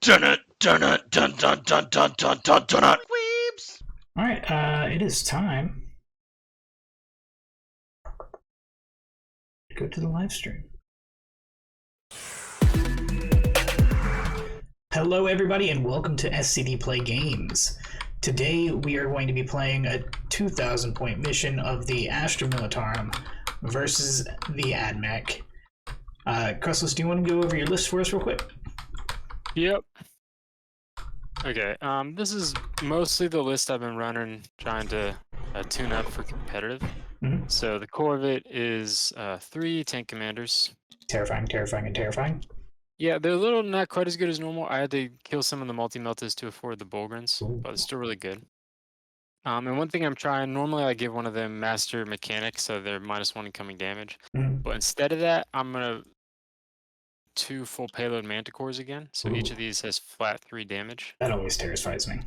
Dun it, dun it, dun dun dun dun dun dun dun it. Weeps. Alright, it is time to go to the live stream. Hello everybody and welcome to SCD.PlayGames. Today we are going to be playing a 2,000 point mission of the Astra Militarum versus the Admech. Crustless, do you want to go over your list for us real quick? Yep. Okay, this is mostly the list I've been running, trying to tune up for competitive. Mm-hmm. So the core of it is 3 tank commanders. Terrifying, terrifying, and terrifying. Yeah, they're a little not quite as good as normal. I had to kill some of the multi-meltas to afford the Bullgrins, but it's still really good. And one thing I'm trying, normally I give one of them Master Mechanics, so they're -1 incoming damage. Mm-hmm. But instead of that, I'm going to 2 full payload Manticores again. So each of these has flat 3 damage. That always terrifies me.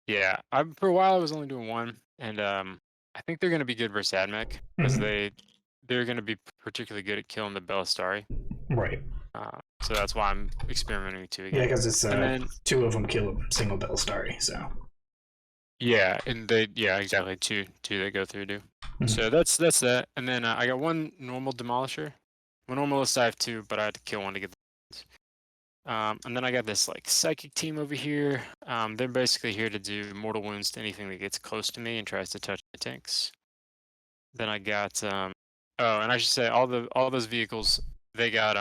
Yeah, for a while I was only doing 1, and I think they're going to be good versus Admech, because they're going to be particularly good at killing the Belisarius. Right. So that's why I'm experimenting with 2 again. Yeah, because it's 2 of them kill a single Belisarius, so. Yeah, and exactly 2 they go through do. So that's that, and then I got 1 normal demolisher. My normal list I have 2, but I had to kill 1 to get the and then I got this like psychic team over here. They're basically here to do mortal wounds to anything that gets close to me and tries to touch my tanks. Then I got oh, and I should say all those vehicles, they got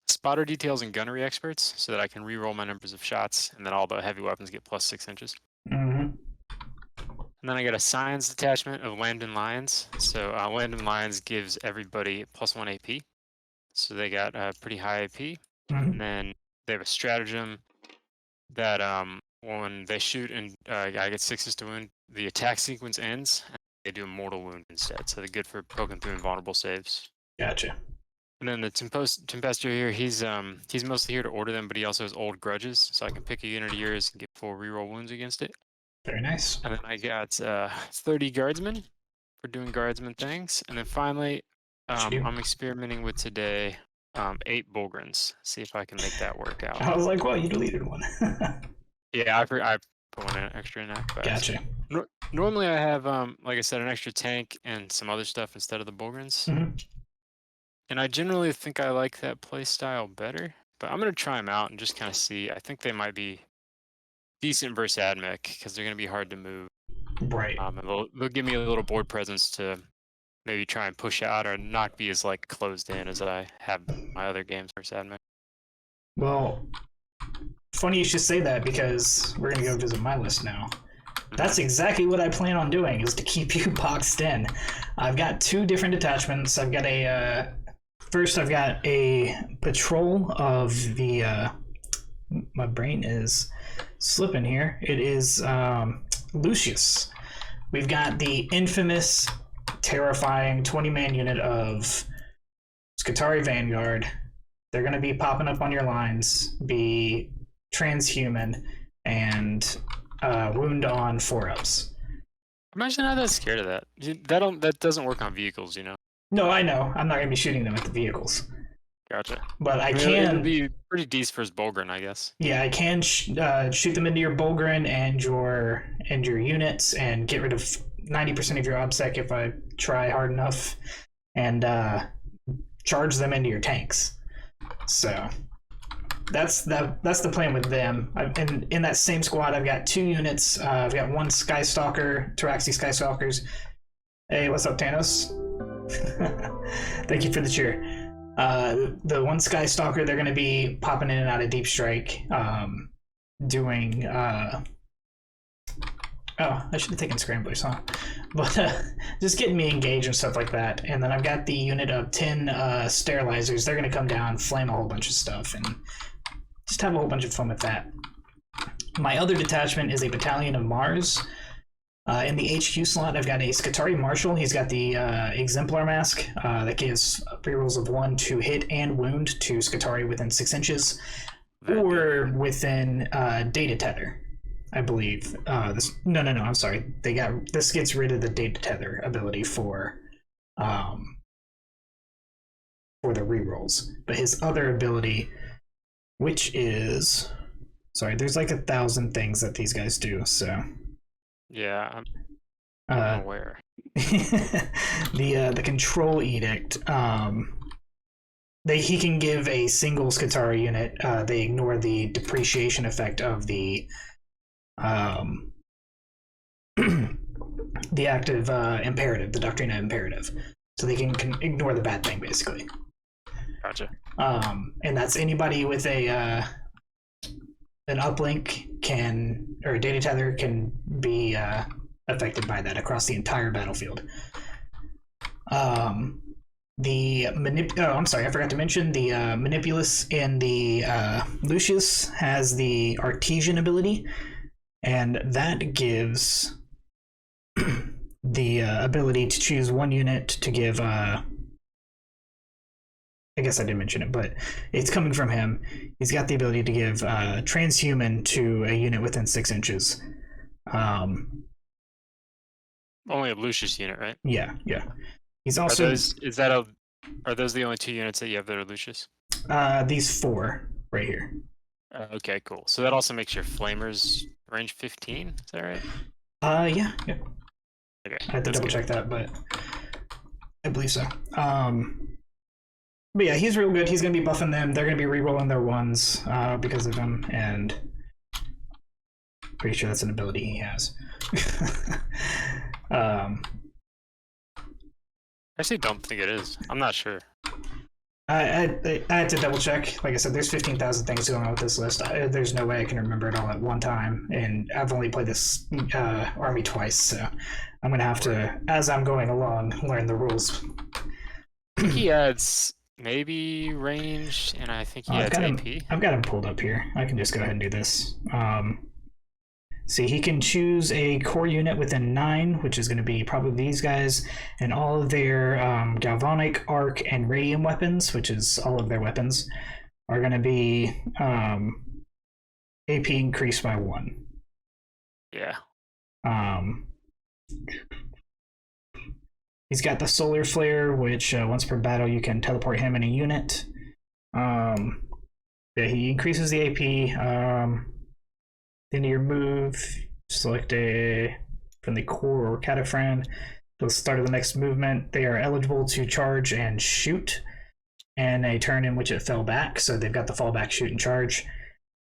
spotter details and gunnery experts, so that I can re-roll my numbers of shots, and then all the heavy weapons get +6 inches. And then I got a science detachment of Lambdan Lions. So Lambdan Lions gives everybody +1 AP. So they got pretty high AP. And then they have a stratagem that when they shoot and I get 6s to wound, the attack sequence ends, and they do a mortal wound instead. So they're good for poking through invulnerable saves. Gotcha. And then the Tempester here, he's mostly here to order them, but he also has old grudges, so I can pick a unit of yours and get full reroll wounds against it. Very nice. And then I got 30 guardsmen for doing guardsman things. And then finally, I'm experimenting with today 8 Bullgrins. See if I can make that work out. I was like, well, you deleted one. Yeah, I put 1 extra in that. Gotcha. Normally I have, like I said, an extra tank and some other stuff instead of the Bullgrins. And I generally think I like that play style better. But I'm going to try them out and just kind of see. I think they might be decent versus Admech, because they're going to be hard to move. Right. And they'll give me a little board presence to maybe try and push out or not be as like closed in as I have my other games versus Admech. Well, funny you should say that, because we're going to go visit my list now. That's exactly what I plan on doing, is to keep you boxed in. I've got 2 different detachments. I've got a first I've got a patrol of the my brain is slipping here. It is Lucius. We've got the infamous, terrifying 20-man unit of Skitarii Vanguard. They're going to be popping up on your lines, be transhuman, and wound on 4-ups. Imagine how that's scared of that. That doesn't work on vehicles, you know. No, I know. I'm not going to be shooting them at the vehicles. Gotcha. But I can. It'd be pretty decent for his Bullgrin, I guess. Yeah, I can shoot them into your Bullgrin and your units, and get rid of 90% of your OBSEC if I try hard enough, and charge them into your tanks. So that's the plan with them. In that same squad, I've got 2 units. I've got 1 Skystalker, Taraxi Skystalkers. Hey, what's up, Thanos? Thank you for the cheer. The 1 Skystalker, they're going to be popping in and out of Deep Strike, doing oh, I should have taken Scramblers, huh? But just getting me engaged and stuff like that. And then I've got the unit of 10 Sterilizers. They're going to come down, flame a whole bunch of stuff, and just have a whole bunch of fun with that. My other detachment is a Battalion of Mars. In the HQ slot, I've got a Skitarii Marshal. He's got the Exemplar Mask that gives rerolls of 1 to hit and wound to Skitarii within 6 inches, or within Data Tether, I believe. No, I'm sorry. This gets rid of the Data Tether ability for the rerolls. But his other ability, which is Sorry, there's like 1,000 things that these guys do, so. Yeah, I'm aware. The control edict, he can give a single Skatari unit, they ignore the depreciation effect of the active imperative, the Doctrina imperative. So they can ignore the bad thing, basically. Gotcha. And that's anybody with an uplink or a data tether can be affected by that across the entire battlefield. I'm sorry, I forgot to mention the Manipulus in the Lucius has the Artesian ability, and that gives the ability to choose one unit to give I guess I didn't mention it, but it's coming from him. He's got the ability to give transhuman to a unit within 6 inches. Only a Lucius unit, right? Yeah. He's also. Are those the only 2 units that you have that are Lucius? These 4 right here. Okay, cool. So that also makes your flamers range 15. Is that right? Yeah. Okay. I have to double check that, but I believe so. But yeah, he's real good. He's going to be buffing them. They're going to be rerolling their 1s because of him, and pretty sure that's an ability he has. I actually don't think it is. I'm not sure. I had to double check. Like I said, there's 15,000 things going on with this list. There's no way I can remember it all at one time, and I've only played this army twice, so I'm going to have to, as I'm going along, learn the rules. I think he adds maybe range, and I think he adds AP. I've got him pulled up here. I can just go ahead and do this. See, he can choose a core unit within 9, which is going to be probably these guys, and all of their galvanic, arc, and radium weapons, which is all of their weapons, are going to be AP increased by 1. Yeah. He's got the solar flare, which once per battle you can teleport him in a unit. Yeah, he increases the AP. Into your move, select a friendly core or cataphren. At the start of the next movement, they are eligible to charge and shoot, and a turn in which it fell back, so they've got the fallback, shoot, and charge.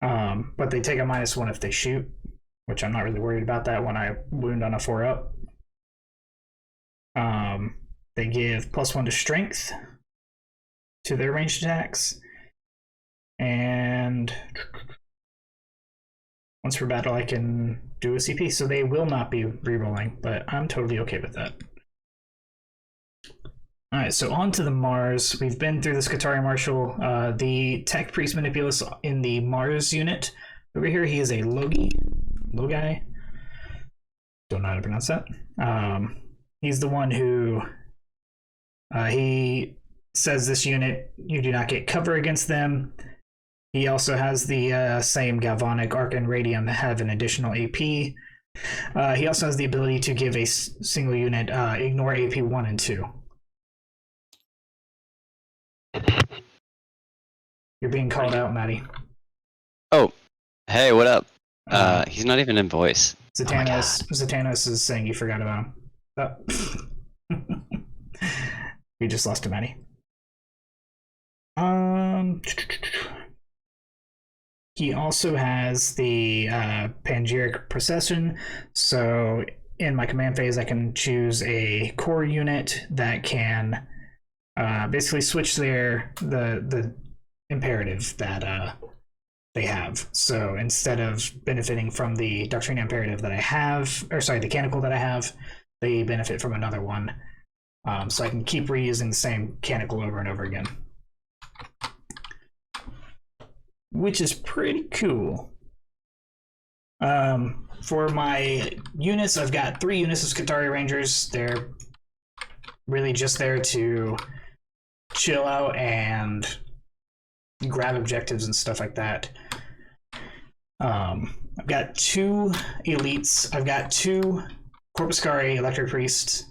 But they take a -1 if they shoot, which I'm not really worried about that when I wound on a 4-up. They give +1 to strength to their ranged attacks, and once per battle I can do a CP, so they will not be rerolling, but I'm totally okay with that. Alright, so on to the Mars. We've been through the Skatari Marshal. The Tech Priest Manipulus in the Mars unit. Over here he is a Logi. Don't know how to pronounce that. He's the one who he says this unit, you do not get cover against them. He also has the same galvanic, arc, and radium that have an additional AP. He also has the ability to give a single unit ignore AP 1 and 2. You're being called out, Maddie. Oh, hey, what up? He's not even in voice. Zatanos is saying you forgot about him. Oh. We just lost to Maddie. He also has the Panegyric Procession, so in my command phase I can choose a core unit that can basically switch the imperative that they have. So instead of benefiting from the Doctrina imperative that I have, or sorry, the canonical that I have, they benefit from another one. So I can keep reusing the same canonical over and over again, which is pretty cool. For my units, I've got 3 units of Skatari Rangers. They're really just there to chill out and grab objectives and stuff like that. I've got 2 elites. I've got 2 Corpuscari Electric Priests.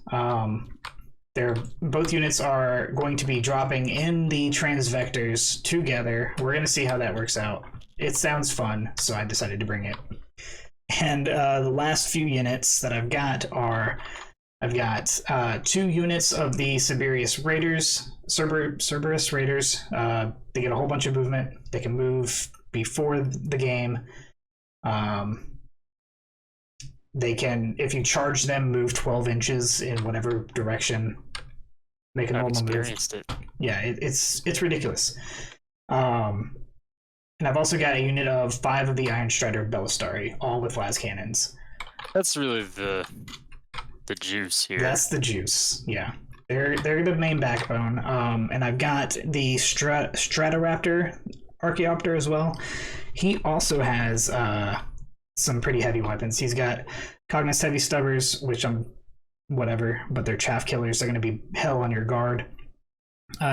Both units are going to be dropping in the transvectors together. We're going to see how that works out. it sounds fun, so I decided to bring it. And the last few units that I've got are, I've got 2 units of the Cerberus Raiders. Cerberus Raiders. They get a whole bunch of movement. They can move before the game. They can, if you charge them, move 12 inches in whatever direction. Make a normal move. It. Yeah, it's ridiculous. And I've also got a unit of 5 of the Iron Strider Belisarius, all with las cannons. That's really the juice here. That's the juice. Yeah, they're the main backbone. And I've got the Stratoraptor Archaeopter as well. He also has some pretty heavy weapons. He's got Cognus Heavy Stubbers, which I'm whatever, but they're chaff killers. They're going to be hell on your guard.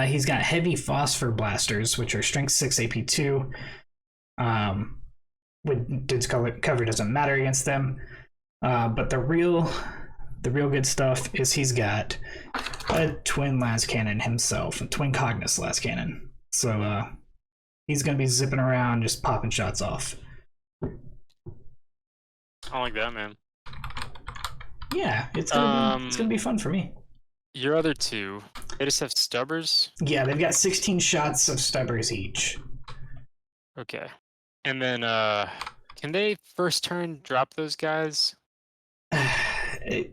He's got Heavy Phosphor Blasters, which are Strength 6 AP 2. With dude's cover doesn't matter against them. But the real good stuff is he's got a twin las cannon himself, a twin Cognus las cannon. So he's gonna be zipping around, just popping shots off. I like that, man. Yeah, it's gonna be fun for me. Your other 2, they just have stubbers? Yeah, they've got 16 shots of stubbers each. Okay. And then, can they first turn drop those guys? I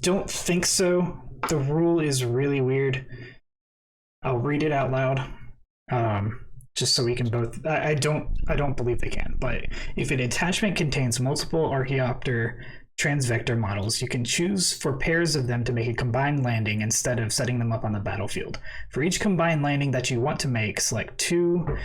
don't think so. The rule is really weird. I'll read it out loud, just so we can both. I don't believe they can. But if an attachment contains multiple Archaeopter transvector models, you can choose for pairs of them to make a combined landing instead of setting them up on the battlefield. For each combined landing that you want to make, select 2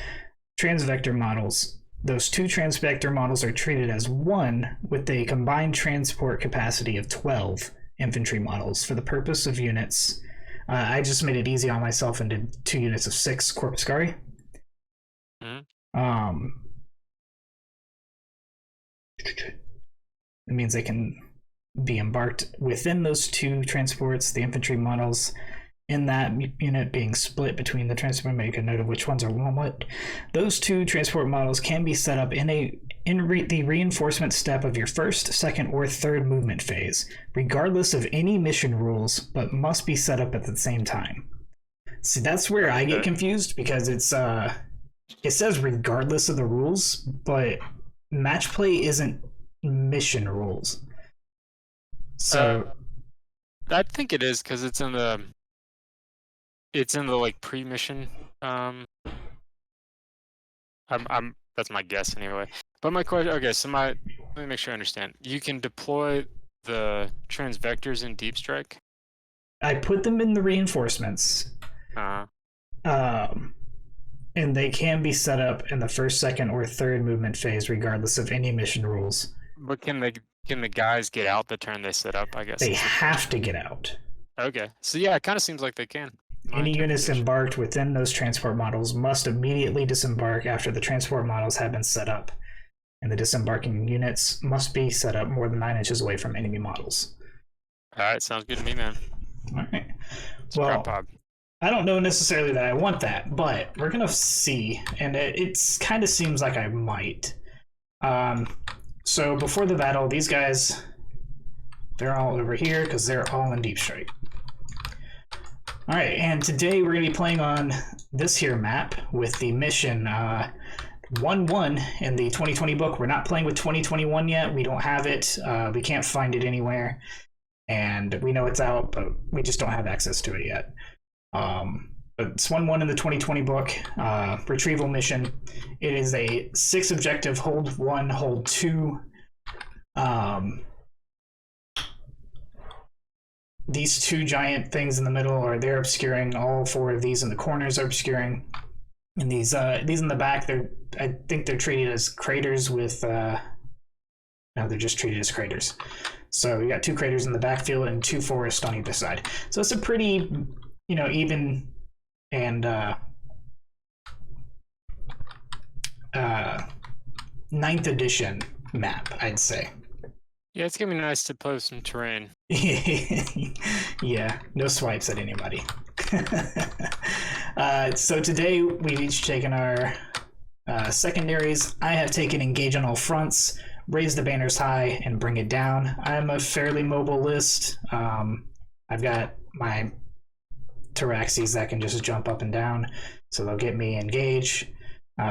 transvector models. Those 2 transvector models are treated as 1 with a combined transport capacity of 12 infantry models for the purpose of units. I just made it easy on myself and did 2 units of 6 Corpuscari. It means they can be embarked within those 2 transports, the infantry models in that unit being split between the transport. Make a note of which ones are what. Those 2 transport models can be set up in the reinforcement step of your first, second, or third movement phase, regardless of any mission rules, but must be set up at the same time. See, that's where I get confused, because it says regardless of the rules, but match play isn't mission rules. So I think it is, because it's in the like pre-mission. That's my guess anyway. But my question, okay, so let me make sure I understand. You can deploy the transvectors in Deep Strike? I put them in the reinforcements. And they can be set up in the first, second, or third movement phase, regardless of any mission rules. But can the guys get out the turn they set up, I guess? They have to get out. Okay. So yeah, it kind of seems like they can. Any units embarked within those transport models must immediately disembark after the transport models have been set up. And the disembarking units must be set up more than 9 inches away from enemy models. Alright, sounds good to me, man. Alright. Well, I don't know necessarily that I want that, but we're gonna see, and it kind of seems like I might. So before the battle, these guys, they're all over here because they're all in Deep Strike. All right, and today we're gonna be playing on this here map with the mission 1-1 in the 2020 book. We're not playing with 2021 yet. We don't have it. We can't find it anywhere, and we know it's out, but we just don't have access to it yet. But it's 1-1 in the 2020 book, retrieval mission. It is a 6 objective, hold 1, hold 2. These 2 giant things in the middle they're obscuring. All 4 of these in the corners are obscuring. And these in the back, I think they're treated as craters with, no, they're just treated as craters. So we got 2 craters in the backfield and 2 forests on either side. So it's a pretty, even and 9th edition map, I'd say. Yeah, it's gonna be nice to play some terrain. Yeah, no swipes at anybody. So today we've each taken our Secondaries, I have taken engage on all fronts, raise the banners high, and bring it down. I'm a fairly mobile list. I've got my Taraxis that can just jump up and down, so they'll get me engage.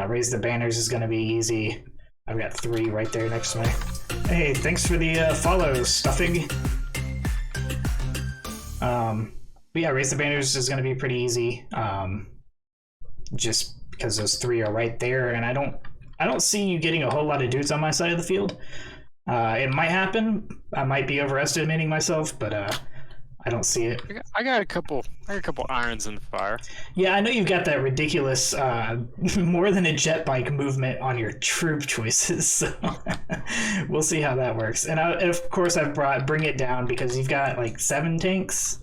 Raise the banners is going to be easy. I've got 3 right there next to me. Hey, thanks for the follow, Stuffing. But yeah, raise the banners is going to be pretty easy. Just because those 3 are right there, and I don't see you getting a whole lot of dudes on my side of the field. It might happen. I might be overestimating myself, but I don't see it. I got a couple irons in the fire. Yeah, I know you've got that ridiculous, more than a jet bike movement on your troop choices. So we'll see how that works. And of course, I've brought Bring It Down because you've got like 7 tanks.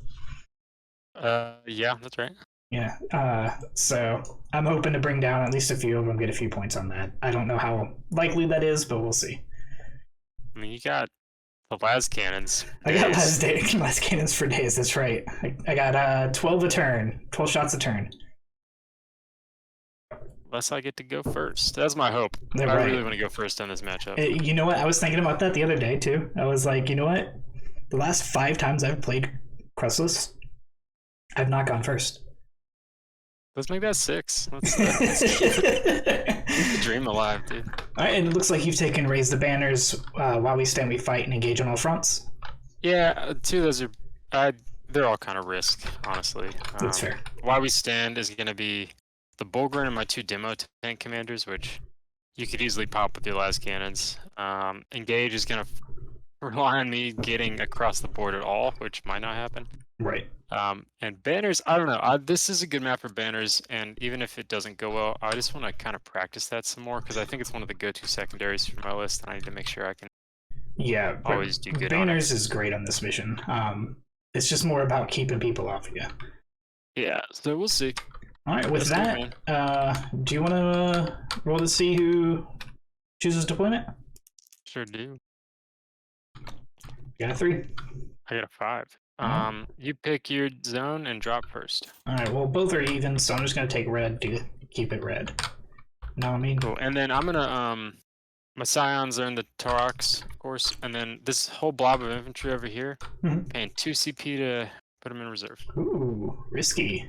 Yeah, that's right. Yeah, so I'm hoping to bring down at least a few of them, get a few points on that. I don't know how likely that is, but we'll see. I mean, you got the las cannons. I got las cannons for days, that's right. I got 12 a turn, 12 shots a turn. Unless I get to go first. That's my hope. They're I right. really want to go first on this matchup. You know what? I was thinking about that the other day, too. I was like, you know what? The last 5 times I've played Crustless, I've not gone first. Let's make that 6. Let's keep the dream alive, dude. All right, and it looks like you've taken Raise the Banners, While We Stand, We Fight, and Engage on All Fronts. Yeah, 2 of those are... they're all kind of risk, honestly. That's fair. While We Stand is going to be the Bullgrin and my 2 demo tank commanders, which you could easily pop with your las cannons. Engage is going to rely on me getting across the board at all, which might not happen. Right. And banners, I don't know. This is a good map for banners, and even if it doesn't go well, I just want to kind of practice that some more because I think it's one of the go-to secondaries for my list, and I need to make sure I can always do good Banners on it. is great on this mission. It's just more about keeping people off you. Yeah, so we'll see. All right, with Let's that, do you want to roll to see who chooses deployment? Sure do. You got a 3. I got a 5. You pick your zone and drop first. All right, well, both are even, so I'm just going to take red to keep it red. Know what I mean? Cool. And then I'm going to, my scions are in the Torox, of course, and then this whole blob of infantry over here, paying 2 CP to put them in reserve. Ooh, risky.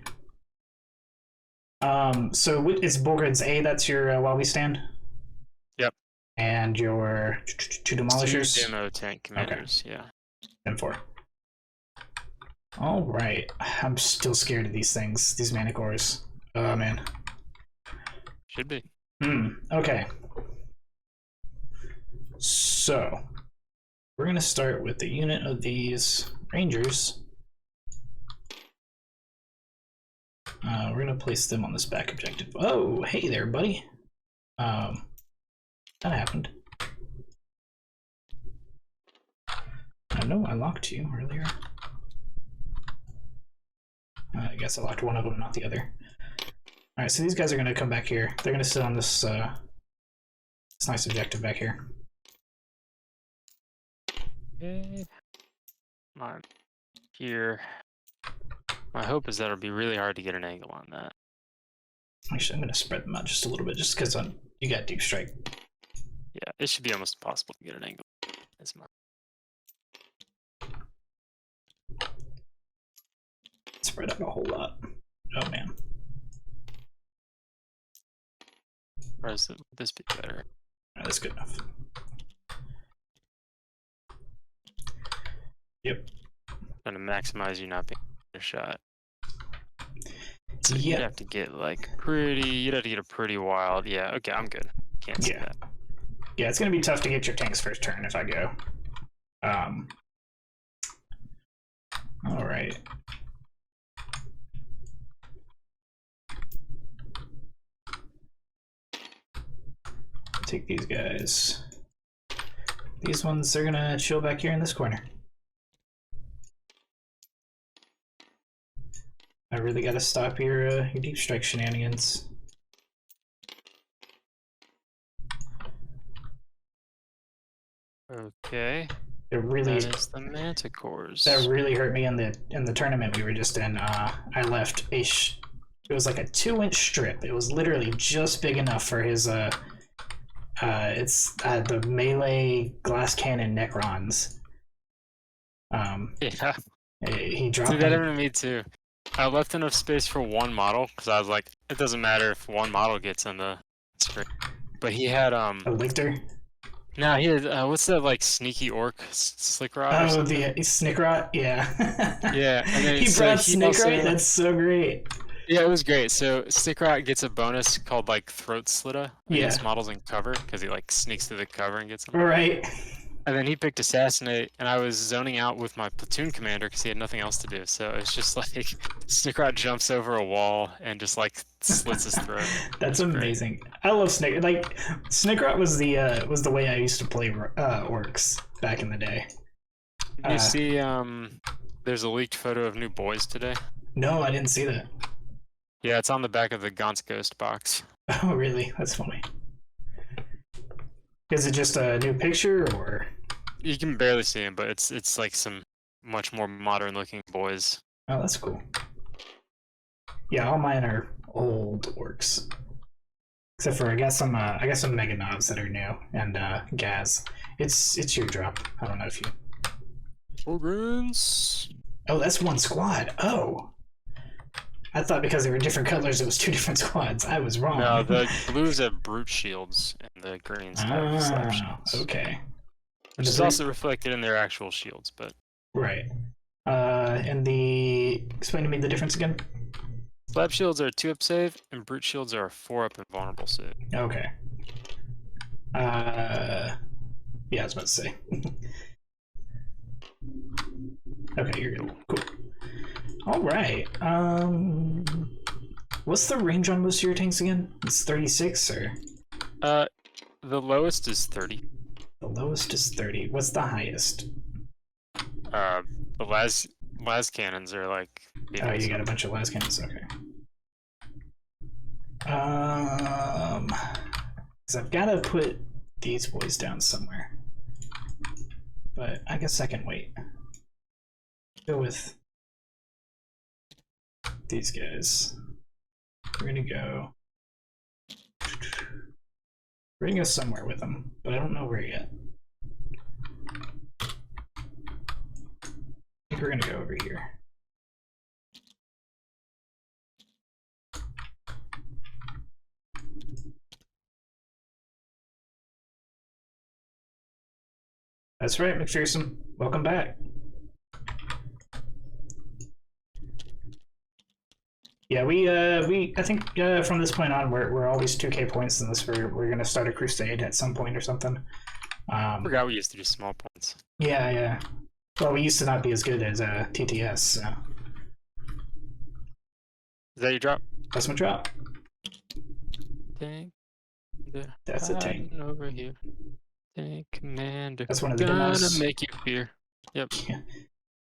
So it's Bullgrin's A, that's your While We Stand? Yep. And your 2 Demolishers? 2 demo tank commanders, yeah. And 4. All right. I'm still scared of these things, these Manicores. Oh, man. Should be. Okay. So, we're going to start with the unit of these Rangers. We're going to place them on this back objective. Oh, hey there, buddy. That happened. I know I locked you earlier. I guess I locked one of them, not the other. Alright, so these guys are going to come back here. They're going to sit on this, this nice objective back here. Okay. Come on. Here. My hope is that it'll be really hard to get an angle on that. Actually, I'm going to spread them out just a little bit, just because you got deep strike. Yeah, it should be almost impossible to get an angle. As much. Spread out a whole lot. Oh man. Or would this be better? Alright, that's good enough. Yep. Trying to maximize you not being a shot. So Yeah. you'd have to get like you'd have to get a pretty wild. Yeah, okay, I'm good. Can't see that. Yeah, it's gonna be tough to get your tanks first turn if I go. Alright. Take these guys. These ones, they're gonna chill back here in this corner. I really gotta stop your deep strike shenanigans. Okay. It really That is the Manticores. that really hurt me in the tournament we were just in. I left a It was like a 2-inch strip. It was literally just big enough for his it's the melee glass cannon Necrons. Yeah. He dropped See, that them. happened to me too. I left enough space for one model because I was like, it doesn't matter if one model gets in the screen. But he had A lictor. no, he had what's that like sneaky orc slick rod? Or Oh, something? the Snickrot, yeah. Yeah, and then he so brought he Snickrot. also- That's so great. Yeah, it was great. So Snickrot gets a bonus called like throat slitta against Yeah. models in cover because he like sneaks through the cover and gets them. Right. And then he picked assassinate, and I was zoning out with my platoon commander because he had nothing else to do. So it's just like Snickrot jumps over a wall and just like slits his throat. That's amazing. I love Snick. Like Snickrot was the way I used to play orcs back in the day. You see, there's a leaked photo of new boys today. No, I didn't see that. Yeah, it's on the back of the Gaunt's Ghost box. Oh, really? That's funny. Is it just a new picture, or? You can barely see him, but it's like some much more modern looking boys. Oh, that's cool. Yeah, all mine are old orcs. Except for I got some Mega Knobs that are new, and Gaz. It's your drop. I don't know if you. Progress. Oh, that's one squad. Oh. I thought because they were different colors, it was 2 different squads. I was wrong. No, the blues have brute shields, and the greens have slap shields. Okay. Which is also reflected in their actual shields, but right. And the explain to me the difference again. slap shields are a 2-up save, and brute shields are a 4-up invulnerable save. Okay. Yeah, I was about to say. Okay, you're good. Cool. All right. What's the range on most of your tanks again? It's 36, or? The lowest is 30. The lowest is 30. What's the highest? The las cannons are like. Oh, you got a bunch of las cannons. Okay. So I've got to put these boys down somewhere, but I guess I can wait. Go with these guys. We're gonna go somewhere with them, but I don't know where yet. I think we're gonna go over here. That's right, McPherson. Welcome back. Yeah, I think from this point on, we're always 2K points unless we're gonna start a crusade at some point or something. I forgot we used to do small points. Yeah. Well, we used to not be as good as TTS. So. Is that your drop? That's my drop. Tank. That's a tank. Over here. Tank commander. That's one of the Gonna demos. make you fear. Yep.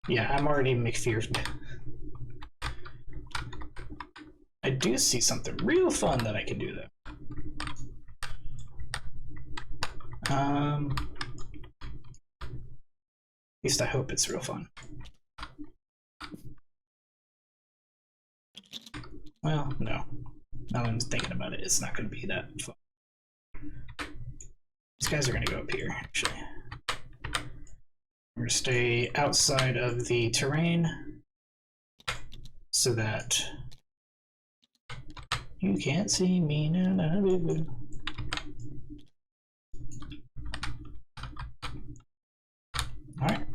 Yeah, I'm already McPheared. I do see something real fun that I can do though. At least I hope it's real fun. Well, no. Now that I'm thinking about it, it's not going to be that fun. These guys are going to go up here, actually. We're going to stay outside of the terrain so that you can't see me now. Alright.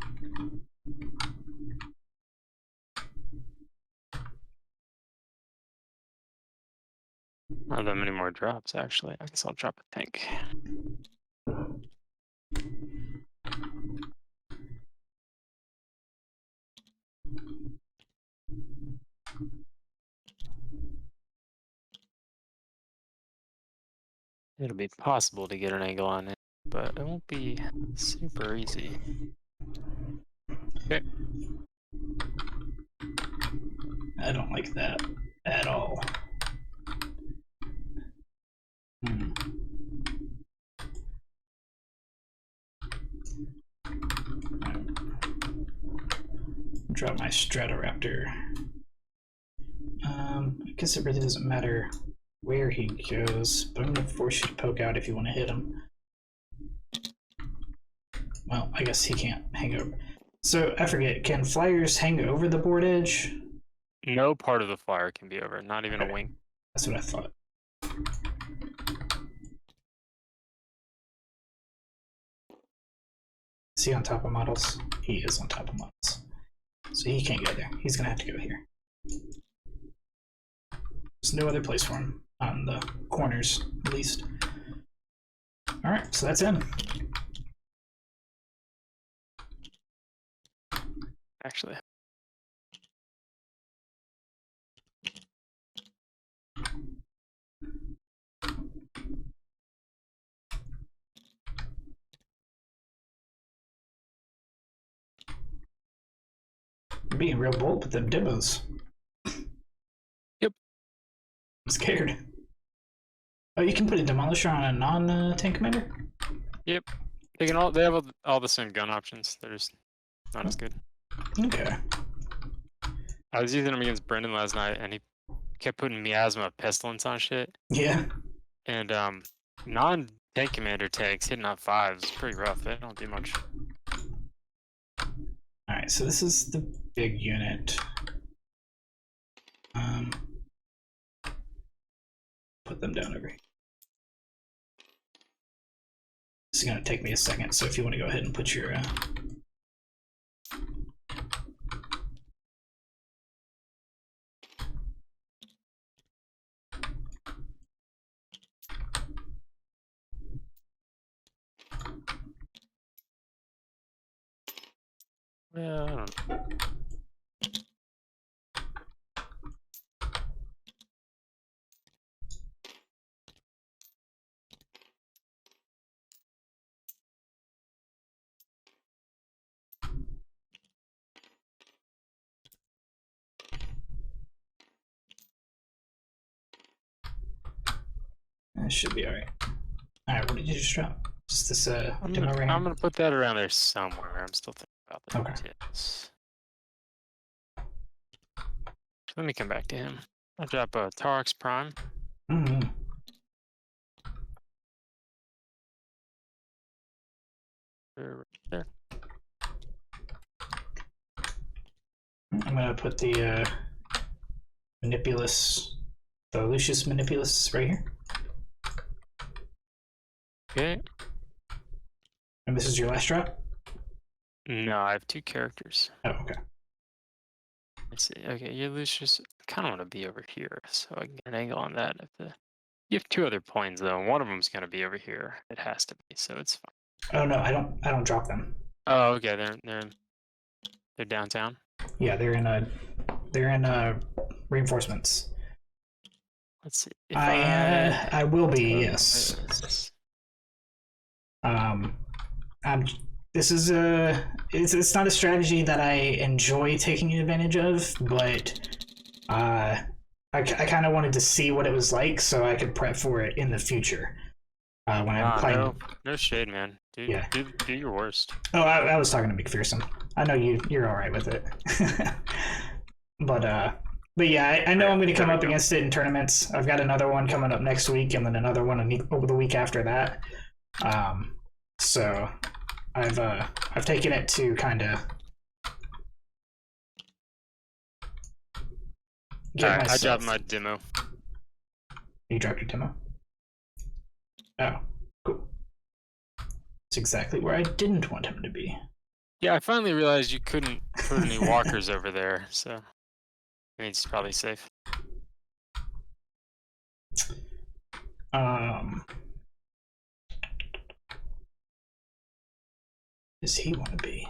Not that many more drops, actually. I guess I'll drop a tank. It'll be possible to get an angle on it, but it won't be super easy. Okay. I don't like that at all. Drop my Stratoraptor. I guess it really doesn't matter where he goes, but I'm gonna force you to poke out if you want to hit him. Well, I guess he can't hang over. So, I forget, can flyers hang over the board edge? No part of the flyer can be over, not even a wing. That's what I thought. Is he on top of models? He is on top of models. So he can't go there. He's gonna have to go here. There's no other place for him, on the corners, at least. Alright, so that's him. Actually. You're being real bold with them demos. Yep. I'm scared. Oh, you can put a demolisher on a non-tank commander? Yep. They can they have all the same gun options. They're just not as good. Okay. I was using them against Brendan last night, and he kept putting miasma pestilence on shit. Yeah. And non-tank commander tanks hitting on 5s is pretty rough. They don't do much. Alright, so this is the big unit. Put them down over here. This is going to take me a second, so if you want to go ahead and put your... Yeah, I don't know. That should be alright. Alright, what did you just drop? Just this I'm demo right here? gonna put that around there somewhere. I'm still thinking about that. Okay. Yes. Let me come back to him. I'll drop a Taurus Prime. Mm-hmm. Right there. I'm gonna put the the Lucius Manipulus right here. Okay. And this is your last drop? No, I have 2 characters. Oh, okay. Let's see. Okay, you Lucius. I kind of want to be over here, so I can get an angle on that. You have 2 other points though. One of them's gonna be over here. It has to be, so it's fine. Oh no, I don't drop them. Oh, okay. They're downtown. Yeah, they're in reinforcements. Let's see. If I will be, yes. This is it's not a strategy that I enjoy taking advantage of, but I kind of wanted to see what it was like so I could prep for it in the future when I'm playing. No shade, man. Dude, Yeah. do your worst. Oh, I was talking to McPherson. I know you're all right with it. But yeah, I know I'm going to come up against it in tournaments. I've got another one coming up next week, and then another one over the week after that. So I've taken it to kind of get myself. I dropped my demo. You dropped your demo? Oh, cool. That's exactly where I didn't want him to be. Yeah, I finally realized you couldn't put any walkers over there, so I mean, it's probably safe. Does he want to be?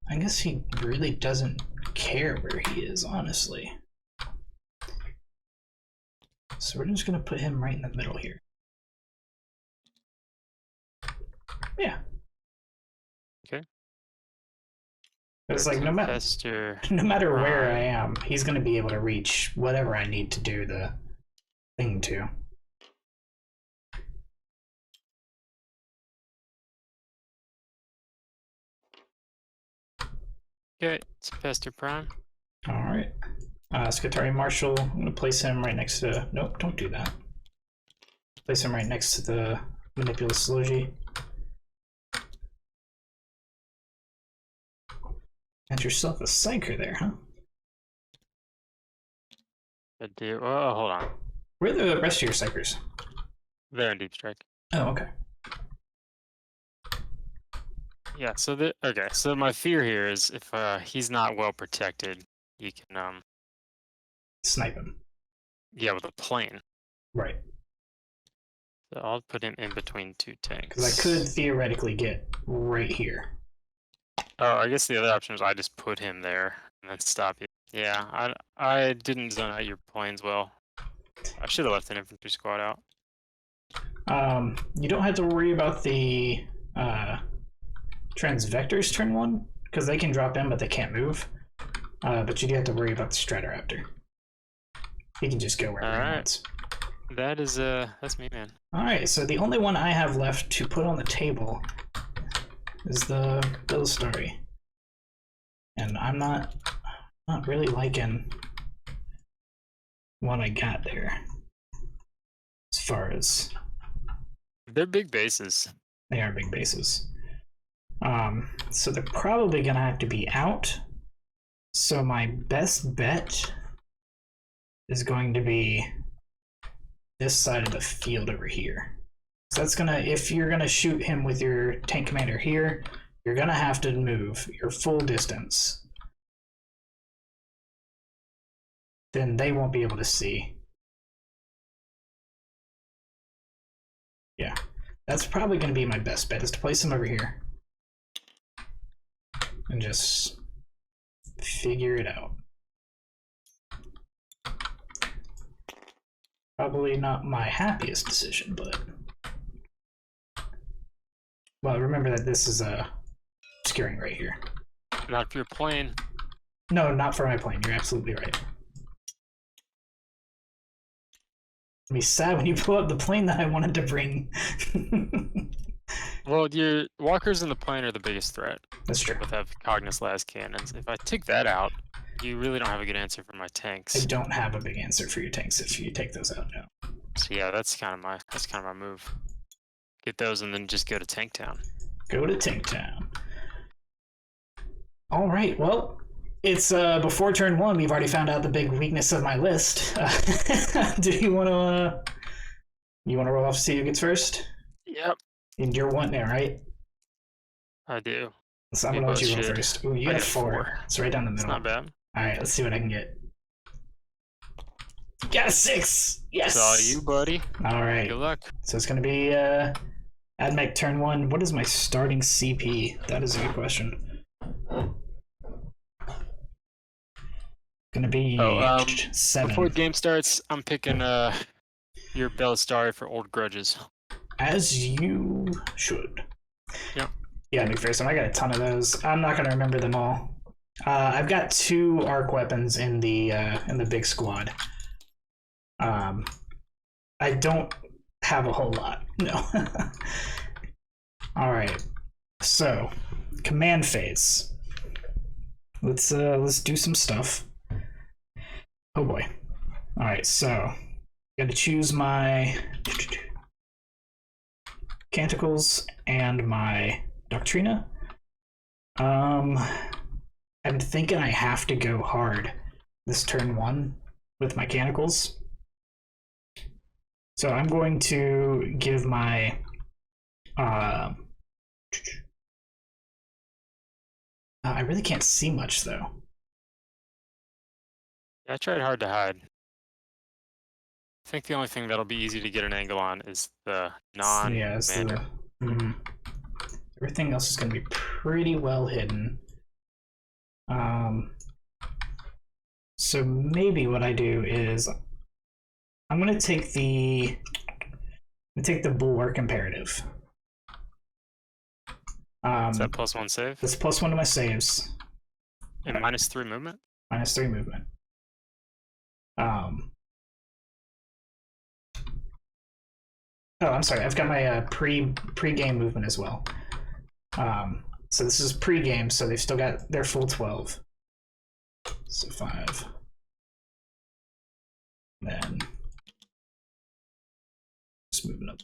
I guess he really doesn't care where he is, honestly. So we're just gonna put him right in the middle here. Yeah. Okay. It's like no matter where I am, he's gonna be able to reach whatever I need to do the thing to. Okay, it's past your prime. All right. Scutari Marshal. I'm gonna place him right next to. Nope, don't do that. Place him right next to the Manipulus Logi. And yourself a psyker there, huh? I do. Oh, hold on. Where are the rest of your psychers? They're in Deep Strike. Oh, okay. Yeah, so okay, so my fear here is if he's not well protected, you can Snipe him. yeah, with a plane. Right. So I'll put him in between two tanks. Because I could theoretically get right here. Oh, I guess the other option is I just put him there and then stop you. Yeah, I didn't zone out your planes well. I should have left an infantry squad out. You don't have to worry about the Transvectors turn 1, because they can drop in, but they can't move. But you do have to worry about the Stratoraptor. He can just go wherever he wants. That is that's me, man. Alright, so the only one I have left to put on the table is the Belisarius. And I'm not really liking what I got there. As far as They're big bases. they are big bases. So they're probably gonna have to be out. So my best bet is going to be this side of the field over here. So that's gonna, if you're gonna shoot him with your tank commander here, you're gonna have to move your full distance. Then they won't be able to see. Yeah, that's probably gonna be my best bet, is to place him over here. And just figure it out. Probably not my happiest decision, but... Well, remember that this is obscuring right here. Not for your plane. No, not for my plane. You're absolutely right. It'll be sad when you pull up the plane that I wanted to bring. Well, your walkers in the plane are the biggest threat. That's true. Both have Cognus las cannons. If I take that out, you really don't have a good answer for my tanks. I don't have a big answer for your tanks if you take those out now. So yeah, that's kind of my move. Get those and then just go to Tank Town. Go to Tank Town. All right. Well, it's before turn 1. We've already found out the big weakness of my list. Do you want to roll off to see who gets first? Yep, And you're 1 now, right? I do. So I'm gonna let you roll first. Ooh, you got a 4. It's right down the It's middle. not bad. All right, let's see what I can get. Got a 6. Yes. It's all you, buddy. All right. Good luck. So it's gonna be Admech turn 1. What is my starting CP? That is a good question. Gonna be 7. Before the game starts, I'm picking your Belisarius for old grudges. As you should. Yep. Yeah, McPherson, I got a ton of those. I'm not gonna remember them all. I've got 2 arc weapons in the big squad. I don't have a whole lot. No. All right. So, command phase. Let's do some stuff. Oh boy. All right. So, got to choose my Canticles and my Doctrina. I'm thinking I have to go hard this turn 1 with my Canticles. So I'm going to give my I really can't see much though. I tried hard to hide. I think the only thing that'll be easy to get an angle on is the non-commander. Everything else is going to be pretty well hidden. So maybe what I do is I'm going to take the Bulwark Imperative. Is that +1 save? That's +1 to my saves. And -3 movement? -3 movement. Oh, I'm sorry. I've got my pre-game movement as well. So this is pre-game, so they've still got their full 12. So 5. Then just moving up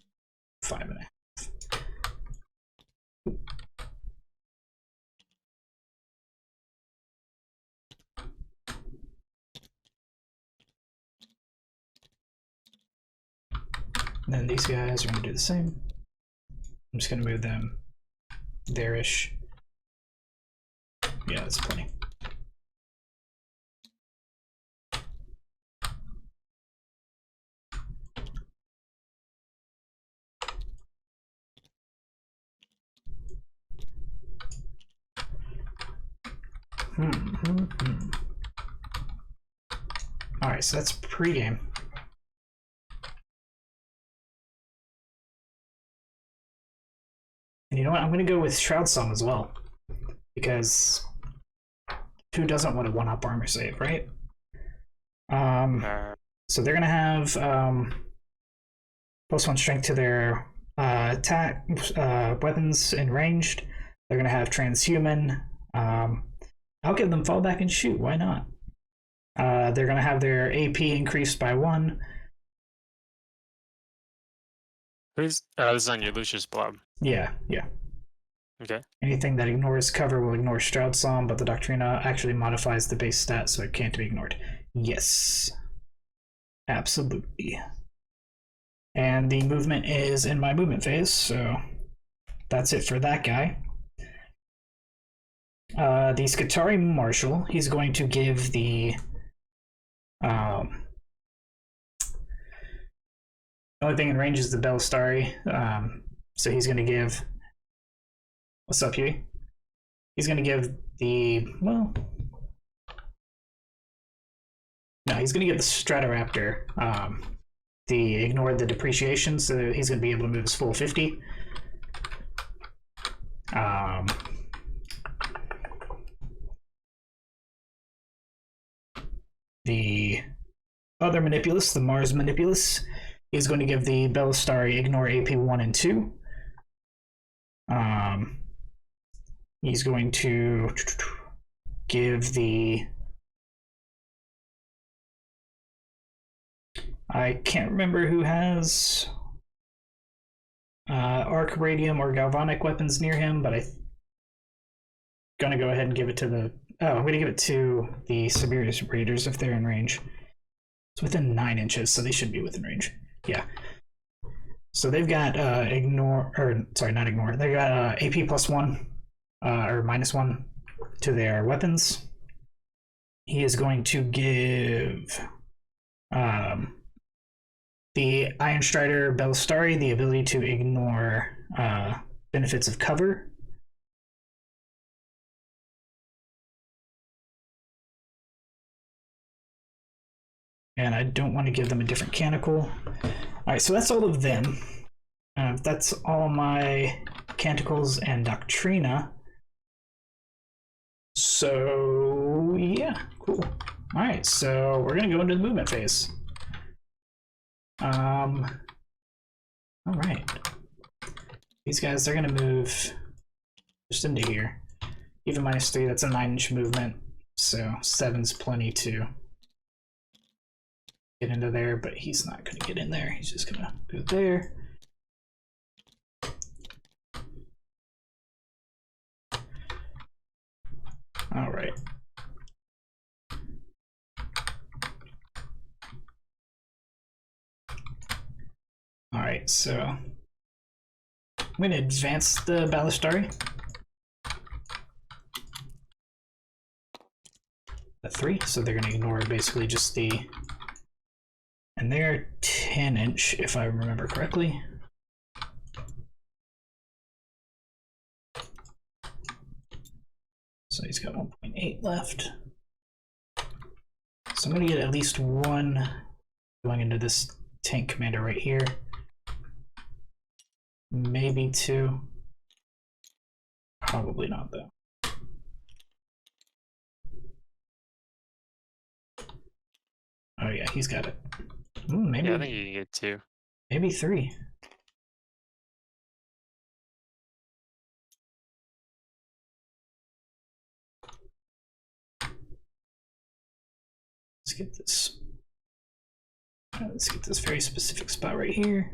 5.5. And then these guys are going to do the same. I'm just going to move them there-ish. Yeah, that's plenty. Alright, so that's pre-game. And you know what? I'm going to go with Shroud Song as well. Because who doesn't want a 1-up armor save, right? So they're going to have +1 strength to their attack weapons in ranged. They're going to have transhuman. I'll give them fall back and shoot. Why not? They're going to have their AP increased by 1. Who's this is on your Lucius blob? Yeah. Okay. Anything that ignores cover will ignore Shroud Song, but the Doctrina actually modifies the base stat, so it can't be ignored. Yes. Absolutely. And the movement is in my movement phase, so that's it for that guy. The Skitarii Marshal, he's going to give the only thing in range is the Belisarius, so he's going to give, what's up, Huey? He's going to give the, well, no, he's going to give the Stratoraptor the ignore the depreciation, so he's going to be able to move his full 50. The other Manipulus, the Mars Manipulus, is going to give the Belisarius ignore AP 1 and 2. He's going to give the, I can't remember who has arc radium or galvanic weapons near him, but I'm gonna go ahead and give it to the, I'm gonna give it to the Siberius Raiders if they're in range. It's within 9 inches, so they should be within range. Yeah. So they've got ignore, or sorry, not ignore. They got AP +1 or -1 to their weapons. He is going to give the Iron Strider Belisarius the ability to ignore benefits of cover. And I don't want to give them a different canticle. Alright, so that's all of them. That's all my canticles and Doctrina. So, yeah, cool. Alright, so we're going to go into the movement phase. Alright. These guys, they're going to move just into here. Even -3, that's a 9-inch movement. So 7's plenty to get into there, but he's not going to get in there. He's just going to go there. All right. All right, so I'm going to advance the Belisarius. At 3, so they're going to ignore basically just the, and they're 10-inch if I remember correctly. So he's got 1.8 left. So I'm going to get at least 1 going into this tank commander right here. Maybe 2. Probably not though. Oh yeah, he's got it. Maybe. Yeah, I think you can get 2. Maybe 3. Let's get this. Let's get this very specific spot right here.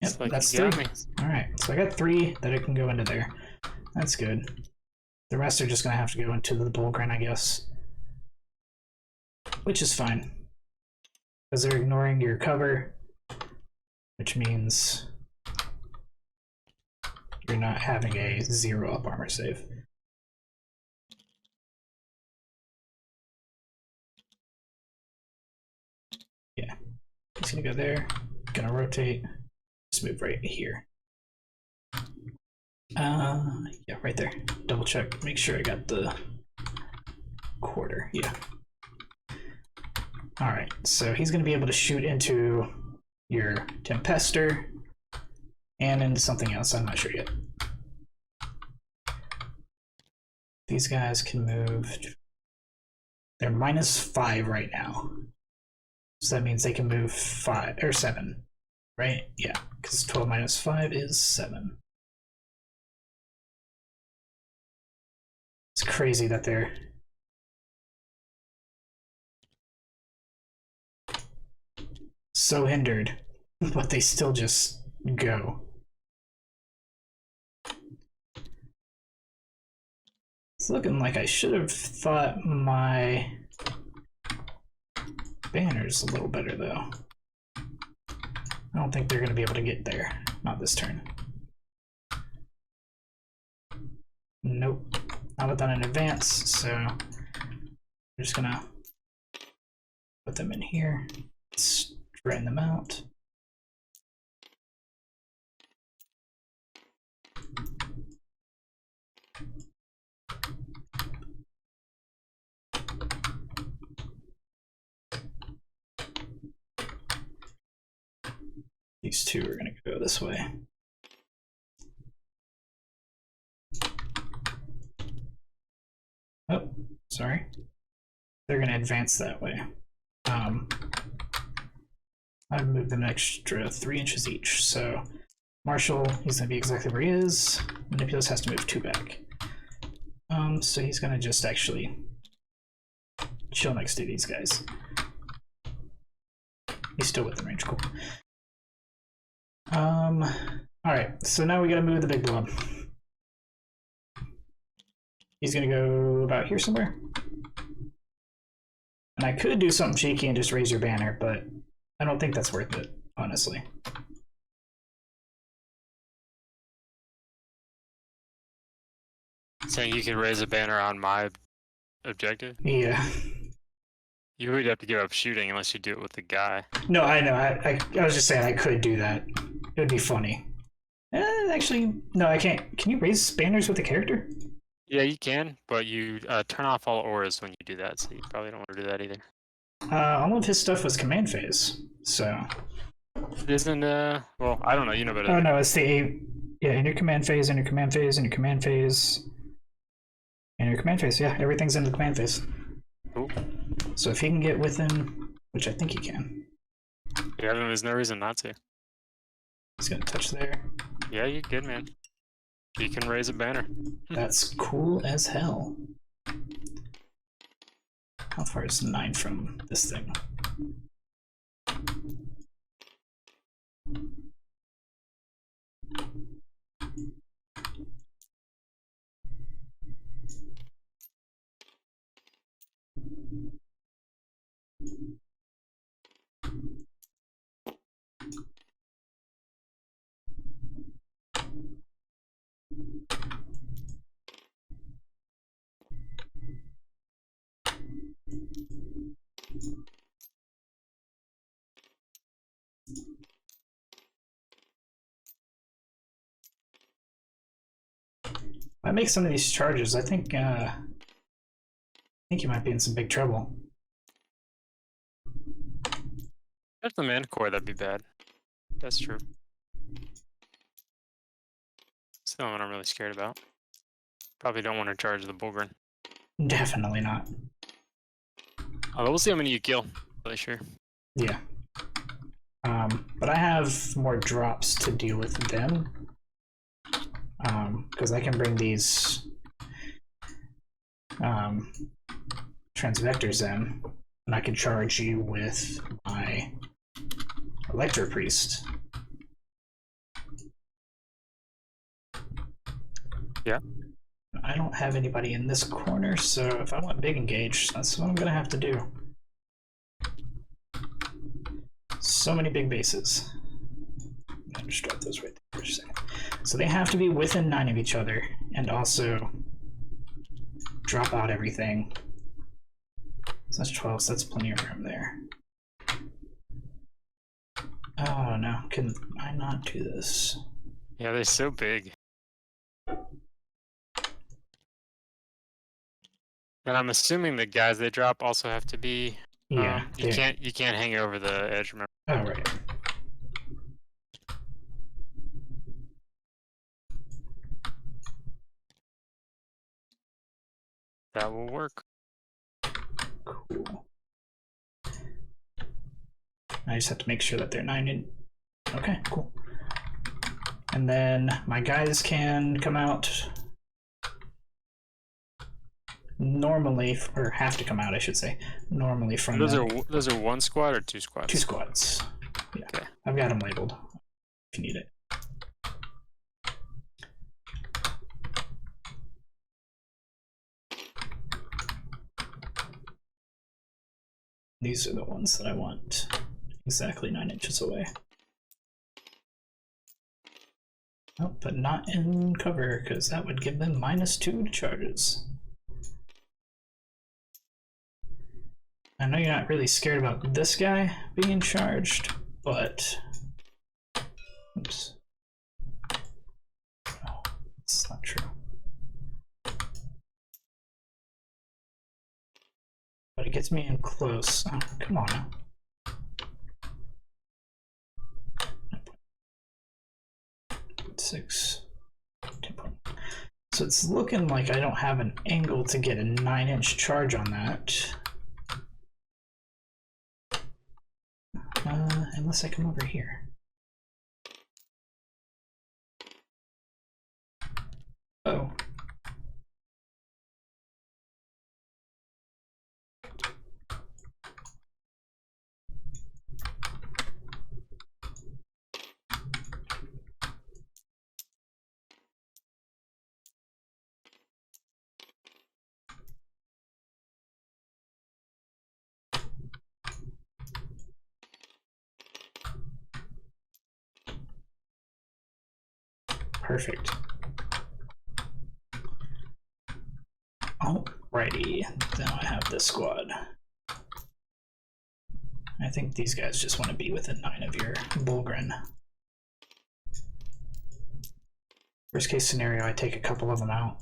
Yep, Like that's you 3. got me. All right, so I got 3 that I can go into there. That's good. The rest are just gonna have to go into the Bullgrin, I guess, which is fine because they're ignoring your cover, which means you're not having a 0 up armor save. Yeah, just gonna go there. Gonna rotate. Just move right here. Yeah, right there. Double check. Make sure I got the quarter. Yeah. All right. So he's gonna be able to shoot into your Tempester and into something else. I'm not sure yet. These guys can move. They're -5 right now. So that means they can move 5 or 7, right? Yeah, because 12 minus 5 is 7. It's crazy that they're so hindered, but they still just go. It's looking like I should have thought my banner's a little better though. I don't think they're going to be able to get there. Not this turn. Nope. Not with that in advance, so I'm just going to put them in here. Straighten them out. These two are going to go this way. Oh, sorry. They're going to advance that way. I've moved them an extra 3 inches each. So Marshall, he's going to be exactly where he is. Manipulus has to move 2 back. So he's going to just actually chill next to these guys. He's still within range, cool. Alright, so now we gotta move the big blob. He's gonna go about here somewhere. And I could do something cheeky and just raise your banner, but I don't think that's worth it, honestly. Saying you can raise a banner on my objective? Yeah. You would have to give up shooting unless you do it with the guy. No, I know. I was just saying I could do that. It would be funny. Actually, no, I can't. Can you raise banners with the character? Yeah, you can, but you turn off all auras when you do that, so you probably don't want to do that either. All of his stuff was command phase, so. Isn't, well, I don't know, you know better. Oh, no, it's the, yeah, in your command phase, in your command phase, in your command phase. In your command phase, yeah, everything's in the command phase. Cool. So if he can get within, which I think he can. Yeah, there's no reason not to. He's gonna touch there. Yeah, you're good, man. You can raise a banner. That's cool as hell. How far is 9 from this thing? If I make some of these charges, I think you might be in some big trouble. If the man core, that'd be bad. That's true. It's the only one I'm really scared about. Probably don't want to charge the Bullgrin. Definitely not. Although we'll see how many you kill. Really sure. Yeah. But I have more drops to deal with them. Because I can bring these transvectors in, and I can charge you with my Electro Priest. Yeah. I don't have anybody in this corner, so if I want big engage, that's what I'm gonna have to do. So many big bases. I'm gonna just drop those right there for a second. So they have to be within 9 of each other, and also drop out everything. So that's 12, so that's plenty of room there. Oh no, can I not do this? Yeah, they're so big. And I'm assuming the guys they drop also have to be. Yeah. You can't hang over the edge. Remember? Oh right. That will work. Cool. I just have to make sure that they're 9 in. Okay, cool. And then my guys can come out normally, or have to come out, I should say, normally from. Those are 1 squad or 2 squads? 2 squads. Yeah, okay. I've got them labeled. If you need it. These are the ones that I want exactly 9 inches away. Oh, but not in cover, because that would give them -2 charges. I know you're not really scared about this guy being charged, but... Oops. Oh, that's not true. But it gets me in close. Oh, come on now. Six. 10 point. So it's looking like I don't have an angle to get a 9-inch charge on that. Unless I come over here. Oh. Perfect. Alrighty, now I have this squad. I think these guys just want to be within 9 of your Bulgrin. Worst case scenario, I take a couple of them out.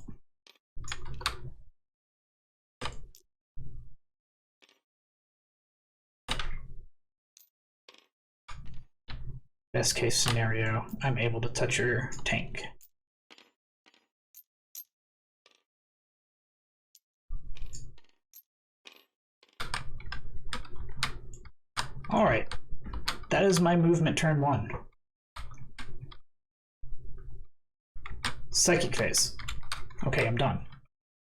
Best case scenario, I'm able to touch your tank. All right, that is my movement turn 1. Psychic phase. Okay, I'm done.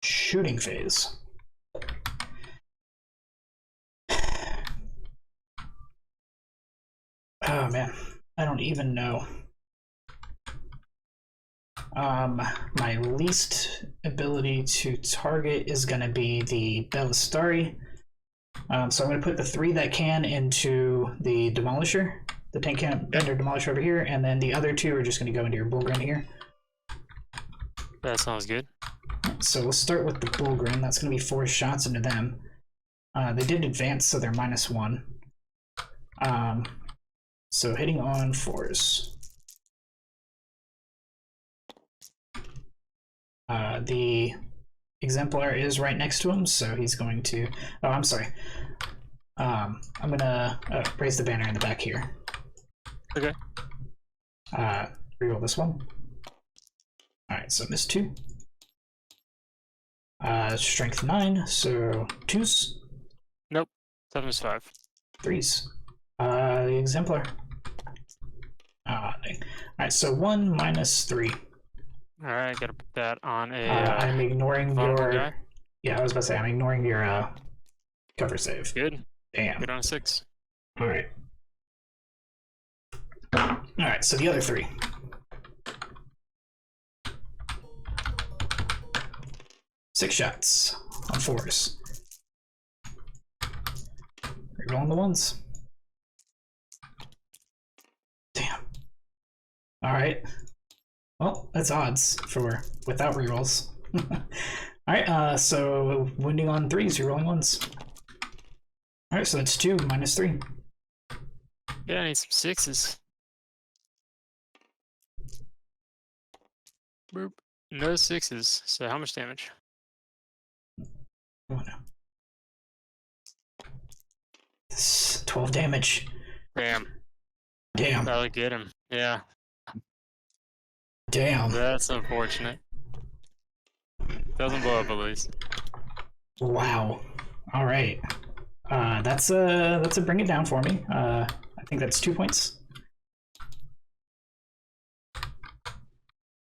Shooting phase. Oh man, I don't even know. My least ability to target is going to be the Belisarius. So I'm going to put the 3 that can into the Demolisher. The tank can enter Demolisher over here, and then the other 2 are just going to go into your Bulgrin here. That sounds good. So we'll start with the Bulgrin. That's going to be 4 shots into them. They did advance, so they're -1. So hitting on 4s. The Exemplar is right next to him, so he's going to... Oh, I'm sorry. I'm gonna raise the banner in the back here. Okay. Reroll this one. Alright, so miss 2. Strength 9, so 2s. Nope. 7 is 5. 3s. The Exemplar. Alright, so 1 minus 3. Alright, gotta put that on a. I'm ignoring vulnerable your. guy? Yeah, I was about to say, I'm ignoring your cover save. Good. Damn. Good on a 6. Alright. Alright, so the other 3. Six shots on 4s. Rerolling the 1s. Damn. Alright. Well, that's odds for without rerolls. Alright, so wounding on 3s, you're rolling 1s. Alright, so that's 2 minus 3. Yeah, I need some 6s. Boop. No 6s. So how much damage? Oh no. This 12 damage. Damn. Damn. That'll get him. Yeah. Damn. That's unfortunate. Doesn't blow up at least. Wow. Alright. That's a bring it down for me. I think that's 2 points.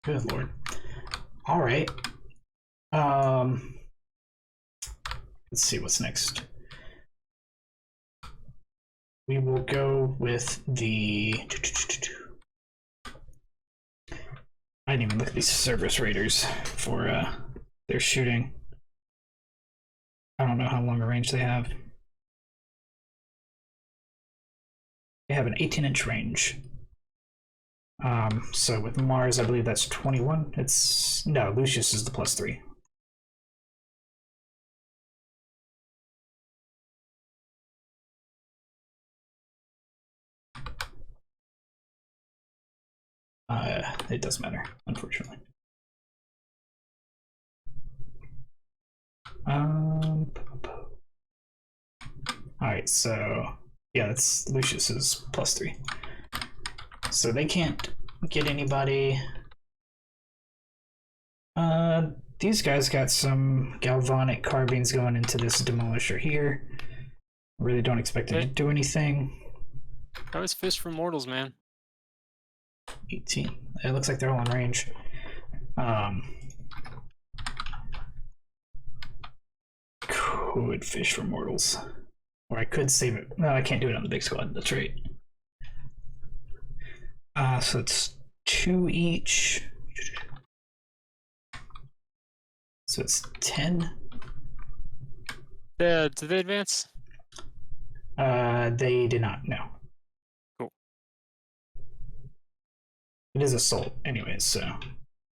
Good lord. Alright. Let's see what's next. We will go with the... I didn't even look at these Cerberus Raiders for their shooting. I don't know how long a range they have. They have an 18-inch range. So with Mars, I believe that's 21. No, Lucius is the +3. It doesn't matter, unfortunately. Alright, so yeah, that's Lucius's +3. So they can't get anybody. These guys got some galvanic carbines going into this demolisher here. Really don't expect it to do anything. That was Fish for Mortals, man. 18. It looks like they're all in range. Could fish for mortals. Or I could save it. No, I can't do it on the big squad. That's right. So it's 2 each. So it's 10. Did they advance? They did not, no. Cool. It is assault anyways, so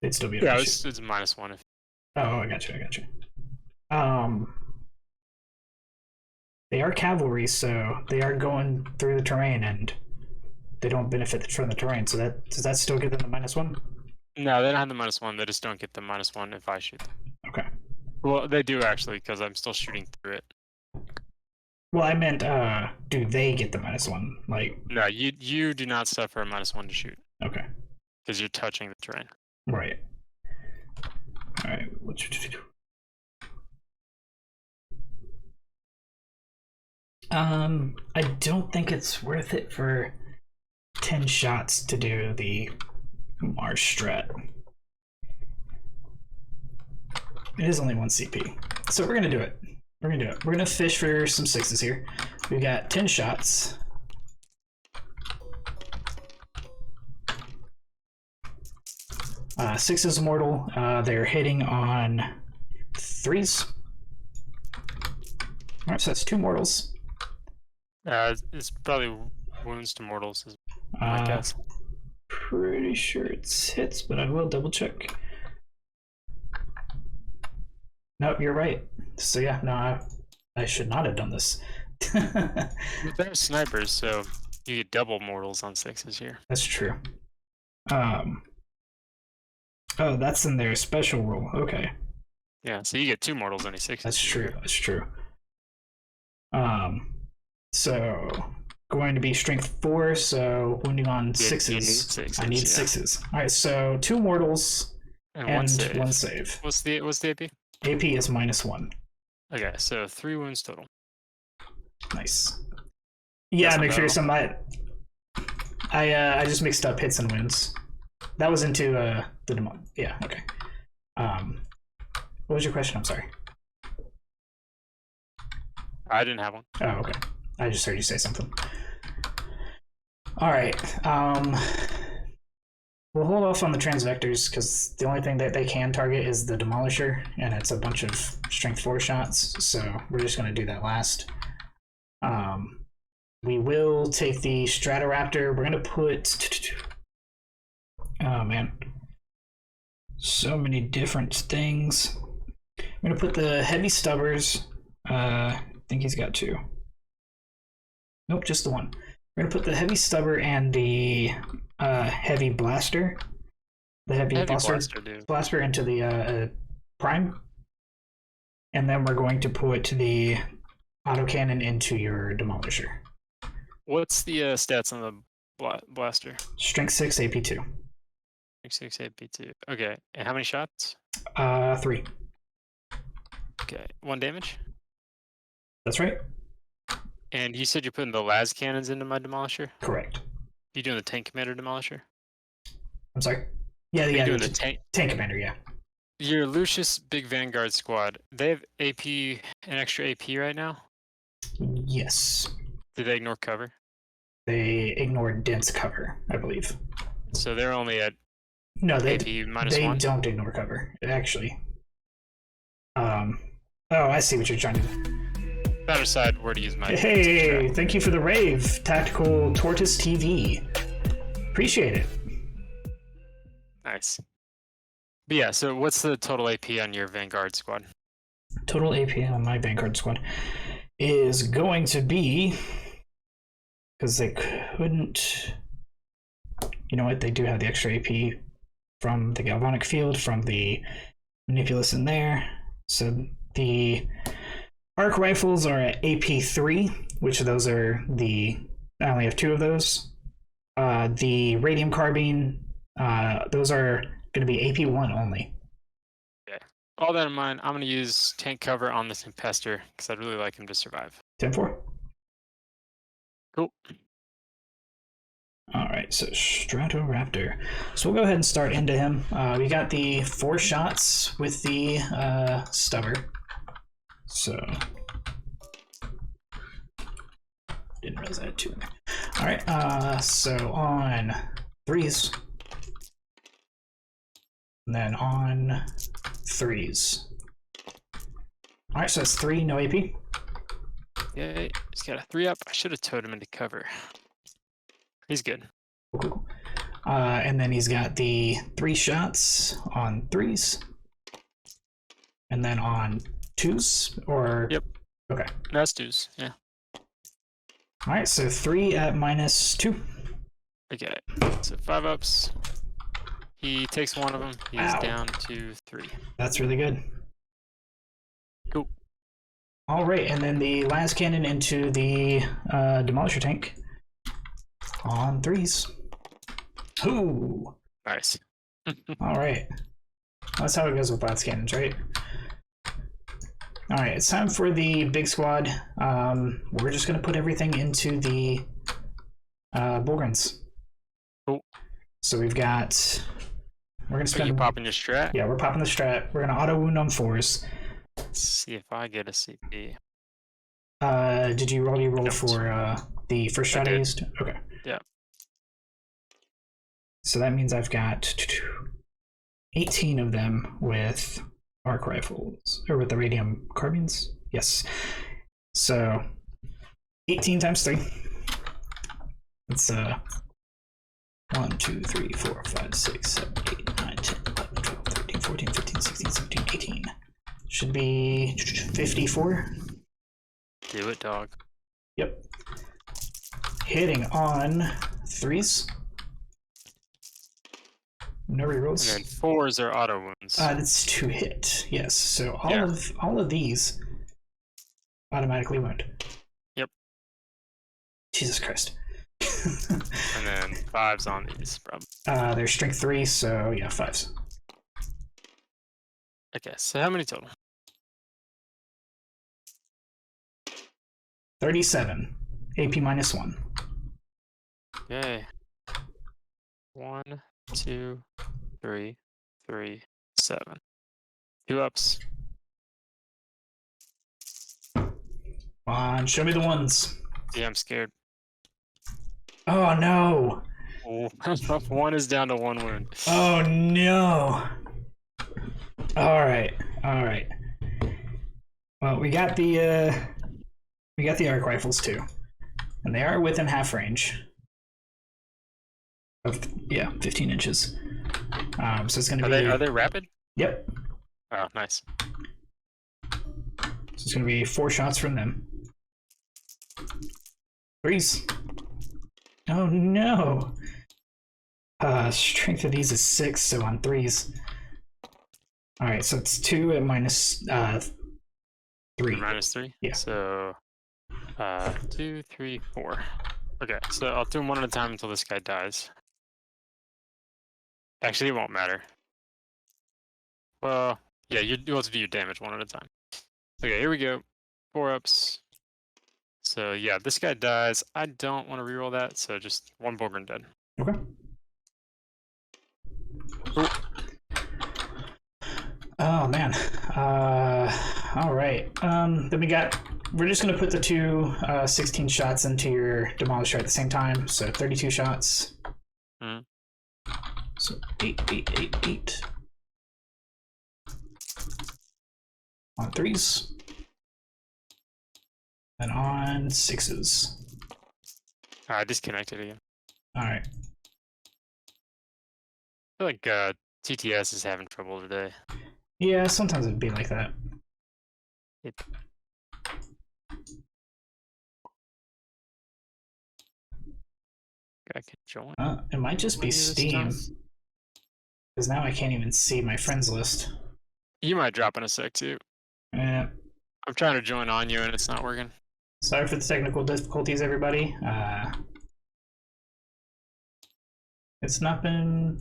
they'd still be able Yeah, to it's shoot. -1 if. Oh, I got you. They are cavalry, so they are going through the terrain, and they don't benefit from the terrain. So does that still give them the -1? No, they don't have the -1. They just don't get the -1 if I shoot them. Okay. Well, they do actually, because I'm still shooting through it. Well, I meant, do they get the -1? Like, No, you do not suffer a -1 to shoot okay, because you're touching the terrain. right. All right. I don't think it's worth it for 10 shots to do the Mars strat. It is only 1 CP, so we're gonna do it. We're gonna fish for some 6s here. We got 10 shots. Six is mortal. They're hitting on 3s. All right, so that's 2 mortals. It's probably wounds to mortals, is my guess. Pretty sure it's hits, but I will double check. Nope, you're right. So yeah, no, I should not have done this. They're snipers, so you get double mortals on 6s here. That's true. Oh, that's in their special rule. Okay. Yeah, so you get 2 mortals on a 6. That's true. So going to be strength 4, so wounding on 6s. You need 6s, I need yeah. 6s. All right, so 2 mortals And and 1 save. What's the AP? AP is -1. Okay, so 3 wounds total. Nice. Yeah, That's make not sure bad. somebody. I just mixed up hits and wins. That was into the demo. Yeah. Okay. What was your question? I'm sorry. I didn't have one. Oh, okay. I just heard you say something. All right. We'll hold off on the transvectors because the only thing that they can target is the demolisher, and it's a bunch of strength 4 shots. So we're just going to do that last. We will take the Stratoraptor. We're going to put. Oh man, so many different things. I'm going to put the heavy stubbers. I think he's got 2. Nope, just the one. We're going to put the heavy stubber and the heavy blaster. The heavy blaster into the prime. And then we're going to put the autocannon into your demolisher. What's the stats on the blaster? Strength 6, AP 2. Strength 6, AP 2. Okay, and how many shots? 3. Okay, 1 damage? That's right. And you said you're putting the las cannons into my demolisher? Correct. You doing the tank commander demolisher? I'm sorry? Yeah, You're yeah. doing the tank commander, yeah. Your Lucius Big Vanguard squad, they have AP, an extra AP right now? Yes. Did they ignore cover? They ignored dense cover, I believe. So they're only at AP -1? They don't ignore cover, actually. Oh, I see what you're trying to do. Better decide where to use my... Hey, thank you for the rave, Tactical Tortoise TV. Appreciate it. Nice. But yeah, so what's the total AP on your Vanguard squad? Total AP on my Vanguard squad is going to be... Because they couldn't... You know what? They do have the extra AP from the Galvanic Field, from the Manipulus in there. So the arc rifles are at AP 3, which those are the... I only have 2 of those. The Radium Carbine, those are going to be AP 1 only. Okay. All that in mind, I'm going to use tank cover on this Impester because I'd really like him to survive. 10-4. Cool. All right, so Stratoraptor. So we'll go ahead and start into him. We got the 4 shots with the stubber. So didn't realize I had 2 in there. All right, so on 3s, and then on 3s. All right, so that's 3, no AP. Yay, he's got a 3-up. I should have towed him into cover. He's good. Cool. And then he's got the 3 shots on 3s. And then on 2s, or... Yep. Okay. That's 2s, yeah. Alright, so 3 at -2. Okay, so 5-ups. He takes 1 of them. He's down to 3. That's really good. Cool. Alright, and then the las cannon into the demolisher tank. On 3s. Ooh. Nice. Alright. That's how it goes with las cannons, right? Alright, it's time for the big squad. We're just going to put everything into the Bullgruns. Cool. So we've got... We're going to spend... Are you popping your strat? Yeah, we're popping the strat. We're going to auto wound on 4s. Let's see if I get a CP. Did you already roll for the first strat I used? Okay. Yeah. So that means I've got 18 of them with arc rifles, or with the radium carbines. Yes. So 18 times 3. It's 1, 2, 3, 4, 5, 6, 7, 8, 9, 10, 11, 12, 13, 14, 15, 16, 17, 18. Should be 54. Do it, dog. Yep. Hitting on 3s. No rerolls. And then 4s are auto wounds. That's 2 hit. Yes. So all of these automatically wound. Yep. Jesus Christ. And then 5s on these, probably. They're strength 3, so yeah, 5s. Okay, so how many total? 37. AP -1. Okay. 1, 2, 3, 3, 7. 2 ups. Come on, show me the ones. Yeah, I'm scared. Oh no! Oh, one is down to 1 wound. Oh no! Alright, alright. Well, we got the arc rifles too. And they are within half range. Of, yeah, 15 inches. So it's gonna be... Are they rapid? Yep. Oh, nice. So it's gonna be 4 shots from them. Threes. Oh no! Strength of these is 6, so on 3s. Alright, so it's 2 at minus 3. Minus 3? Yeah. So, 2, 3, 4. Okay, so I'll do them one at a time until this guy dies. Actually, it won't matter. Well, yeah, you'll have to do your damage one at a time. Okay, here we go. 4 ups. So, yeah, this guy dies. I don't want to reroll that, so just 1 Borgren dead. Okay. Ooh. Oh man. Alright. Then we're just gonna put the 2 16 shots into your demolisher at the same time. So 32 shots. Mm. So 8. On 3s. And on 6s. I disconnected again. Alright. I feel like TTS is having trouble today. Yeah, sometimes it'd be like that. Yep. I can join. It might just be Steam. Because now I can't even see my friends list. You might drop in a sec too. Yeah. I'm trying to join on you and it's not working. Sorry for the technical difficulties, everybody. It's not been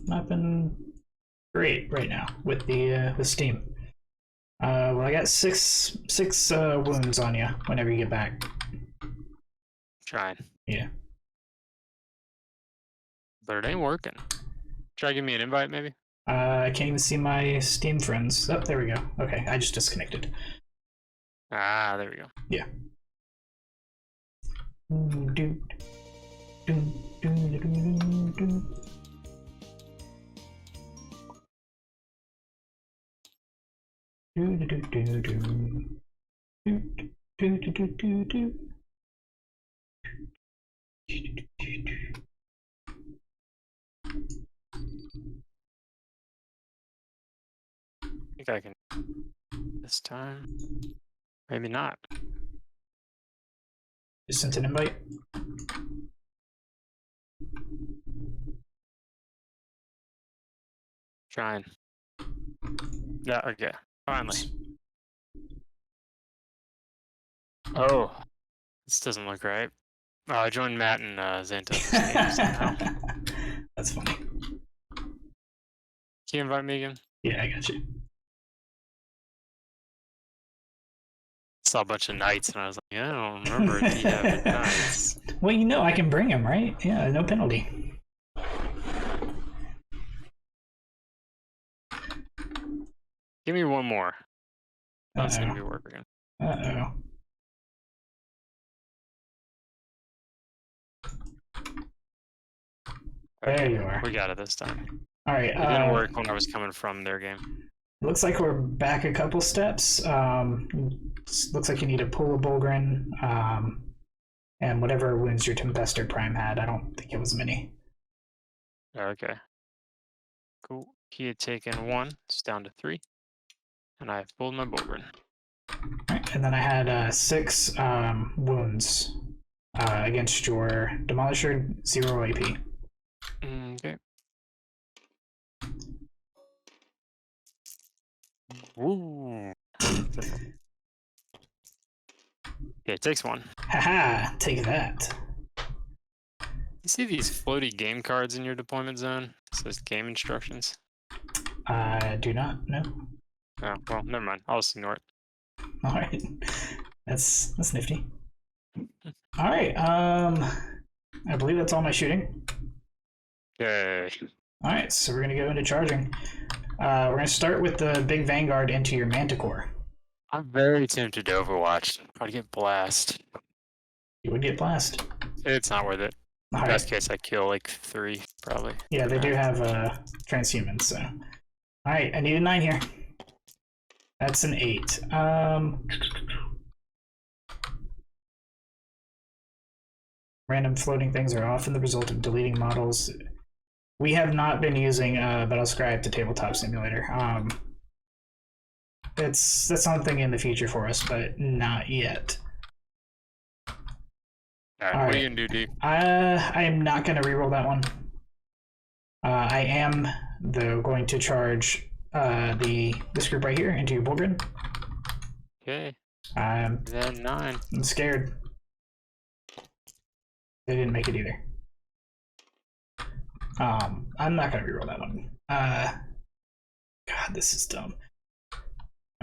great right now with the with Steam. Well, I got six wounds on you whenever you get back. Trying. Yeah. But it ain't working. Try give me an invite maybe. I can't even see my Steam friends. Oh, there we go. Okay, I just disconnected. Ah, there we go. Yeah. I think I can this time. Maybe not. Just sent an invite. Trying. Yeah, okay. Finally. Oh. This doesn't look right. Oh, I joined Matt and Xantos. That's funny. Can you invite me again? Yeah, I got you. Saw a bunch of knights and I was like, yeah, I don't remember if you have knights. Well, you know, I can bring him, right? Yeah, no penalty. Give me one more. That's Uh-oh. gonna be working. Uh-oh. There you are. We got it this time. All right. It didn't work when I was coming from their game. Looks like we're back a couple steps. Looks like you need to pull a Bulgrin, and whatever wounds your Tempester Prime had. I don't think it was many. Okay. Cool. He had taken 1, it's down to 3. And I pulled my Bulgrin. Right, and then I had 6 wounds against your Demolisher, 0 AP. Okay. Ooh. Yeah, it takes 1. Haha, take that. You see these floaty game cards in your deployment zone? It says game instructions. I do not know. Oh, well, never mind. I'll just ignore it. All right, that's nifty. All right, I believe that's all my shooting. Yay. All right, so we're gonna go into charging. We're gonna start with the big Vanguard into your Manticore. I'm very tempted to Overwatch. I'd get blast. You would get blast. It's not worth it. All Best right. case, I kill like 3, probably. Yeah, they do have transhumans, so. Alright, I need a 9 here. That's an 8. Random floating things are often the result of deleting models. We have not been using Battlescribe to Tabletop Simulator. That's something in the future for us, but not yet. Alright, what are you gonna do, D? I am not going to reroll that one. I am, though, going to charge this group right here into your bull grid. Okay. Then Then 9. I'm scared. They didn't make it either. I'm not going to reroll that one. God, this is dumb.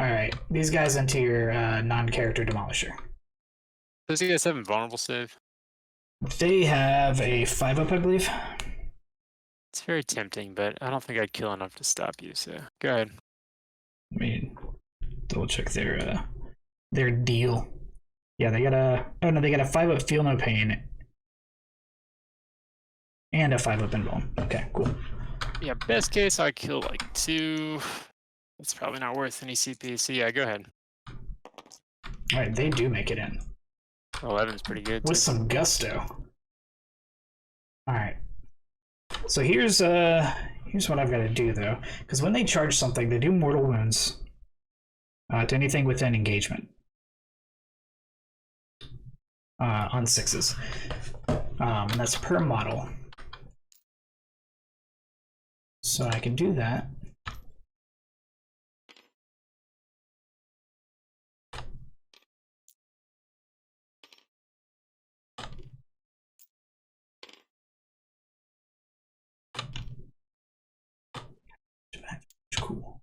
Alright, these guys into your non-character Demolisher. Does he guys have invulnerable save? They have a 5-up, I believe. It's very tempting, but I don't think I'd kill enough to stop you, so go ahead. Let me double check their deal. Yeah, they got a 5-up Feel No Pain and a 5-up Invuln. Okay, cool. Yeah, best case I kill like 2. That's probably not worth any CP, so yeah, go ahead. Alright, they do make it in. 11's pretty good. With some gusto. Alright. So here's what I've got to do though, because when they charge something, they do mortal wounds to anything within engagement on 6s. And that's per model. So I can do that. Cool.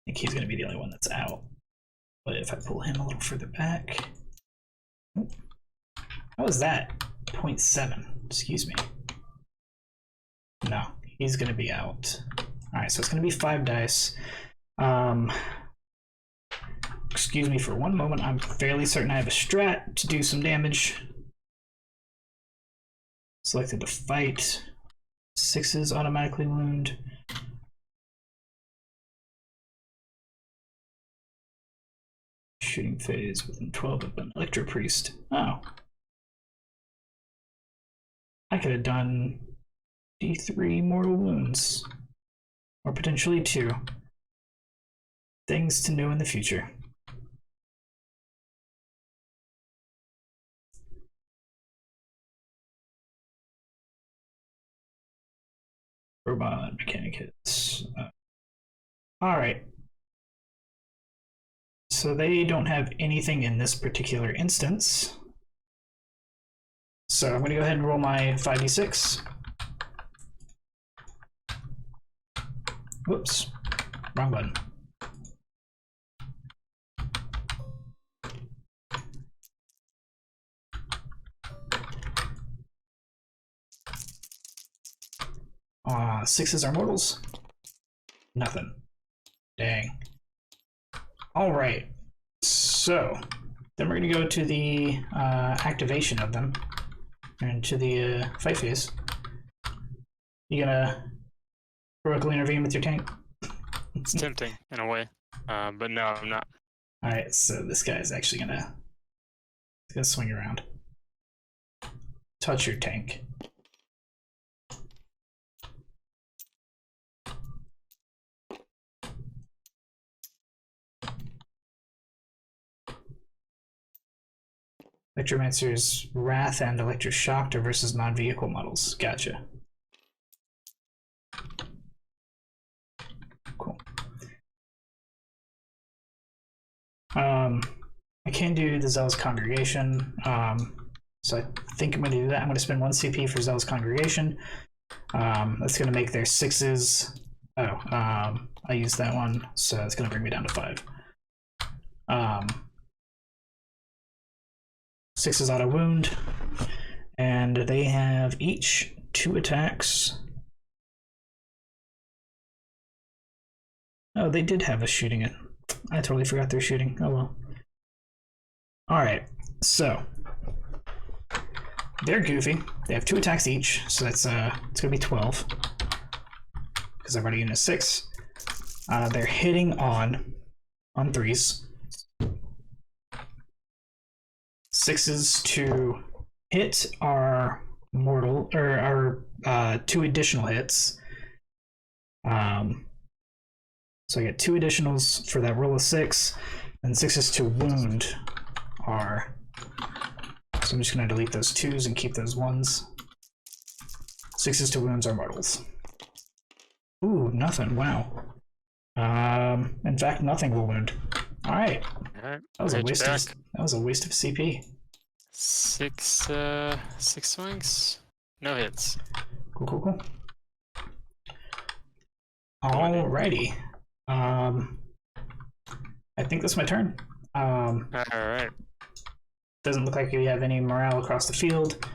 I think he's going to be the only one that's out. But if I pull him a little further back... How was that? 0.7. Excuse me. No, he's going to be out. Alright, so it's going to be 5 dice. Excuse me for one moment. I'm fairly certain I have a strat to do some damage. Selected to fight. 6s automatically wound. Shooting phase within 12 of an Electro Priest. Oh. I could have done D3 mortal wounds. Or potentially 2. Things to know in the future. Robot Mechanicus. Alright. So they don't have anything in this particular instance. So I'm going to go ahead and roll my 5d6. Whoops. Wrong button. Sixes are mortals. Nothing. Dang. Alright. So, then we're going to go to the activation of them. And to the fight phase. You gonna heroically intervene with your tank? It's tempting, in a way. But no, I'm not. Alright, so this guy's actually gonna swing around. Touch your tank. Electromancer's Wrath and Electroshocked are versus non-vehicle models. Gotcha. Cool. I can do the Zealous Congregation. So I think I'm going to do that. I'm going to spend 1 CP for Zealous Congregation. That's going to make their 6s. Oh, I used that one, so it's going to bring me down to 5. 6s auto wound, and they have each 2 attacks. Oh, they did have a shooting it. I totally forgot they're shooting. Oh well. Alright, so they're goofy. They have 2 attacks each, so that's it's gonna be 12. Because I've already used a 6. They're hitting on 3s. 6s to hit are mortal, or are 2 additional hits. So I get 2 additionals for that roll of 6, and 6s to wound are. So I'm just gonna delete those 2s and keep those 1s. 6s to wounds are mortals. Ooh, nothing. Wow. In fact, nothing will wound. All right. Alright. That was a waste. That was a waste of CP. 6 swings, no hits. Cool. Alrighty. I think that's my turn. Alright. Doesn't look like we have any morale across the field.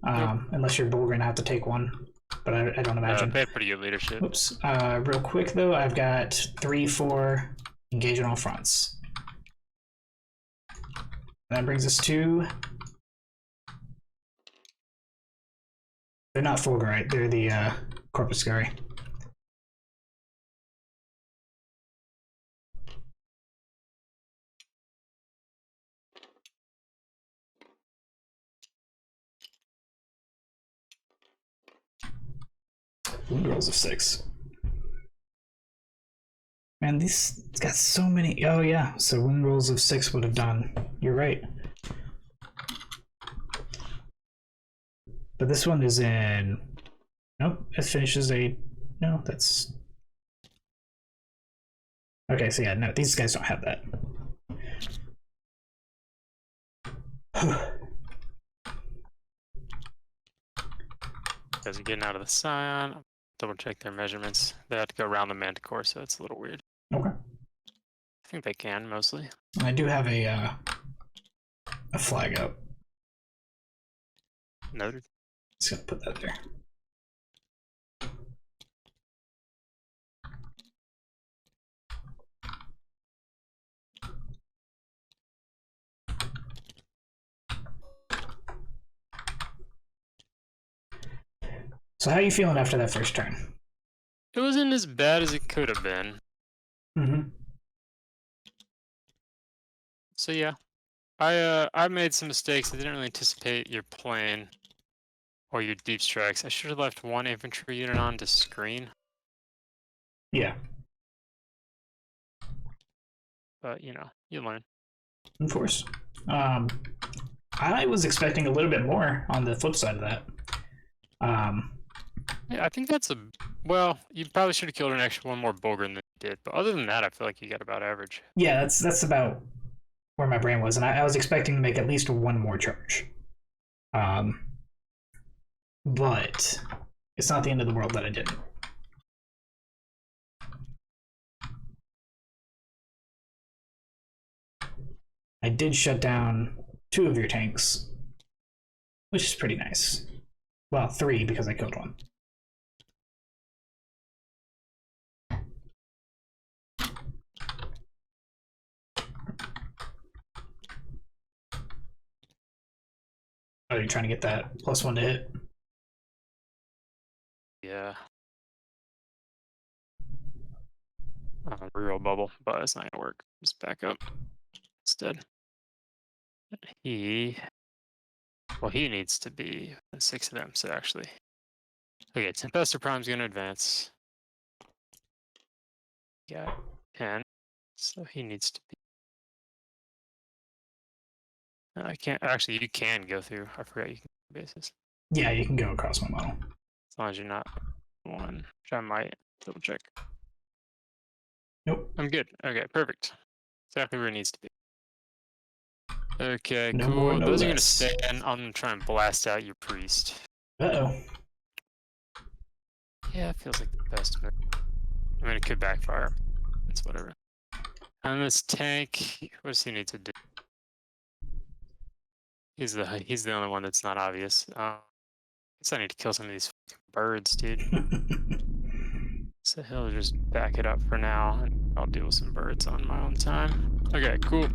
Unless you're going to have to take one. But I don't imagine. They have pretty good leadership. Oops. Real quick though, I've got 3, 4 engage on all fronts. That brings us to. They're not Fulgurite, they're the Corpus Scary. Wound rolls of 6. Man, it's got so many. Oh yeah, so wound rolls of 6 would have done. You're right. But this one is in. Nope, it finishes a. No, that's. Okay, so yeah, no, these guys don't have that. Guys are getting out of the Scion. Double check their measurements. They have to go around the Manticore, so it's a little weird. Okay. I think they can mostly. I do have a flag up. Noted. Just gonna put that there. So how are you feeling after that first turn? It wasn't as bad as it could have been. Mm-hmm. So yeah, I made some mistakes. I didn't really anticipate your plane or your deep strikes. I should have left 1 infantry unit on to screen. Yeah. But you know, you learn. Of course. I was expecting a little bit more on the flip side of that. Yeah, I think that's a well. You probably should have killed an extra 1 more Bulgrin than you did. But other than that, I feel like you got about average. Yeah, that's about where my brain was, and I was expecting to make at least 1 more charge. But it's not the end of the world that I didn't. I did shut down 2 of your tanks, which is pretty nice. Well, 3 because I killed 1. Oh, you're trying to get that +1 to hit? Yeah. Reroll bubble, but it's not gonna work. Just back up instead. He needs to be 6 of them. So actually, okay, Tempestor Prime's gonna advance. Got 10, so he needs to be. I can't actually. You can go through. I forgot you can go bases. Yeah, you can go across my model. As long as you're not 1, which I might double check. Nope. I'm good. Okay, perfect. Exactly where it needs to be. Okay, No cool. more, no Those are less. gonna stay in. I'm gonna try and blast out your priest. Uh-oh. Yeah, it feels like the best move. I mean, it could backfire. It's whatever. And this tank, what does he need to do? He's the only one that's not obvious. I guess I need to kill some of these birds, dude. So he'll just back it up for now, and I'll deal with some birds on my own time. Okay, cool.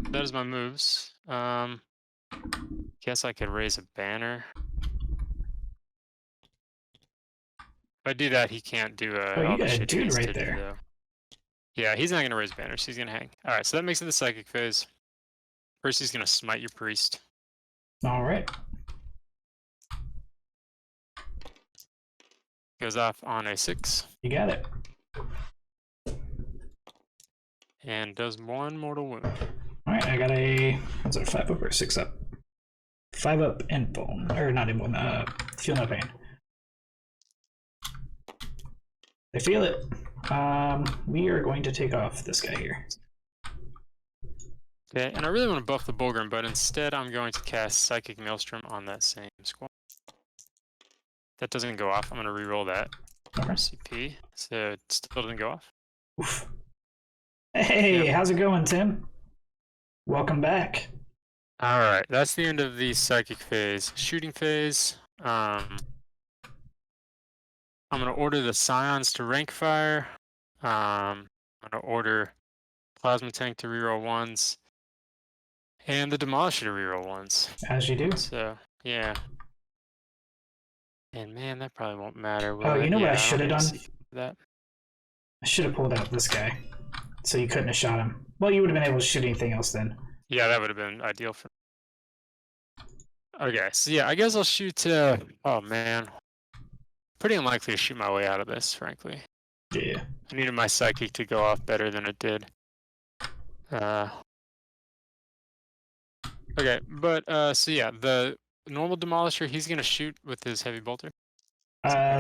That is my moves. Guess I could raise a banner. If I do that, he can't do Oh, you all the got a shit he dude needs right to do, there. though. Yeah, he's not gonna raise banners. He's gonna hang. All right, so that makes it the psychic phase. First, he's gonna smite your priest. All right. Goes off on a 6 You got it. and does 1 mortal wound. All right, I got a, what's it, 5 up or 6 up? 5 up and bone, or not in bone, feel no pain. I feel it. We are going to take off this guy here. Okay, and I really want to buff the Bulgrim, but instead I'm going to cast Psychic Maelstrom on that same squad. That doesn't go off. I'm going to reroll that. Okay. CP, so it still doesn't go off. Oof. Hey, how's it going, Tim? Welcome back. All right, that's the end of the psychic phase. Shooting phase. I'm gonna order the Scions to rank fire. I'm gonna order Plasma Tank to reroll 1s, and the Demolisher to reroll 1s. As you do. So yeah. And man, that probably won't matter. Will Oh, you it? know what Yeah, I don't should have need to done? see that. I should have pulled out this guy, so you couldn't have shot him. Well, you would have been able to shoot anything else then. Yeah, that would have been ideal for. Okay, so yeah, I guess I'll shoot. Oh man, pretty unlikely to shoot my way out of this, frankly. Yeah. I needed my psychic to go off better than it did. Okay, but so yeah, the normal Demolisher, he's gonna shoot with his heavy bolter.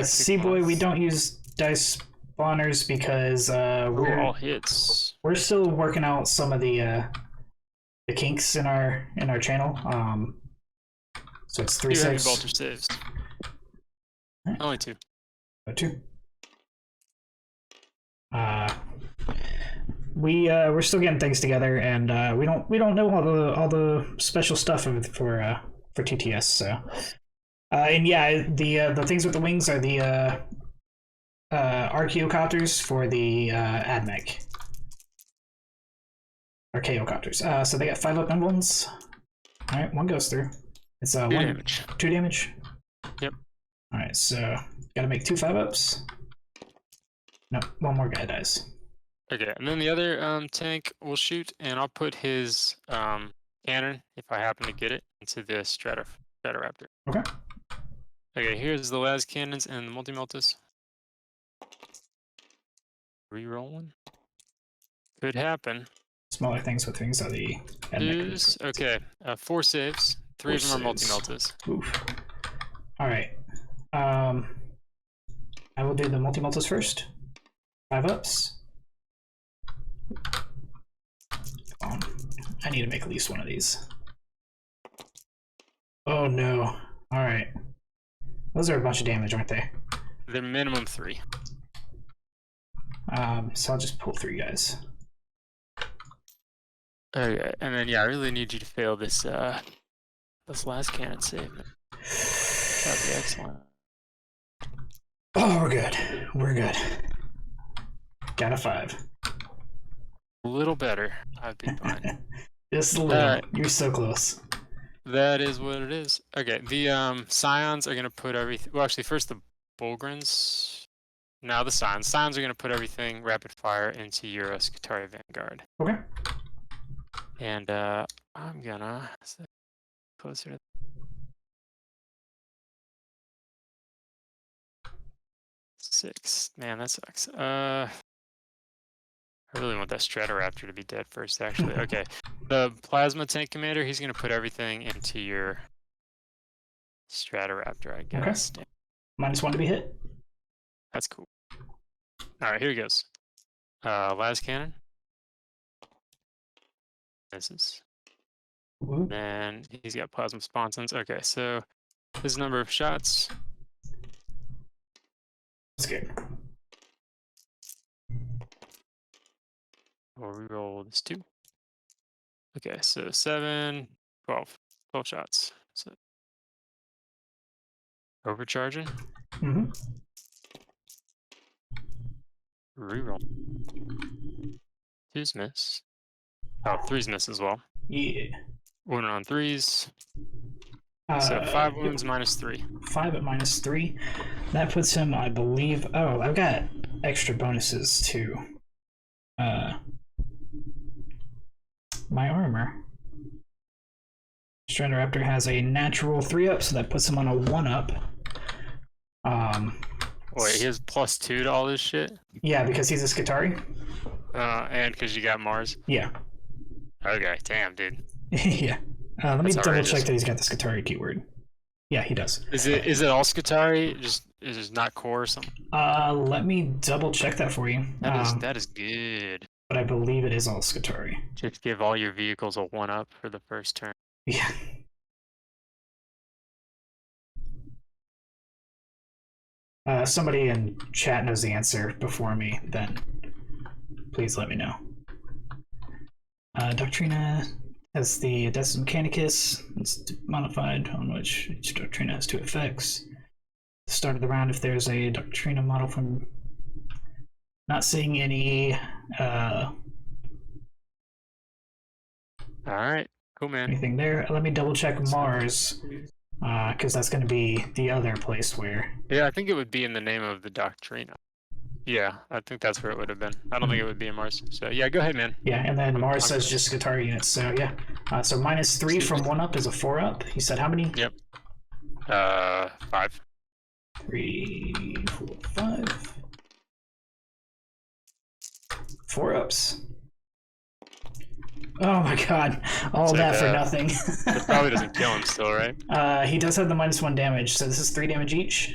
C-Boy, we don't use dice spawners because We're all hits. we're still working out some of the kinks in our channel. So it's 3 2 heavy 6. bolter saves. Right. Only 2. 2. We're still getting things together, and we don't know all the special stuff for TTS. So, and yeah, the things with the wings are the archaeocopters for the Admech. Archaeocopters. So they got 5 up emblems. All right, 1 goes through. It's 2 1 damage. 2 damage. Yep. All right, so gotta make 2 5-ups. No, 1 more guy dies. Okay, and then the other tank will shoot, and I'll put his cannon, if I happen to get it, into the Stratoraptor. Okay. Okay, here's the las cannons and the multi-meltas. Reroll 1. Could happen. Smaller things with things are the Use, okay, 4 saves. 3 of them are saves. multi-meltas. Oof. All right. I will do the multi-meltas first. 5 ups. I need to make at least 1 of these. Oh no. All right. Those are a bunch of damage, aren't they? They're minimum 3. So I'll just pull 3 guys. Okay, and then yeah, I really need you to fail this last cannon save. That'd be excellent. Oh, we're good. We're good. Got a 5. A little better. I'd be fine. Just a little. You're so close. That is what it is. Okay, the Scions are gonna put everything. Well, actually, first the Bulgrins. Now the Scions. Scions are gonna put everything rapid fire into your Skitarii Vanguard. Okay. And I'm gonna closer to. Six. Man, that sucks. I really want that Stratoraptor to be dead first, actually. Okay. The Plasma Tank Commander, he's going to put everything into your Stratoraptor, I guess. Okay. -1 to be hit. That's cool. Alright, here he goes. Las Cannon. Misses. Ooh. And he's got Plasma Sponsons. Okay, so his number of shots. That's good. We'll reroll this 2. Okay, so 7, 12. 12 shots. So overcharging. Mm-hmm. Reroll. 2's miss. Oh, 3's miss as well. Yeah. Wound on 3's. So 5 wounds minus 3. 5 at minus 3. That puts him, I believe. Oh, I've got extra bonuses too. My armor. Stratoraptor has a natural 3-up, so that puts him on a 1-up. Wait, he has +2 to all this shit? Yeah, because he's a Skitarii. And because you got Mars? Yeah. Okay, damn, dude. Yeah. Let me That's double outrageous. check that he's got the Skitarii keyword. Yeah, he does. Is it all Skitarii? Is it not core or something? Let me double check that for you. That is good. But I believe it is all Skitarii. Just give all your vehicles a 1-up for the first turn. Yeah. Somebody in chat knows the answer before me, then please let me know. Doctrina has the Adeptus Mechanicus. It's modified on which each Doctrina has 2 effects. Start of the round, if there's a Doctrina model from... Not seeing any... Alright, cool, man. anything there. Let me double check Mars, because that's going to be the other place where... Yeah, I think it would be in the name of the Doctrina. Yeah, I think that's where it would have been. I don't think it would be in Mars. So yeah, go ahead, man. Yeah, and then Mars says just Skitarii units, so yeah. So minus 3 from 1-up is a 4-up. You said how many? Yep. 5. 3, 4, 5. 4-ups. Oh my god, all So that for nothing. It probably doesn't kill him still, right? He does have the -1 damage, so this is 3 damage each.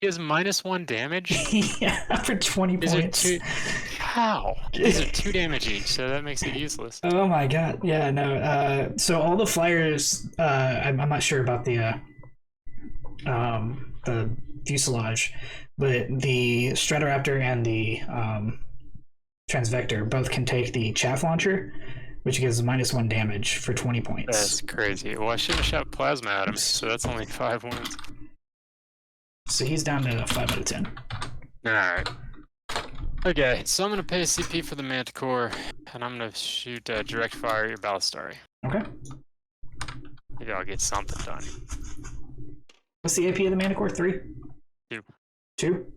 He has -1 damage? Yeah, for 20 These points. are 2... How? These are 2 damage each, so that makes it useless. Oh my god, yeah, no. So all the flyers, I'm not sure about the fuselage, but the Stratoraptor and the Transvector both can take the chaff launcher, which gives -1 damage for 20 points. That's crazy. Well, I should have shot plasma at him, so that's only 5 wounds. So he's down to 5 out of 10. Alright. Okay, so I'm going to pay a CP for the Manticore, and I'm going to shoot direct fire at your Belisarius. Okay. Maybe I'll get something done. What's the AP of the Manticore? 3? 2. 2? So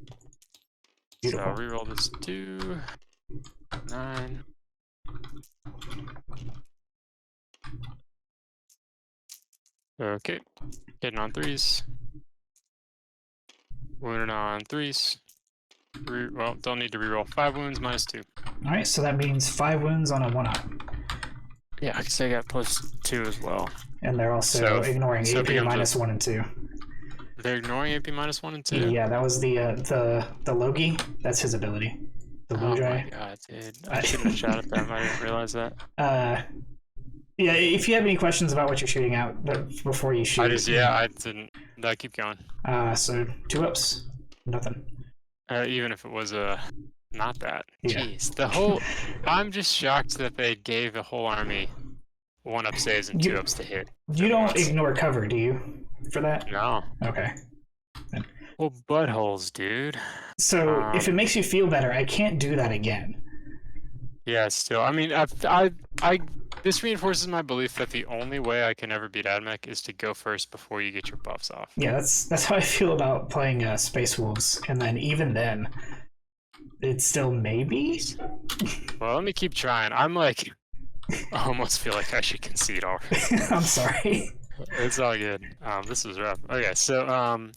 Beautiful. I'll reroll this 2. 9. Okay. Hitting on 3s. Wounded on 3s. Well, don't need to reroll. 5 wounds minus 2. Alright, so that means 5 wounds on a 1-up. Yeah, I can say I got +2 as well. And they're also ignoring so AP -1 and 2. They're ignoring AP -1 and 2? Yeah, that was the Logi. That's his ability. The Oh Lujai. my god, dude. I shouldn't have shot at them. I didn't realize that. Yeah, if you have any questions about what you're shooting out before you shoot. I didn't. I keep going. So 2-ups, nothing. Even if it was not that. Yeah. Jeez, the whole. I'm just shocked that they gave the whole army 1-up saves and 2-ups to hit. You don't ignore cover, do you? For that? No. Okay. Well, buttholes, dude. So if it makes you feel better, I can't do that again. Yeah, still. I mean, this reinforces my belief that the only way I can ever beat Admech is to go first before you get your buffs off. Yeah, that's how I feel about playing Space Wolves, and then even then, it's still maybe. Well, let me keep trying. I'm like, I almost feel like I should concede already. I'm sorry. It's all good. This is rough. Okay, so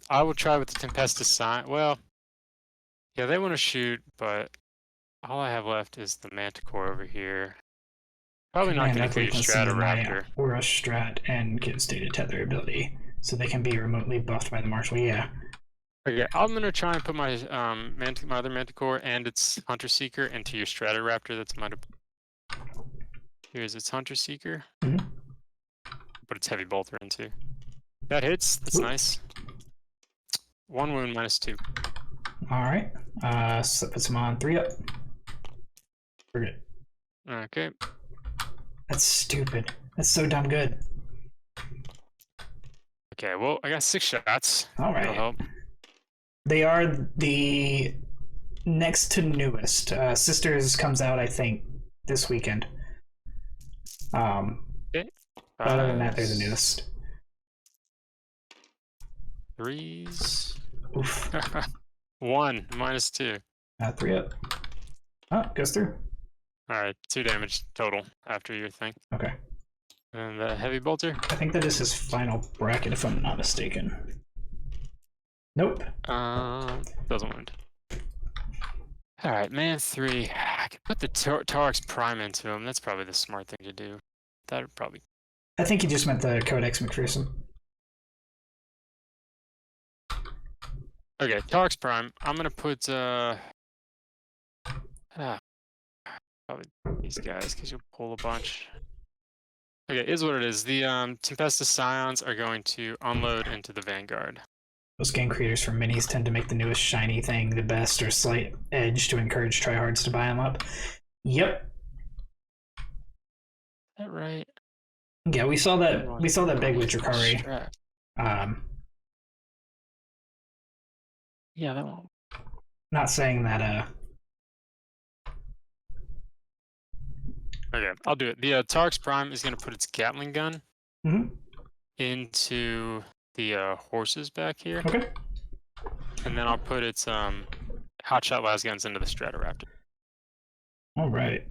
I will try with the Tempestus sign. Well, yeah, they want to shoot, but all I have left is the Manticore over here. Probably not going to kill your Stratoraptor. Or a Strat and give stated tether ability, so they can be remotely buffed by the Marshal. Yeah. Okay, I'm going to try and put my my other Manticore and its Hunter Seeker into your Stratoraptor. That's my. Here's its Hunter Seeker. Mm-hmm. But it's Heavy Bolter into. That hits. That's nice. 1 wound minus 2. All right. So that puts him on 3-up. We're good. Okay. That's stupid. That's so dumb good. Okay, well, I got 6 shots. All That'll right. help. They are the next to newest. Sisters comes out, I think, this weekend. Okay. Other than that, they're the newest. 3s. Oof. 1 -2. 3 up. Oh, goes through. All right, 2 damage total after your thing. Okay. And the heavy bolter. I think that is his final bracket, if I'm not mistaken. Nope. Doesn't wound. All right, man 3. I could put the Tark's Prime into him. That's probably the smart thing to do. That would probably. I think he just meant the Codex McPherson. Okay, Tark's Prime. I'm gonna put probably these guys because you'll pull a bunch. Okay, is what it is. The Tempestus Scions are going to unload into the Vanguard. Those game creators for minis tend to make the newest shiny thing the best or slight edge to encourage tryhards to buy them up. Yep. Is that right? Yeah, we saw that. We saw that big with Drakari. Yeah, that one. Not saying that. Okay, I'll do it. The Tark's Prime is going to put its Gatling gun into the horses back here. Okay. And then I'll put its hotshot lasguns into the Stratoraptor. All right.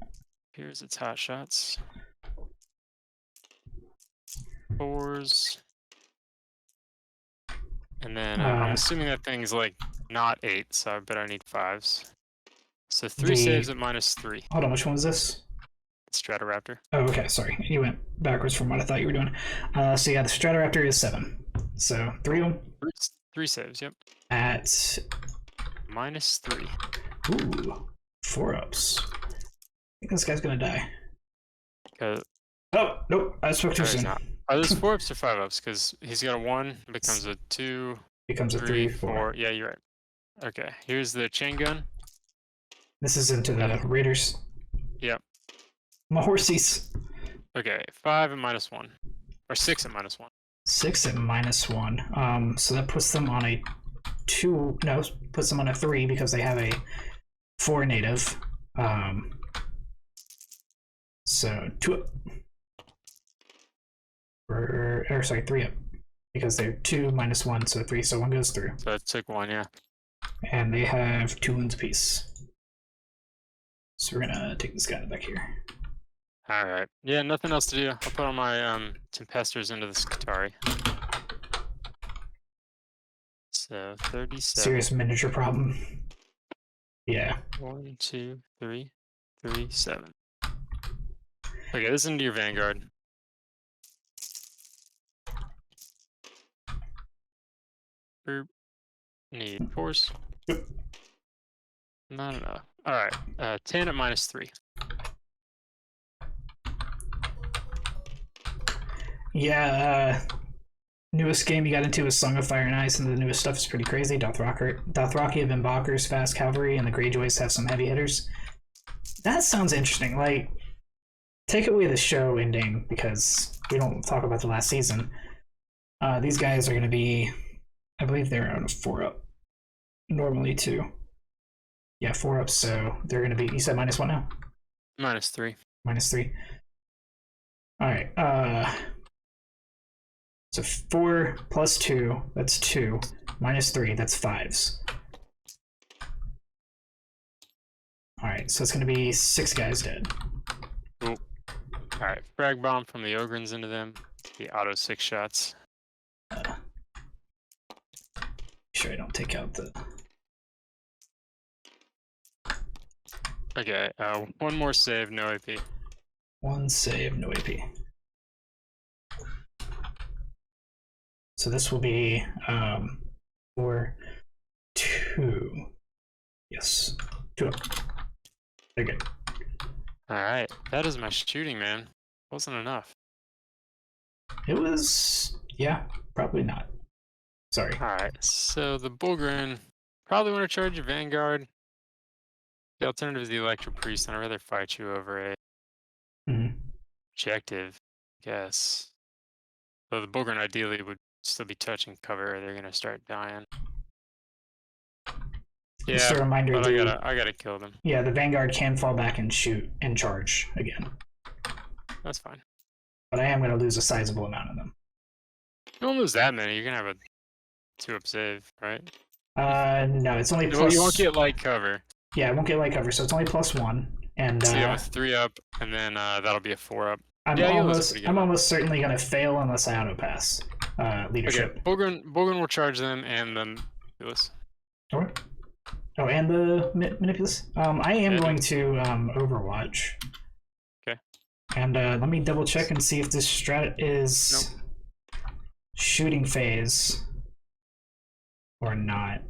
Here's its hotshots. 4s. And then I'm assuming that thing's like not 8, so I bet I need 5s. So 3 saves at -3. Hold on, which one was this? Stratoraptor. Oh, okay, sorry. You went backwards from what I thought you were doing. So yeah, the Stratoraptor is 7. So 3 of them. 3 saves, yep. At -3. ooh, 4 ups. I think this guy's gonna die. Oh, nope, I spoke too soon. not. Are those 4 ups or 5 ups? Because he's got a 1, it becomes a 2, Becomes a 3, 3, 4. Yeah, you're right. Okay, here's the chain gun. This is into the Raiders. Yep. My horsies. Okay, 5 and -1. Or 6 and -1. 6 at -1. So that puts them on a 2. No, puts them on a 3 because they have a 4 native. So 2 up. Or sorry, 3 up. Because they're 2 -1, so 3, so 1 goes through. So it took 1, yeah. And they have 2 wounds apiece. So we're gonna take this guy back here. Alright. Yeah, nothing else to do. I'll put all my Tempesters into the Skitari. So 37. Serious miniature problem. Yeah. 1, 2, 3, 3, 7. Okay, this is into your Vanguard. Boop. Need force. Not enough. Alright, 10 at -3. Yeah, newest game you got into is Song of Fire and Ice, and the newest stuff is pretty crazy. Dothraki have Invokers, fast cavalry, and the Greyjoys have some heavy hitters. That sounds interesting. Like, take away the show ending because we don't talk about the last season. These guys are going to be, I believe they're on a 4 up. Normally 2. Yeah, 4 ups, so they're going to be, you said -1 now? -3. -3. Alright, so 4 plus 2, that's 2. -3, that's 5s. Alright, so it's going to be 6 guys dead. Cool. Alright, frag bomb from the Ogrins into them. The auto 6 shots. Sure I don't take out the... Okay, 1 more save, no AP. 1 save, no AP. So this will be 4, 2. Yes, 2 up. They're good. Alright, that is my shooting, man. Wasn't enough. It was, yeah, probably not. Sorry. Alright, so the Bullgrin probably want to charge your Vanguard. The alternative is the Electro Priest, and I'd rather fight you over a objective, I guess. Though the Bullgrin ideally would still be touching cover, or they're going to start dying. Just a Yeah, reminder. but I gotta kill them. Yeah, the Vanguard can fall back and shoot and charge again. That's fine. But I am going to lose a sizable amount of them. You don't lose that many. You're gonna have a 2-up save, right? No, it's only You plus. won't get light cover. Yeah, I won't get light cover, so it's only +1. And So you have a 3-up, and then that'll be a 4-up. I'm Yeah, you'll lose pretty good. almost certainly going to fail unless I auto pass leadership. Okay, Bulgren will charge them, and then Manipulus. Okay. Oh, and the Manipulus. I am Yeah, going to Overwatch. Okay. And let me double check and see if this strat is shooting phase or not.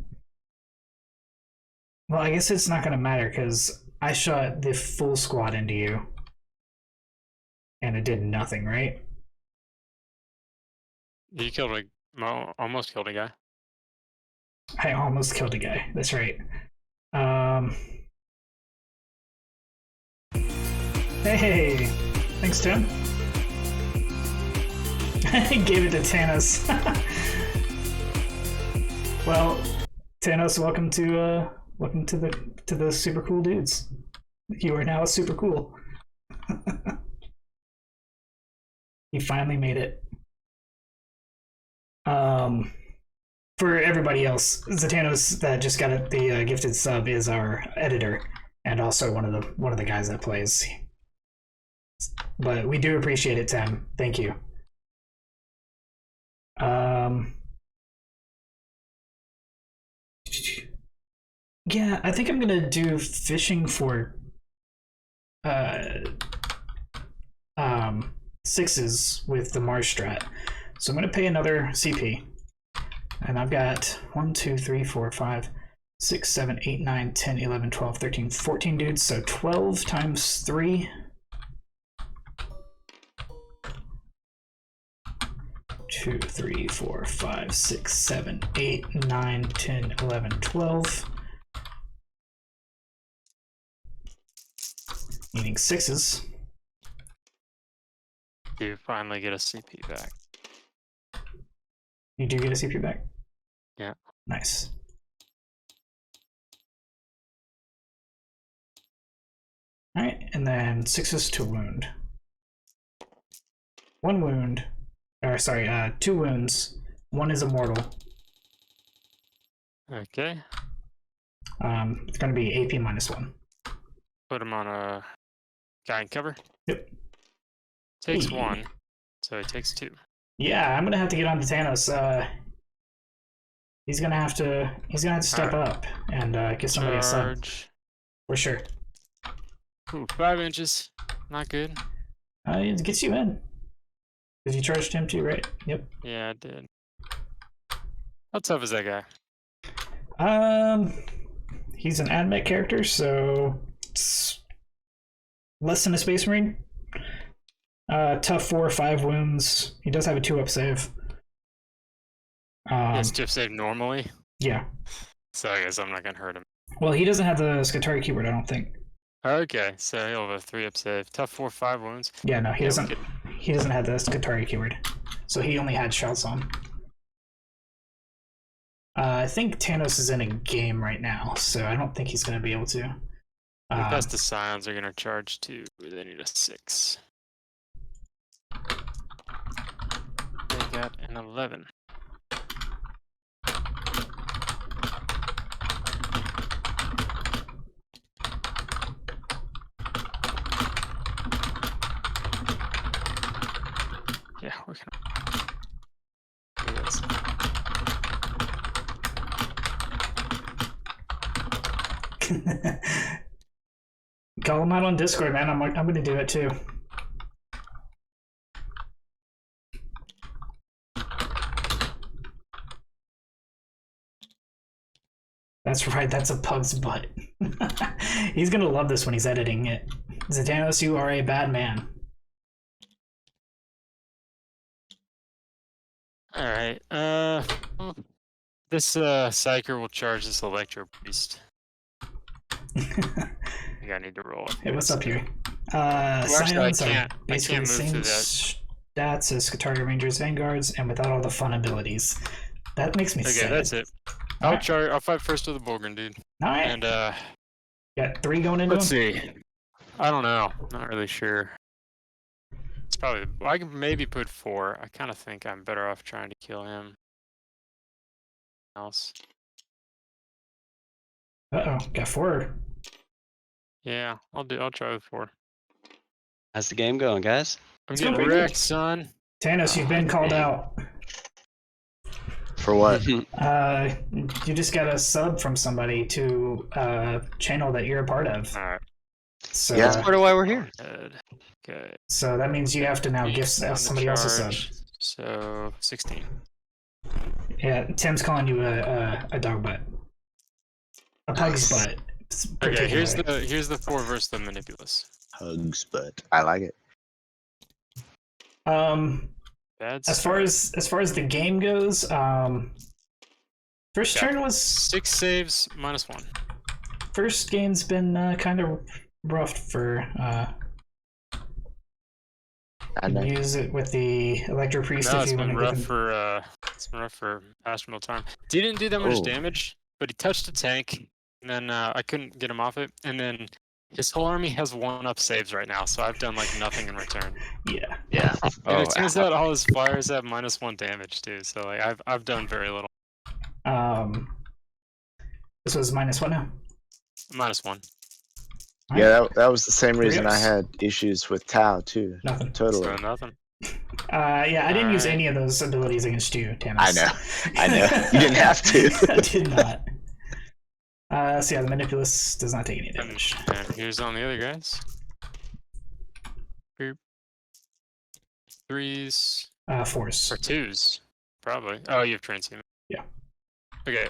Well, I guess it's not going to matter because I shot the full squad into you. And it did nothing, right? You killed almost killed a guy. I almost killed a guy. That's right. Hey, thanks, Tim. I gave it to Thanos. Well, Thanos, welcome to the super cool dudes. You are now super cool. You finally made it. For everybody else, Zatanos that just got the gifted sub is our editor and also one of the guys that plays. But we do appreciate it, Tim. Thank you. Yeah, I think I'm gonna do fishing for 6s with the Mars strat. So I'm gonna pay another CP. And I've got 1, 2, 3, 4, 5, 6, 7, 8, 9, 10, 11, 12, 13, 14 dudes. So 12 times 3. 2, 3, 4, 5, 6, 7, 8, 9, 10, 11, 12. Needing 6s. You finally get a CP back. You do get a CP back? Yeah. Nice. Alright, and then 6s to wound. 1 wound. Or sorry, 2 wounds. 1 is immortal. Okay. It's gonna be AP -1. Put him on a guy in cover. Yep. Takes Hey. 1, so it takes 2. Yeah, I'm gonna have to get on to Thanos. He's gonna have to step up and get somebody a sub. Charge. For sure. Ooh, 5 inches. Not good. It gets you in. Because you charged him too, right? Yep. Yeah, I did. How tough is that guy? He's an Admech character, so it's less than a Space Marine. Tough 4 or 5 wounds. He does have a 2-up save. Yes, Jeff saved normally, Yeah. so I guess I'm not gonna hurt him. Well, he doesn't have the Skatari keyword, I don't think. Okay, so he'll have a 3-up save. Tough 4, 5 wounds. Yeah, no, he Yeah, doesn't. we could- He doesn't have the Skatari keyword, so he only had shots on. I think Thanos is in a game right now, so I don't think he's going to be able to. The best of Scions are gonna charge 2. They need a 6. They got an 11. Yeah, we're gonna do this. Call him out on Discord, man. I'm going to do it too. That's right, that's a pug's butt. He's gonna love this when he's editing it. Zatanos, you are a bad man. Alright, this Psyker will charge this Electro Priest. I think I need to roll it. Hey, what's up here? actually, I Scions are can't basically the move same through that. stats as Skatari Rangers Vanguards and without all the fun abilities. That makes me Okay, sad. that's it. I'll fight first with the Bulgren, dude. All right. And Got 3 going into let's him? see. I don't know. Not really sure. It's probably. I can maybe put 4. I kind of think I'm better off trying to kill him. Else. Uh-oh, got 4. Yeah, I'll try with 4. How's the game going, guys? I'm It's getting going pretty wrecked, good. son. Thanos, you've been called out. For what? You just got a sub from somebody to a channel that you're a part of. All right. So, Yeah. That's part of why we're here. Good. Okay. so that means you have to now give On the somebody else a sub. charge, So 16. Yeah, Tim's calling you a dog butt. A pug's butt. Okay, here's the 4 versus the Manipulus. Hugs, but I like it. That's As far as the game goes, first Got turn was 6 saves -1. first game's been kind of rough for I know. use it with the Electro Priest No, if it's you want been to rough give him. for Astra Militarum. He didn't do that much Oh. damage, but he touched a tank, and then I couldn't get him off it, and then his whole army has 1-up saves right now, so I've done like nothing in return. Yeah. Yeah. And it turns out all his flyers have -1 damage too, so like I've done very little. This was -1 now. -1. Yeah, that was the same reason I Yes. had issues with Tau too. Nothing. Totally. So nothing. Yeah, I didn't use Alright. any of those abilities against you, Tanis. I know. I know. You didn't have to. I did not. So yeah, the Manipulus does not take any damage. And here's on the other guys. Boop. 3s 4s. or 2s, probably. Oh, you have transhuman. Yeah. Okay.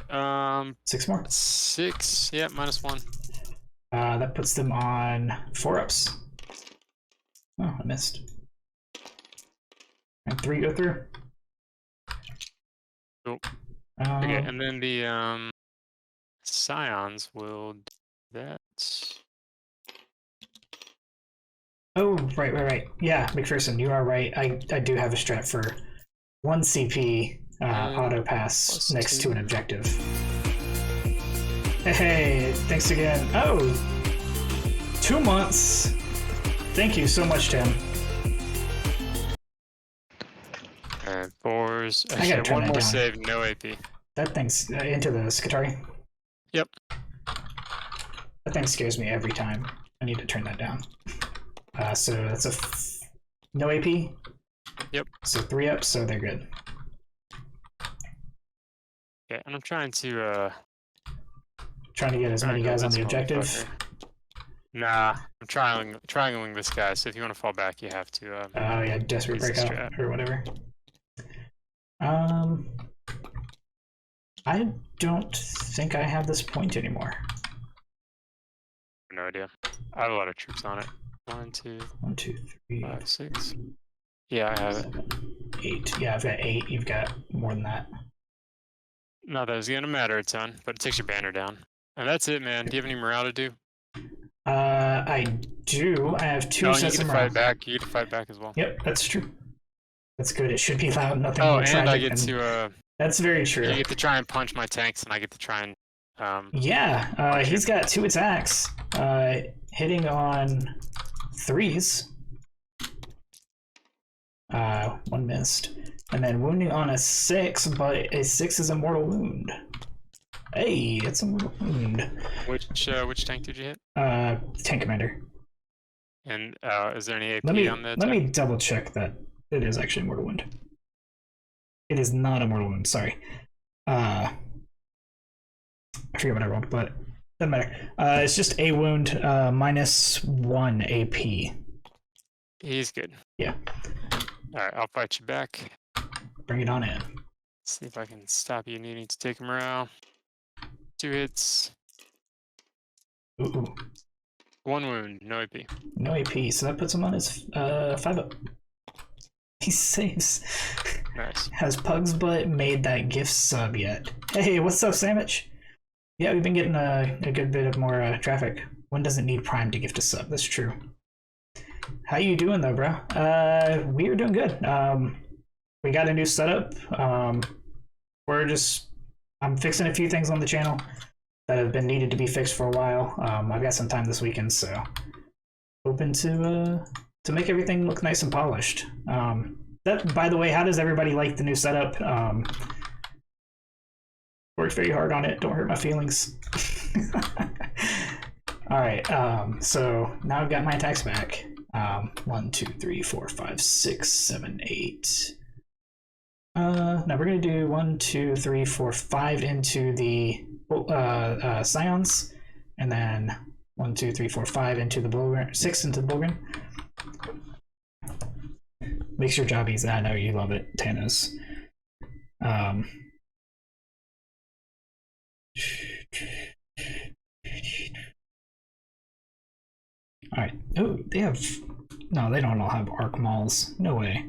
6 more. 6. Yeah, -1. That puts them on 4-ups. Oh, I missed. And 3 go through. Cool. Okay, Um, and then the Scions will do that. Oh, right. Yeah, McPherson, you are right. I do have a strat for 1 CP auto pass next to an objective. Hey, thanks again. Oh, 2 months. Thank you so much, Tim. And 4s. I gotta Actually, turn 1 that more down. save, no AP. That thing's into the Skitari. Yep. That thing scares me every time. I need to turn that down. So that's no AP. Yep. So 3 up, so they're good. Okay, and I'm trying to Trying to get as many triangle guys on this the objective. motherfucker. Nah, I'm triangling this guy. So if you want to fall back, you have to. Oh yeah, desperate use the breakout strat. or whatever. I don't think I have this point anymore. No idea. I have a lot of troops on it. 1, 2, 1, 2, 3, 5, 6. Yeah, I have it. 7, 8. Yeah, I've got 8. You've got more than that. Not that it's gonna matter a ton, but it takes your banner down. And that's it, man. Do you have any morale to do? I do. I have 2 No, you sets get of to morale. fight back. You get to fight back as well. Yep, that's true. That's good. It should be loud. Nothing Oh, more and tragic I get than- to That's very true. you get to try and punch my tanks, and I get to try and Yeah, he's got 2 attacks. Hitting on 3s. 1 missed. And then wounding on a 6, but a 6 is a mortal wound. Hey, it's a mortal wound. which tank did you hit? Tank commander. And is there any AP Let me on the let me double check that it is actually a mortal wound. It is not a mortal wound. Sorry. I forget what I rolled, but doesn't matter. It's just a wound, -1 AP. He's good. Yeah. Alright, I'll fight you back. Bring it on in. See if I can stop you needing to take morale. 2 hits. Ooh, 1 wound, no AP. no AP, so that puts him on his 5-up. He saves. Nice. Has Pug's Butt made that gift sub yet? Hey, what's up, Sandwich? Yeah, we've been getting a good bit of more traffic. One doesn't need Prime to gift a sub. That's true. How you doing though, bro? We are doing good. We got a new setup. We're just I'm fixing a few things on the channel that have been needed to be fixed for a while. I've got some time this weekend, so hoping to make everything look nice and polished. That, by the way, how does everybody like the new setup? Worked very hard on it. Don't hurt my feelings. All right. So now I've got my attacks back. 1, 2, 3, 4, 5, 6, 7, 8. Now we're gonna do 1, 2, 3, 4, 5 into the scions, and then 1, 2, 3, 4, 5 into the Bulgarian, 6 into the Bulgarian. Makes your job easy. I know you love it, Tanos. All right. Oh, they have. No, they don't all have arc mauls. No way.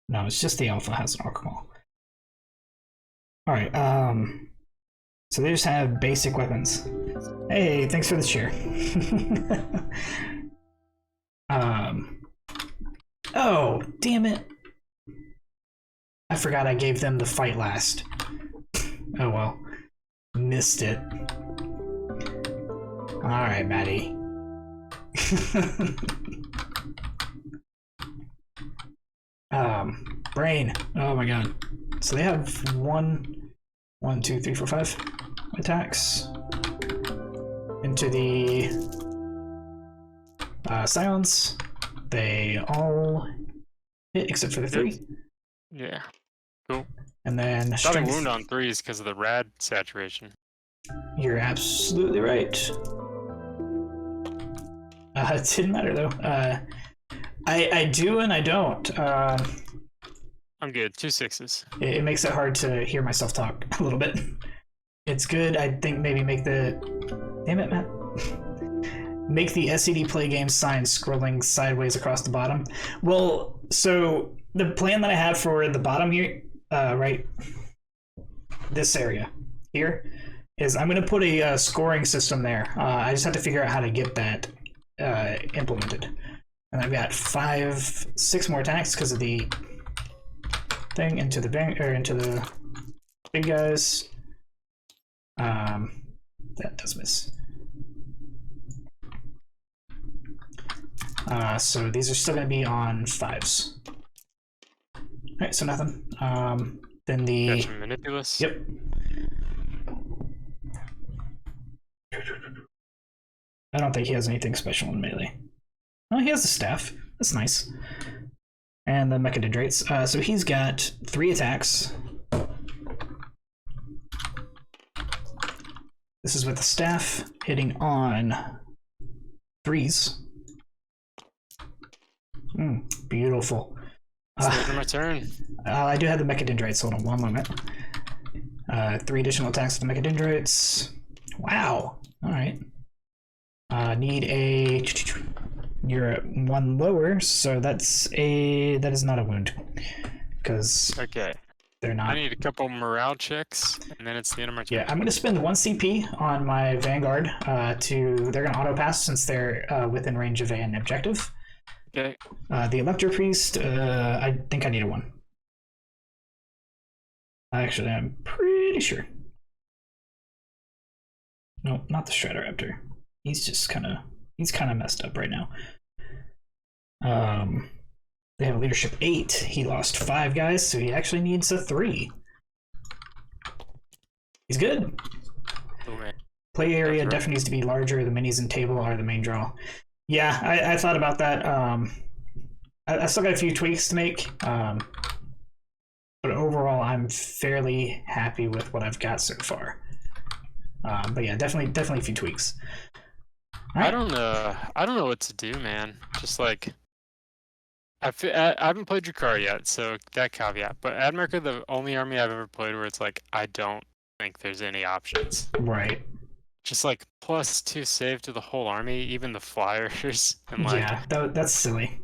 No, it's just the alpha has an arc maul. All right. So they just have basic weapons. Hey, thanks for the share. Oh, damn it. I forgot I gave them the fight last. Oh well. Missed it. Alright, Maddie. Brain. Oh my god. So they have 1, 2, 3, 4, 5 attacks into the scions. They all hit except for the 3. Yeah. Cool. And then Starting wound on 3s because of the rad saturation. You're absolutely right. It didn't matter though. I do and I don't. I'm good. 2 6s. It makes it hard to hear myself talk a little bit. It's good. I think maybe make the. Damn it, Matt. Make the SCD.PlayGames sign scrolling sideways across the bottom. Well, so the plan that I have for the bottom here, right, this area here, is I'm going to put a scoring system there. I just have to figure out how to get that implemented. And I've got 6 more attacks because of the thing into the big guys. That does miss. So these are still going to be on 5s. Alright, so nothing. Then the... Gotcha, Manipulus? Yep. I don't think he has anything special in melee. Oh, he has the staff. That's nice. And the Mechadendrites. So he's got 3 attacks. This is with the staff hitting on 3s. Beautiful. It's my turn. I do have the Mechadendrites. Hold on one moment. 3 additional attacks with the Mechadendrites. Wow. All right. Need a. You're at 1 lower, so that is not a wound because Okay. they're not. I need a couple morale checks, and then it's the end of my turn. Yeah, I'm going to spend 1 CP on my Vanguard. They're going to auto pass since they're within range of an objective. Okay. The Electro Priest, I think I need a 1. Actually, I'm pretty sure. No, not the Stratoraptor. He's kind of messed up right now. They have a leadership 8. He lost 5 guys, so he actually needs a 3. He's good. Okay. Play area That's right. definitely needs to be larger. The minis and table are the main draw. Yeah, I thought about that. I still got a few tweaks to make, but overall, I'm fairly happy with what I've got so far. But yeah, definitely a few tweaks. I don't know what to do, man. Just like I haven't played Drakar yet, so that caveat. But Admech are the only army I've ever played where it's like I don't think there's any options. Right. Just like +2 save to the whole army, even the flyers, and like Yeah, that's silly.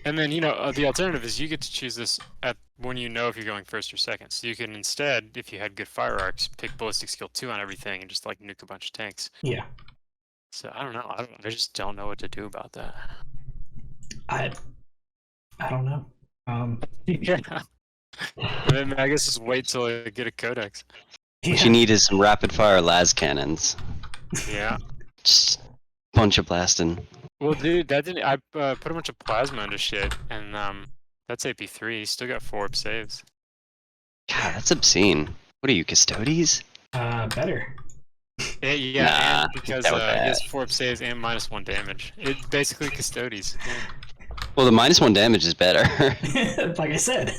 And then the alternative is you get to choose this at when you know if you're going first or second. So you can instead, if you had good fire arcs, pick ballistic skill 2 on everything and just like nuke a bunch of tanks. Yeah. So I don't know. I just don't know what to do about that. I don't know. Yeah. And then I guess just wait till I get a codex. What you need is some rapid fire las cannons. Yeah. Just bunch of blasting. Well, dude, that didn't. I put a bunch of plasma into shit, and that's AP3. He's still got 4 up saves. God, that's obscene. What are you, Custodes? Better. Yeah, Nah, and because doubt he that. has 4 up saves and -1 damage. It's basically Custodes. Yeah. Well, the -1 damage is better. Like I said.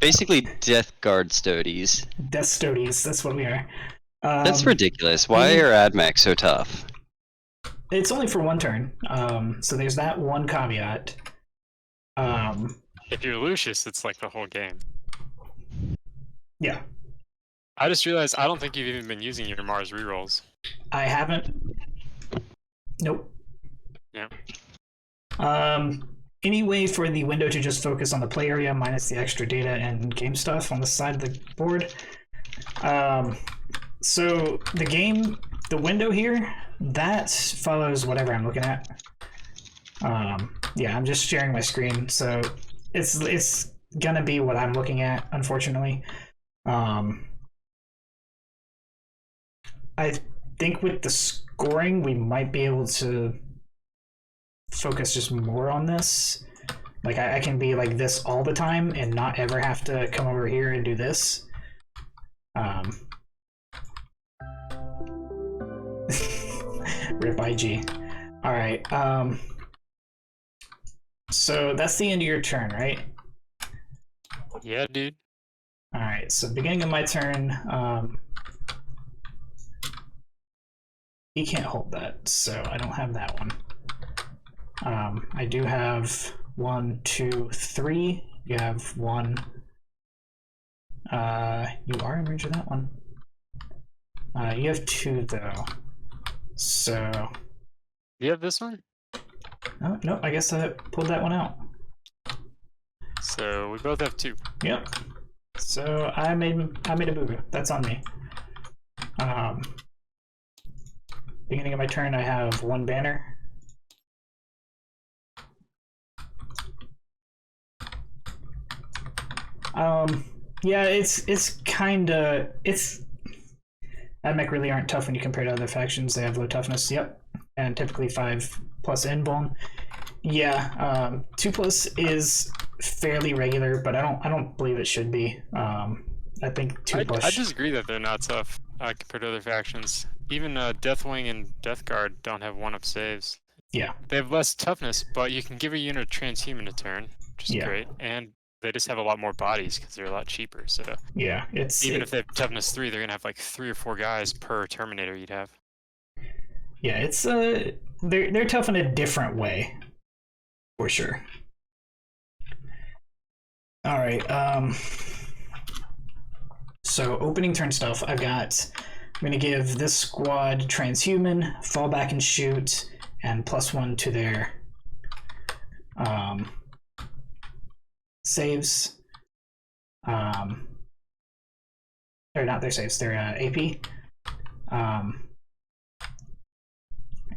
Basically, Death Guard Stodies. Death Stodies, that's what we are. That's ridiculous. Why are Admech so tough? It's only for 1 turn, so there's that one caveat. If you're Lucius, it's like the whole game. Yeah. I just realized I don't think you've even been using your Mars rerolls. I haven't. Nope. Yeah. Any way for the window to just focus on the play area minus the extra data and game stuff on the side of the board? So the window here, that follows whatever I'm looking at. Yeah, I'm just sharing my screen, so it's gonna be what I'm looking at, unfortunately. I think with the scoring, we might be able to focus just more on this. Like I can be like this all the time and not ever have to come over here and do this. Rip IG. All right. So that's the end of your turn, right? Yeah, dude. All right. So beginning of my turn. He can't hold that, so I don't have that one. I do have 1, 2, 3. You have 1. You are in range of that one. You have 2 though. So. You have this one? Oh no, I guess I pulled that one out. So we both have 2. Yep. So I made a boo-boo. That's on me. Beginning of my turn, I have 1 banner. Yeah, it's kinda Admech really aren't tough when you compare to other factions. They have low toughness, yep, and typically 5+ invuln. Yeah, 2+ is fairly regular, but I don't believe it should be. I think 2+. I disagree that they're not tough compared to other factions. Even Deathwing and Death Guard don't have 1-up saves. Yeah. They have less toughness, but you can give a unit a transhuman a turn, which is great. And they just have a lot more bodies because they're a lot cheaper. So yeah, even if they have toughness 3, they're gonna have like 3 or 4 guys per Terminator you'd have. Yeah, it's they're tough in a different way, for sure. All right. So opening turn stuff, I'm gonna give this squad transhuman, fall back and shoot, and +1 to their saves. Or not their saves, their AP.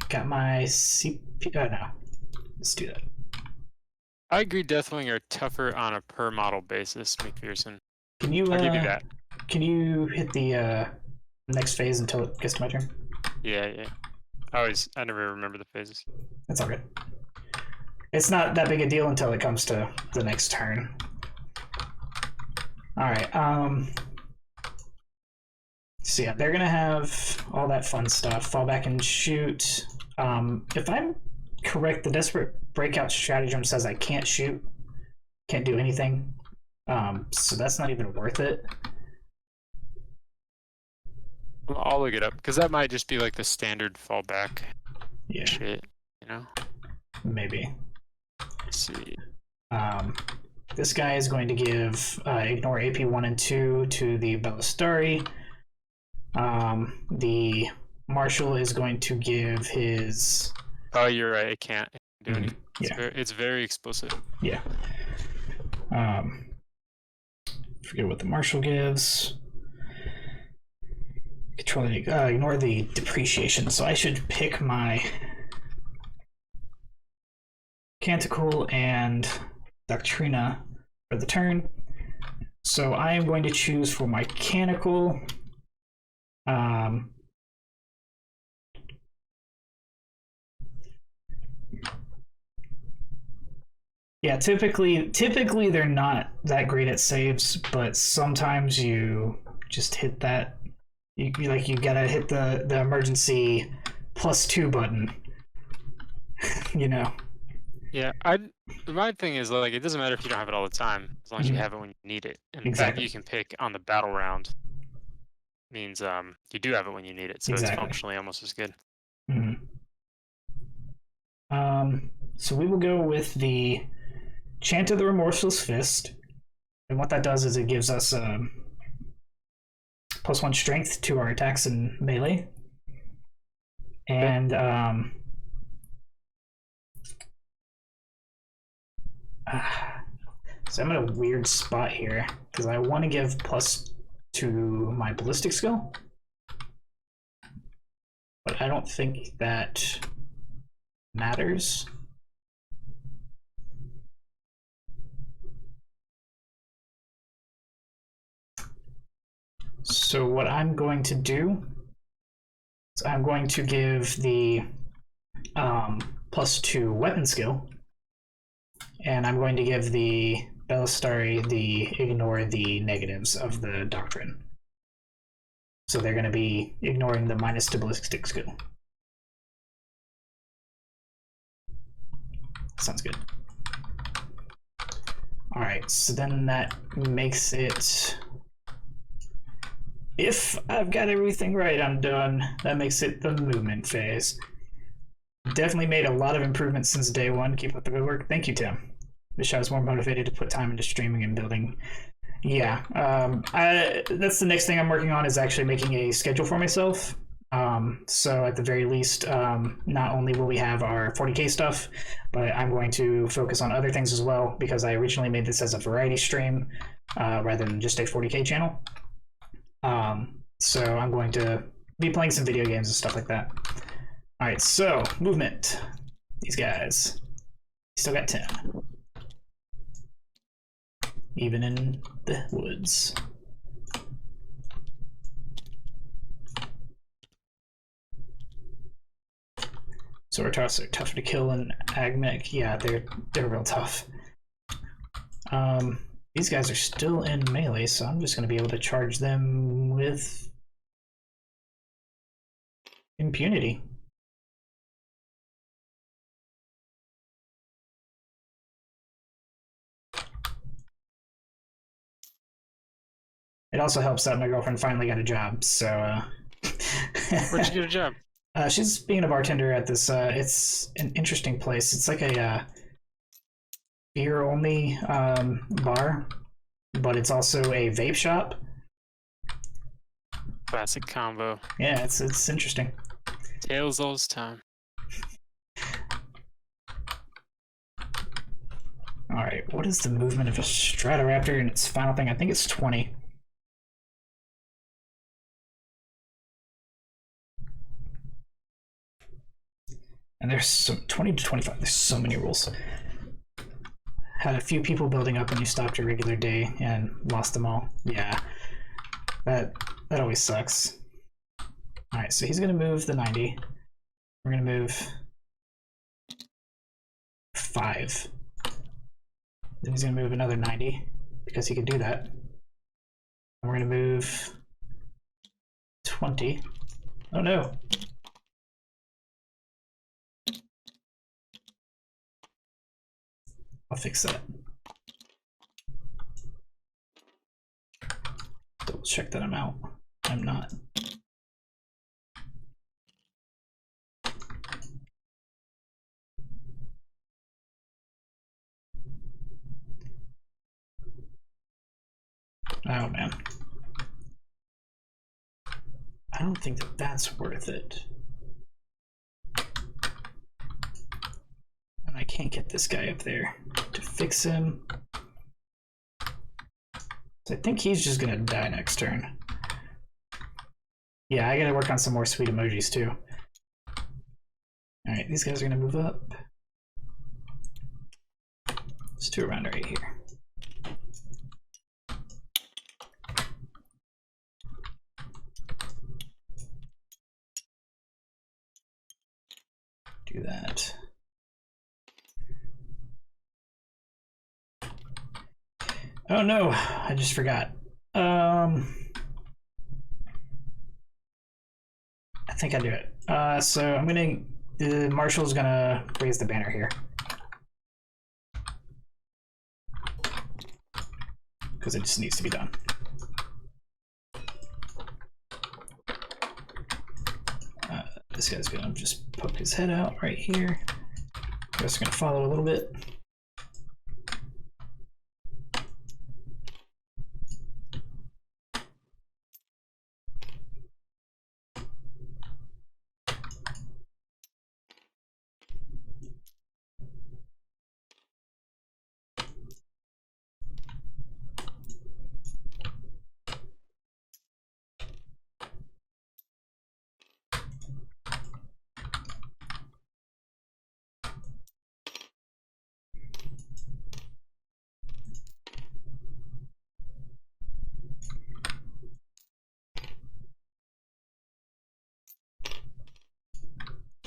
Got my CP. No, let's do that. I agree. Deathwing are tougher on a per model basis. McPherson. Can you? I'll give you that. Can you hit the next phase until it gets to my turn? Yeah. I never remember the phases. That's all good. It's not that big a deal until it comes to the next turn. All right. So yeah, they're gonna have all that fun stuff. Fall back and shoot. If I'm correct, the Desperate Breakout stratagem says I can't shoot, can't do anything. So that's not even worth it. I'll look it up because that might just be like the standard fallback. Yeah. Shit, you know. Maybe. Let's see. This guy is going to give ignore AP 1 and 2 to the Belisarius. The Marshal is going to give his. Oh, you're right. It can't do anything. Yeah. It's very explicit. Yeah. Forget what the Marshal gives. Control ignore the depreciation. So I should pick my Canticle and Doctrina for the turn. So I am going to choose for my Canticle Um, yeah, typically they're not that great at saves, but sometimes you just hit that. You gotta hit the emergency +2 button. You know. Yeah, my thing is like it doesn't matter if you don't have it all the time, as long as you have it when you need it. And the fact that Exactly. you can pick on the battle round means you do have it when you need it, so it's Exactly. functionally almost as good. So we will go with the Chant of the Remorseless Fist, and what that does is it gives us +1 strength to our attacks in melee, and so I'm in a weird spot here because I want to give +2 to my ballistic skill, but I don't think that matters. So what I'm going to do is I'm going to give the +2 weapon skill, and I'm going to give the Belisarius the ignore the negatives of the doctrine. So they're going to be ignoring the -2 ballistic skill. Sounds good. Alright, so then that makes it... If I've got everything right, I'm done. That makes it the movement phase. Definitely made a lot of improvements since day one. Keep up the good work. Thank you, Tim. Wish I was more motivated to put time into streaming and building. Yeah, that's the next thing I'm working on, is actually making a schedule for myself. So at the very least, not only will we have our 40k stuff, but I'm going to focus on other things as well, because I originally made this as a variety stream rather than just a 40k channel. So I'm going to be playing some video games and stuff like that. All right, so movement. These guys still got 10, even in the woods. So our tough are tougher to kill in Admech. Yeah, they're real tough. These guys are still in melee, so I'm just going to be able to charge them with impunity. It also helps that my girlfriend finally got a job, so... Where'd you get a job? She's being a bartender at this, it's an interesting place. It's like a beer-only bar, but it's also a vape shop. Classic combo. Yeah, it's interesting. Tales all this time. Alright, what is the movement of a Stratoraptor in its final thing? I think it's 20. And there's some 20 to 25. There's so many rules. Had a few people building up when you stopped your regular day and lost them all. Yeah, that always sucks. All right, so he's gonna move the 90. We're gonna move 5. Then he's gonna move another 90 because he can do that. And we're gonna move 20. Oh no. I'll fix that. Double check that I'm out. I'm not. Oh man. I don't think that that's worth it. And I can't get this guy up there to fix him. So I think he's just gonna die next turn. Yeah, I gotta work on some more sweet emojis too. Alright, these guys are gonna move up. Let's do around right here. that. Oh no, I just forgot. I think I do it. So I'm gonna, the marshal's gonna raise the banner here. Because it just needs to be done. This guy's gonna just poke his head out right here. Just gonna follow a little bit.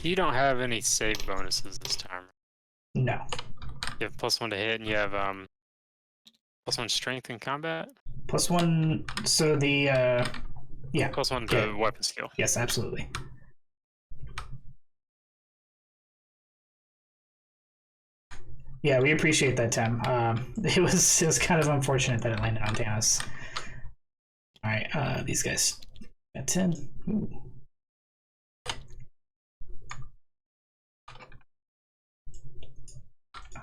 You don't have any save bonuses this time. No. You have +1 to hit, and you have +1 strength in combat. +1. So the yeah. +1 to weapon skill. Yes, absolutely. Yeah, we appreciate that, Tim. It was kind of unfortunate that it landed on Thanos. All right, these guys got 10. Ooh.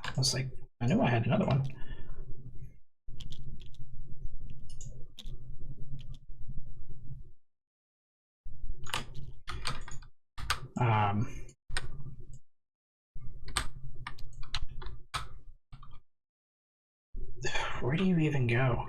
I was like, I knew I had another one. Where do you even go?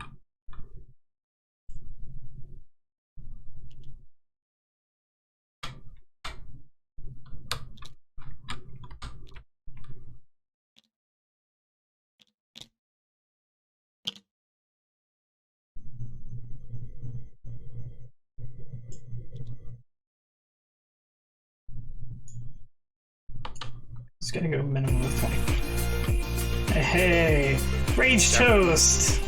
It's gotta go minimum of 20. Hey, Rage Toast!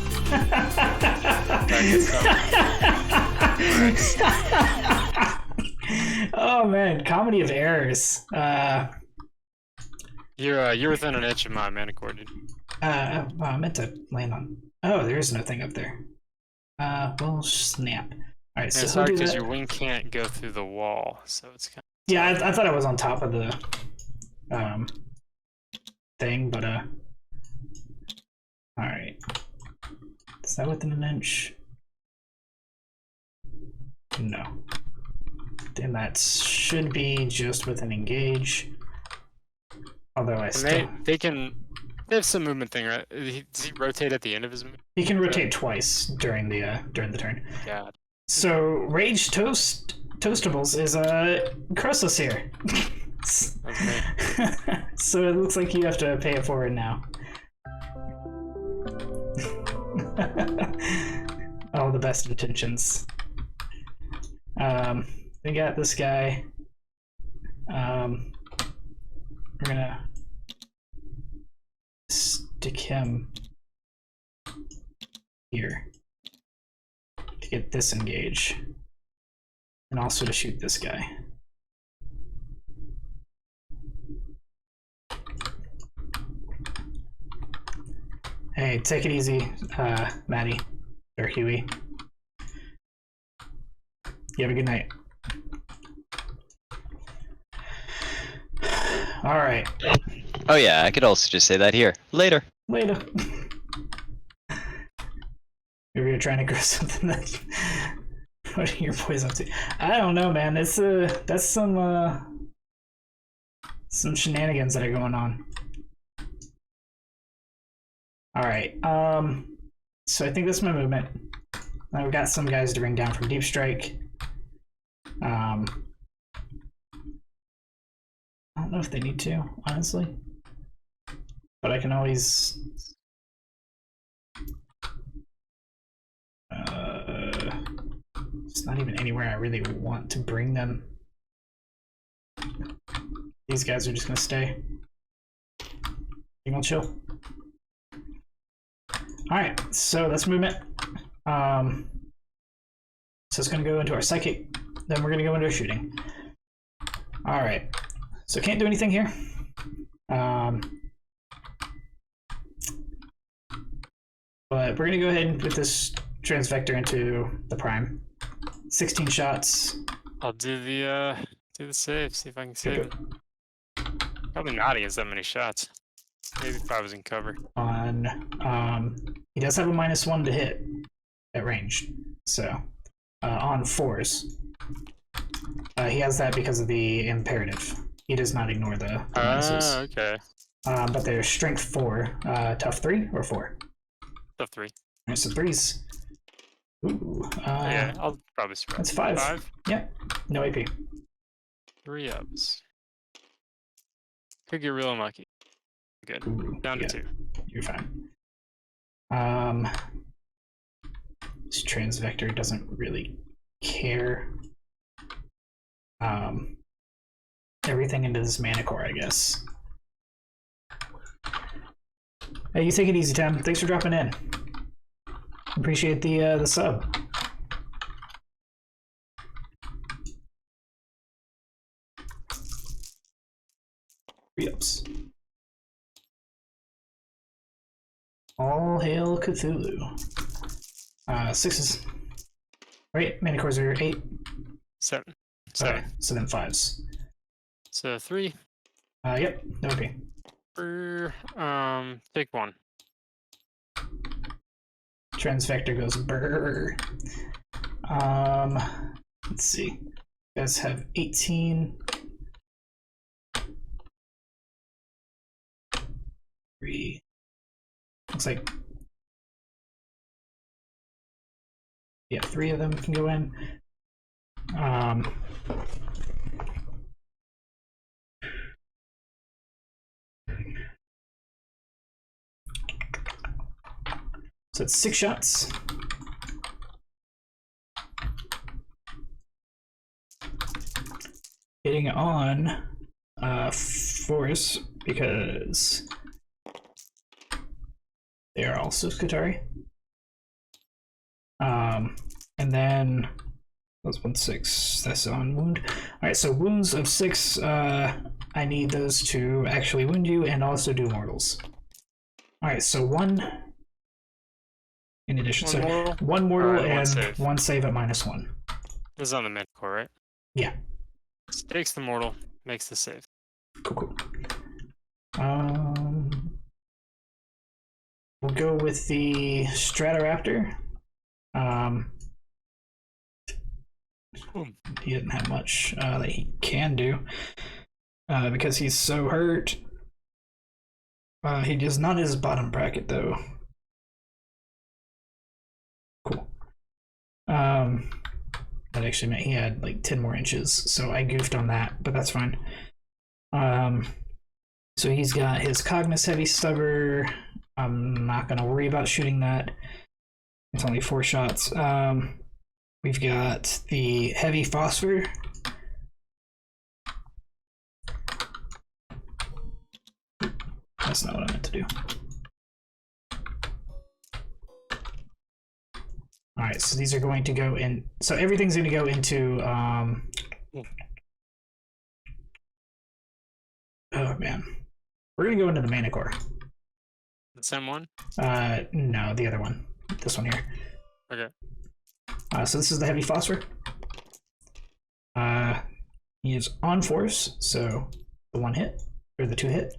Oh man, comedy of errors. You're within an inch of my mana core, dude. I meant to land on. Oh, there is no thing up there. Well, snap. All right, so it's hard because your wing can't go through the wall, so it's kind of. Yeah, I thought I was on top of the thing, but all right. Is that within an inch? No. Then that should be just within engage. Although I still. They have some movement thing, right? Does he rotate at the end of his movement? He can rotate twice during the turn. God. So Rage Toastables is Crossless here. Okay. So it looks like you have to pay it forward now. All the best intentions. We got this guy. We're gonna stick him here to get disengage, and also to shoot this guy. Hey, take it easy, Maddie, or Huey. You have a good night. All right. Oh yeah, I could also just say that here. Later. Later. Maybe you're trying to grow something that. What are your boys up to? I don't know, man. It's that's some shenanigans that are going on. All right. So I think that's my movement. I've got some guys to bring down from deep strike. I don't know if they need to, honestly, but I can always. It's not even anywhere I really want to bring them. These guys are just gonna stay. You gonna chill? Alright, so that's movement. So it's gonna go into our psychic, then we're gonna go into our shooting. Alright. So can't do anything here. But we're gonna go ahead and put this transvector into the prime. 16 shots. I'll do the save, see if I can save it. Probably not against that many shots. Maybe if I was in cover. He does have a -1 to hit at range. So on 4s. He has that because of the imperative. He does not ignore the minuses. Okay. But they're strength 4, tough 3 or 4. Tough 3. Alright, so 3s. Ooh. Yeah, I'll probably survive. That's 5. 5? Yep. No AP. 3 ups. Could get real unlucky. Good. Ooh, Down to yeah, 2. You're fine. This transvector doesn't really care. Everything into this mana core, I guess. Hey, you take it easy, Tim. Thanks for dropping in. Appreciate the sub. Re-ups. All hail Cthulhu. 6s. Right, mana cores are 8. 7. Okay, so then 5s. So 3. Yep, no AP. Take 1. Transvector goes brrr. Let's see. You guys have 18. 3. Looks like. Yeah, 3 of them can go in. So it's 6 shots. Hitting on force because they are also Skitarii. And then that's 1/6. That's on wound. All right, so wounds of 6. I need those to actually wound you and also do mortals. All right, so 1 in addition. One So mortal? 1 mortal Alright, one and save. 1 save at -1. This is on the mid core, right? Yeah. Takes the mortal, makes the save. Cool. We'll go with the Stratoraptor. He didn't have much that he can do because he's so hurt. He is not his bottom bracket though. Cool. That actually meant he had like 10 more inches, so I goofed on that, but that's fine. So he's got his Cognis Heavy Stubber. I'm not gonna worry about shooting that. It's only 4 shots. We've got the Heavy Phosphor. That's not what I meant to do. All right, so these are going to go in. So everything's going to go into. Oh man, we're going to go into the mana core. The same one? No, the other one. This one here. Okay. So this is the Heavy Phosphor. He is on force, so the 1 hit or the 2 hit.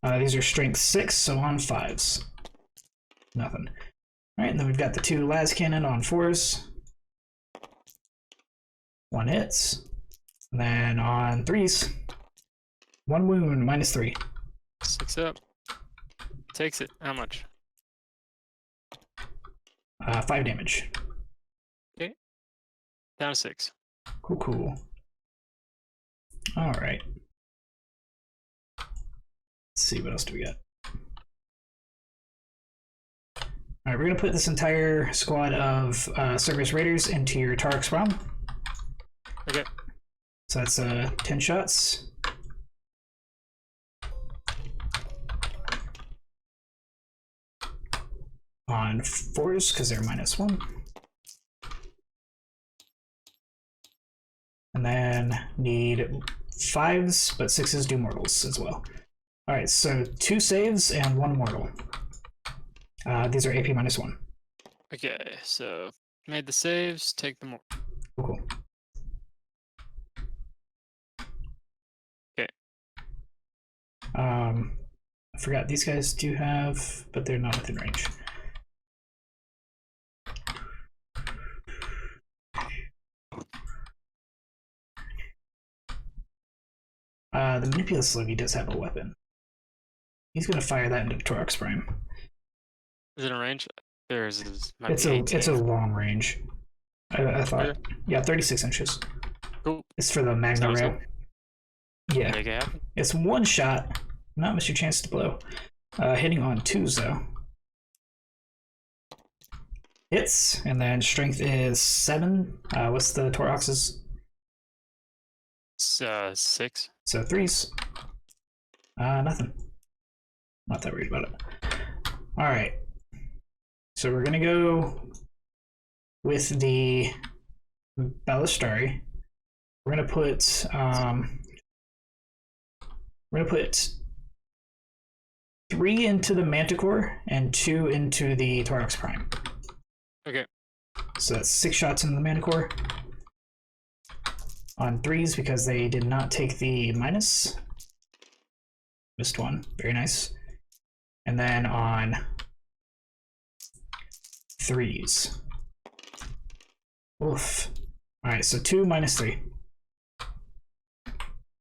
These are strength 6, so on 5s. Nothing. All right, and then we've got the 2 las cannon on 4s. 1 hits. And then on 3s, 1 wound, -3. 6 up. Takes it. How much? 5 damage. Okay. Down to 6. Cool. All right. Let's see, what else do we got? All right, we're gonna put this entire squad of Cerberus Raiders into your Tarek's realm. Okay. So that's 10 shots. on 4s because they're -1. And then need 5s, but 6s do mortals as well. Alright, so 2 saves and 1 mortal. These are AP -1. Okay, so made the saves, take the more. Cool. Okay. I forgot these guys do have, but they're not within range. The Manipulous Levy does have a weapon. He's gonna fire that into Torx Prime. Is it in range? There's It's a long range. I thought. Okay. Yeah, 36 inches. Cool. It's for the Magna Sounds Rail. Yeah. Make it happen. It's 1 shot. Not miss your chance to blow. Hitting on 2s though. Hits, and then strength is 7. What's the Torox's? 6. So 3s. Nothing. Not that worried about it. Alright. So we're gonna go with the Belisarius. We're gonna put 3 into the Manticore and 2 into the Torx Prime. Okay. So that's 6 shots into the Manticore. On 3s because they did not take the minus. Missed 1. Very nice. And then on 3s. Oof. Alright, so 2 minus 3.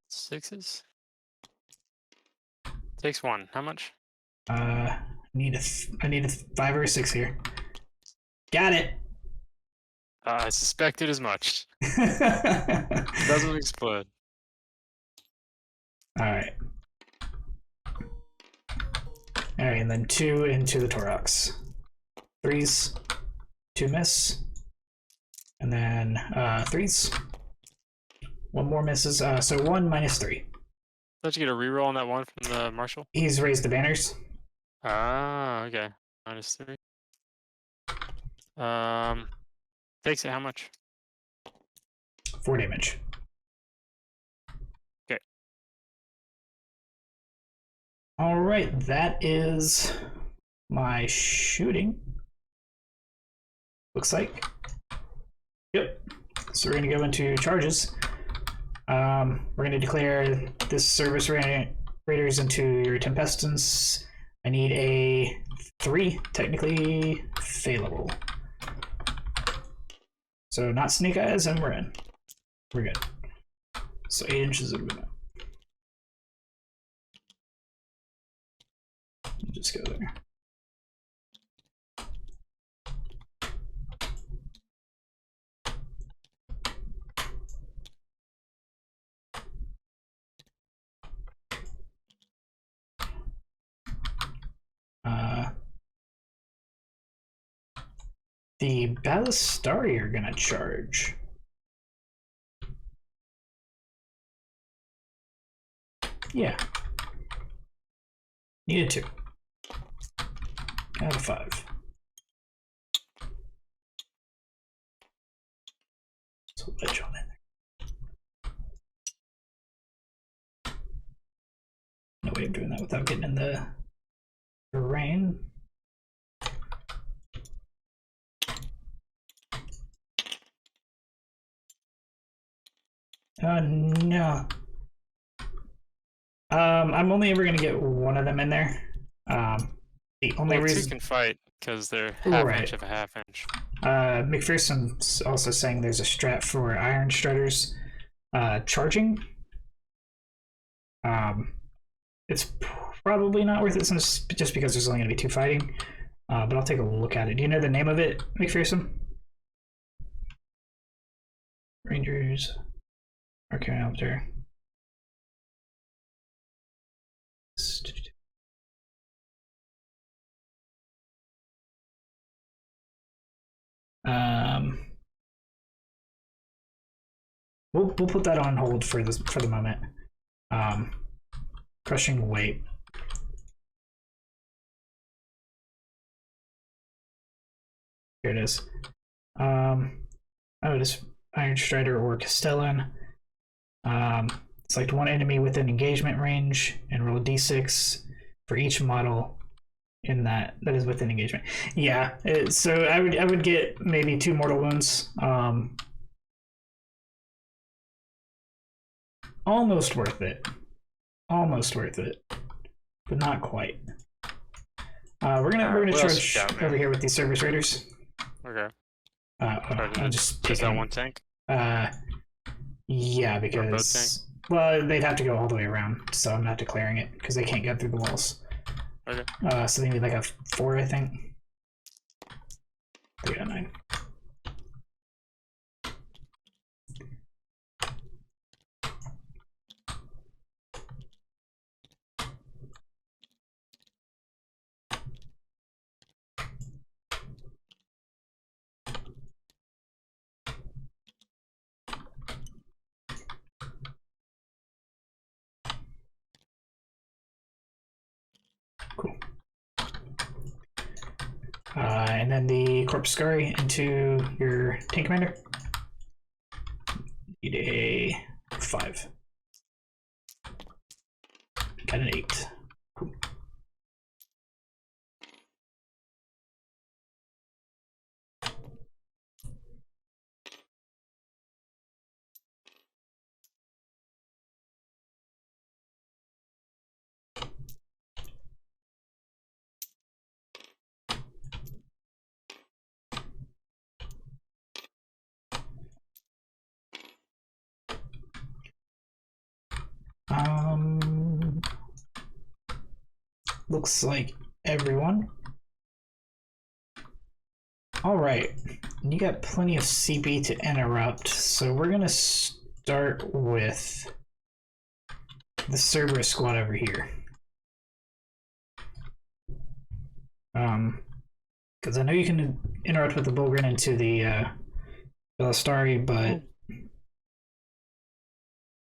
6s. Takes 1. How much? I need a 5 or a 6 here. Got it. I suspected as much. Doesn't explode. Alright. Alright, and then 2 into the Torox. 3s. 2 miss. And then 3s. 1 more misses. So 1 minus 3. Did you get a reroll on that one from the Marshal? He's raised the banners. Ah, okay. -3. Takes it how much? 4 damage. Okay. Alright, that is my shooting. Looks like. Yep. So we're going to go into charges. We're going to declare this service raiders into your Tempestants. I need a 3, technically failable. So not Snake Eyes, and we're in. We're good. So 8 inches of movement. Just go there. The Belisarius are gonna charge. Yeah. Needed 2. Out of 5. So wedge on in there. No way of doing that without getting in the terrain. No. I'm only ever gonna get 1 of them in there. The only Well, 2 reason can fight because they're half Right. inch of a half inch. McPherson's also saying there's a strat for Iron Strutters charging. It's probably not worth it since just because there's only gonna be 2 fighting. But I'll take a look at it. Do you know the name of it, McPherson? Rangers. Archaeopter. We'll put that on hold for the moment. Crushing weight. Here it is. Oh, it is Iron Strider or Castellan. Select one enemy within engagement range and roll a d6 for each model in that is within engagement. Yeah, so I would get maybe 2 mortal wounds. Almost worth it. Almost worth it, but not quite. We're gonna charge over here with these service raiders. Okay. I'll just Is that one tank? Yeah, because well, they'd have to go all the way around, so I'm not declaring it because they can't get through the walls. Okay. So they need like a 4, I think. 3 out of 9. Cool. And then the Corpus Scurry into your tank commander. Need a 5. Got an 8. Cool. Looks like everyone. All right, you got plenty of CP to interrupt, so we're gonna start with the Cerberus squad over here. Because I know you can interrupt with the Bullgrin into the Belisarius, but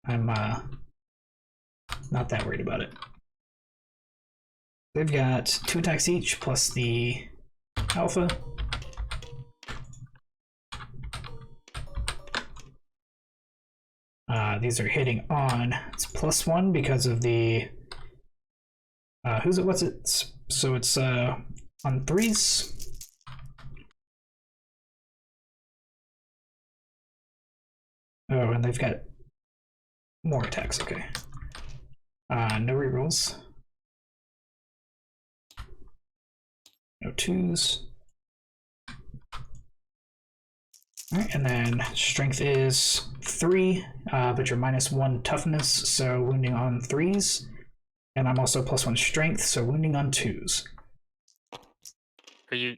I'm not that worried about it. They've got 2 attacks each plus the Alpha. These are hitting on. It's +1 because of the. Who's it? What's it? So it's on 3s. Oh, and they've got more attacks. Okay. No rerolls. No 2s. Alright, and then strength is 3, but you're -1 toughness, so wounding on 3s. And I'm also +1 strength, so wounding on 2s. Are you?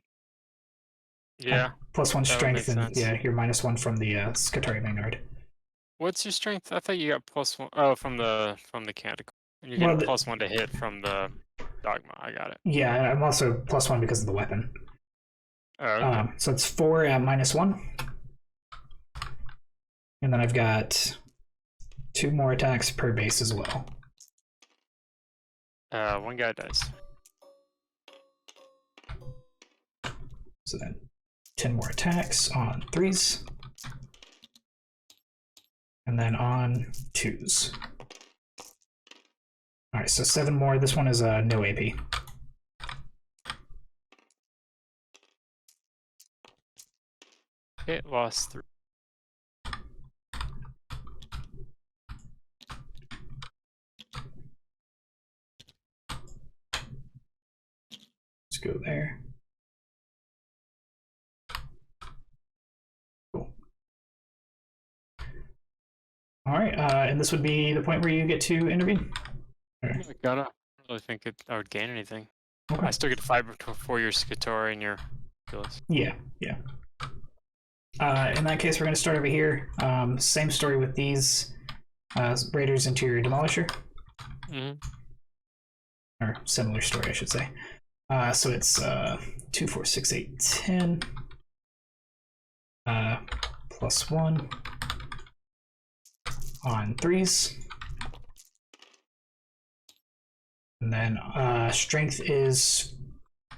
Yeah. +1 strength, and sense. yeah, you're -1 from the Scutari Maynard. What's your strength? I thought you got +1. Oh, from the Canticle. And you're getting +1 to hit from the Dogma. I got it. Yeah, I'm also +1 because of the weapon. Oh, okay. So it's 4 at -1. And then I've got 2 more attacks per base as well. 1 guy dies. So then 10 more attacks on 3s. And then on 2s. Alright, so 7 more. This one is no AP. It lost 3. Let's go there. Cool. Alright, and this would be the point where you get to intervene. I don't really think I would gain anything. Okay. I still get to fight for your Scutari and your Phyllis. Yeah, yeah. In that case, we're going to start over here. Same story with these Raiders into your Demolisher. Mm-hmm. Or similar story, I should say. So it's 2, 4, 6, 8, 10. +1 on 3s. And then strength is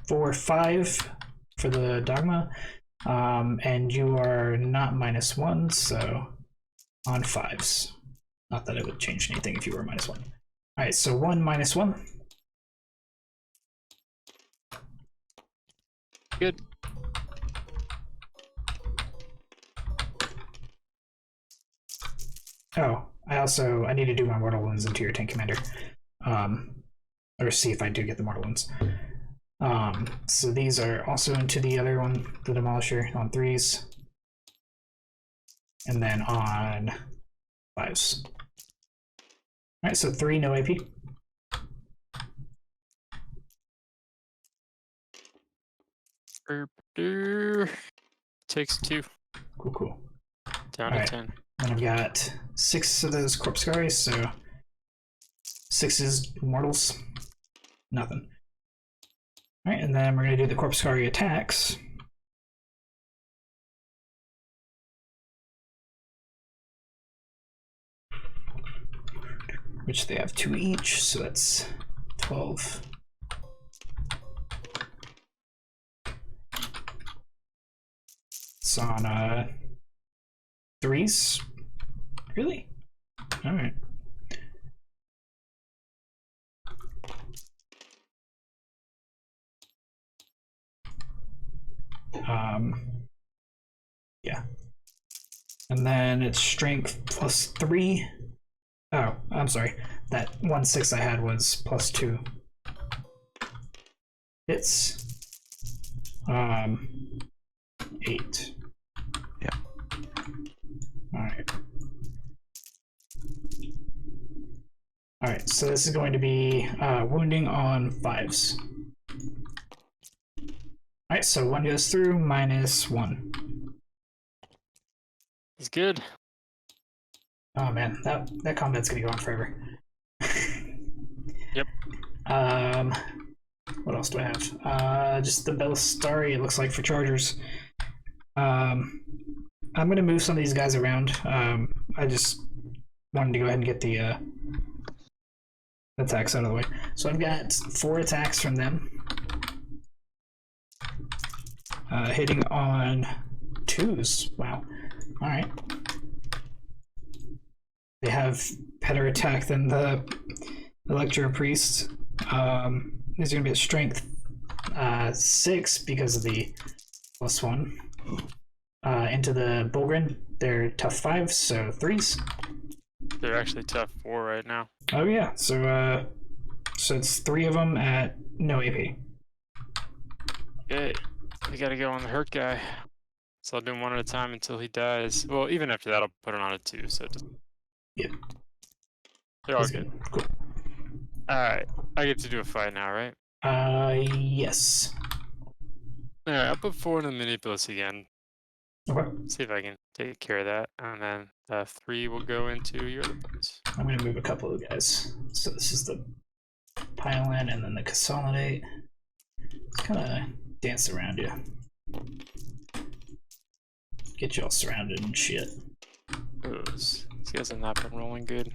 4, 5 for the Dogma. And you are not -1, so on 5s. Not that it would change anything if you were -1. Alright, so 1 -1. Good. Oh, I need to do my mortal wounds into your tank commander. Or see if I do get the mortal wounds. So these are also into the other one, the Demolisher, on 3s. And then on 5s. Alright, so 3, no AP. Takes 2. Cool. Down Alright. to 10. And I've got 6 of those corpse guards, so 6 is mortals. Nothing. Alright, and then we're going to do the corpse guard attacks. Which they have 2 each, so that's 12. It's on 3s. Really? Alright. Yeah. And then it's strength +3. Oh, I'm sorry. That 1/6 I had was +2. It's 8. Yeah. Alright. Alright, so this is going to be wounding on 5s. Alright, so 1 goes through, -1. He's good. Oh man, that combat's gonna go on forever. Yep. What else do I have? Just the Belisarius, it looks like, for chargers. I'm gonna move some of these guys around. I just wanted to go ahead and get the attacks out of the way. So I've got 4 attacks from them. Hitting on 2s. Wow. Alright. They have better attack than the Electro Priest. These are going to be a strength 6 because of the +1. Into the Bulgrin, they're tough 5, so 3s. They're actually tough 4 right now. Oh yeah, so it's 3 of them at no AP. Okay, we gotta go on the hurt guy. So I'll do him 1 at a time until he dies. Well, even after that, I'll put it on a 2. So just... Yeah. They're all That's good. Cool. Alright, I get to do a fight now, right? Yes. Alright, I'll put 4 in the Manipulus again. Okay. See if I can take care of that. And then 3 will go into your other parts. I'm going to move a couple of guys. So this is the pile in and then the consolidate. Just kind of dance around you. Get you all surrounded and shit. These guys have not been rolling good.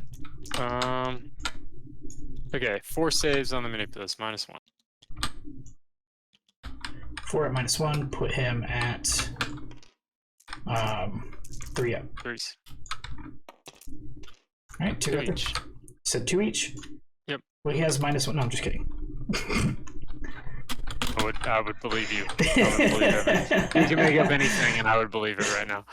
Okay, 4 saves on the Manipulus, -1. 4 at -1, put him at 3 up. 3s. Alright, 2 2 up there. each. Said 2 each? Yep. Well, he has -1. No, I'm just kidding. I would believe you. I would believe everything. You can make up anything and I would believe it right now.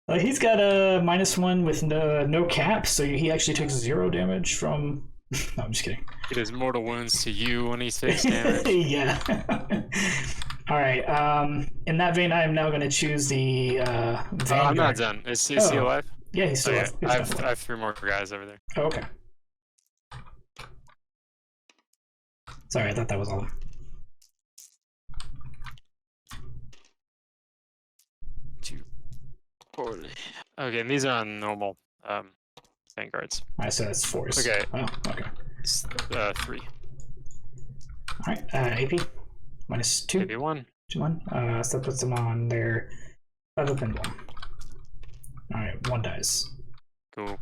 He's got a -1 with no cap, so he actually takes 0 damage from... No, I'm just kidding. He does mortal wounds to you when he takes damage. Yeah. Alright, in that vein, I am now going to choose the Vanguard. I'm not done. Is he alive? Yeah, he's still alive. He's I definitely alive. have 3 more guys over there. Oh, okay. Sorry, I thought that was all. Okay, and these are on normal vanguards. Alright, so that's 4s. Okay. Oh, okay. 3. Alright, AP -2. Maybe 1. 1. So that puts them on their feather pendulum. Alright, 1 dies. Cool.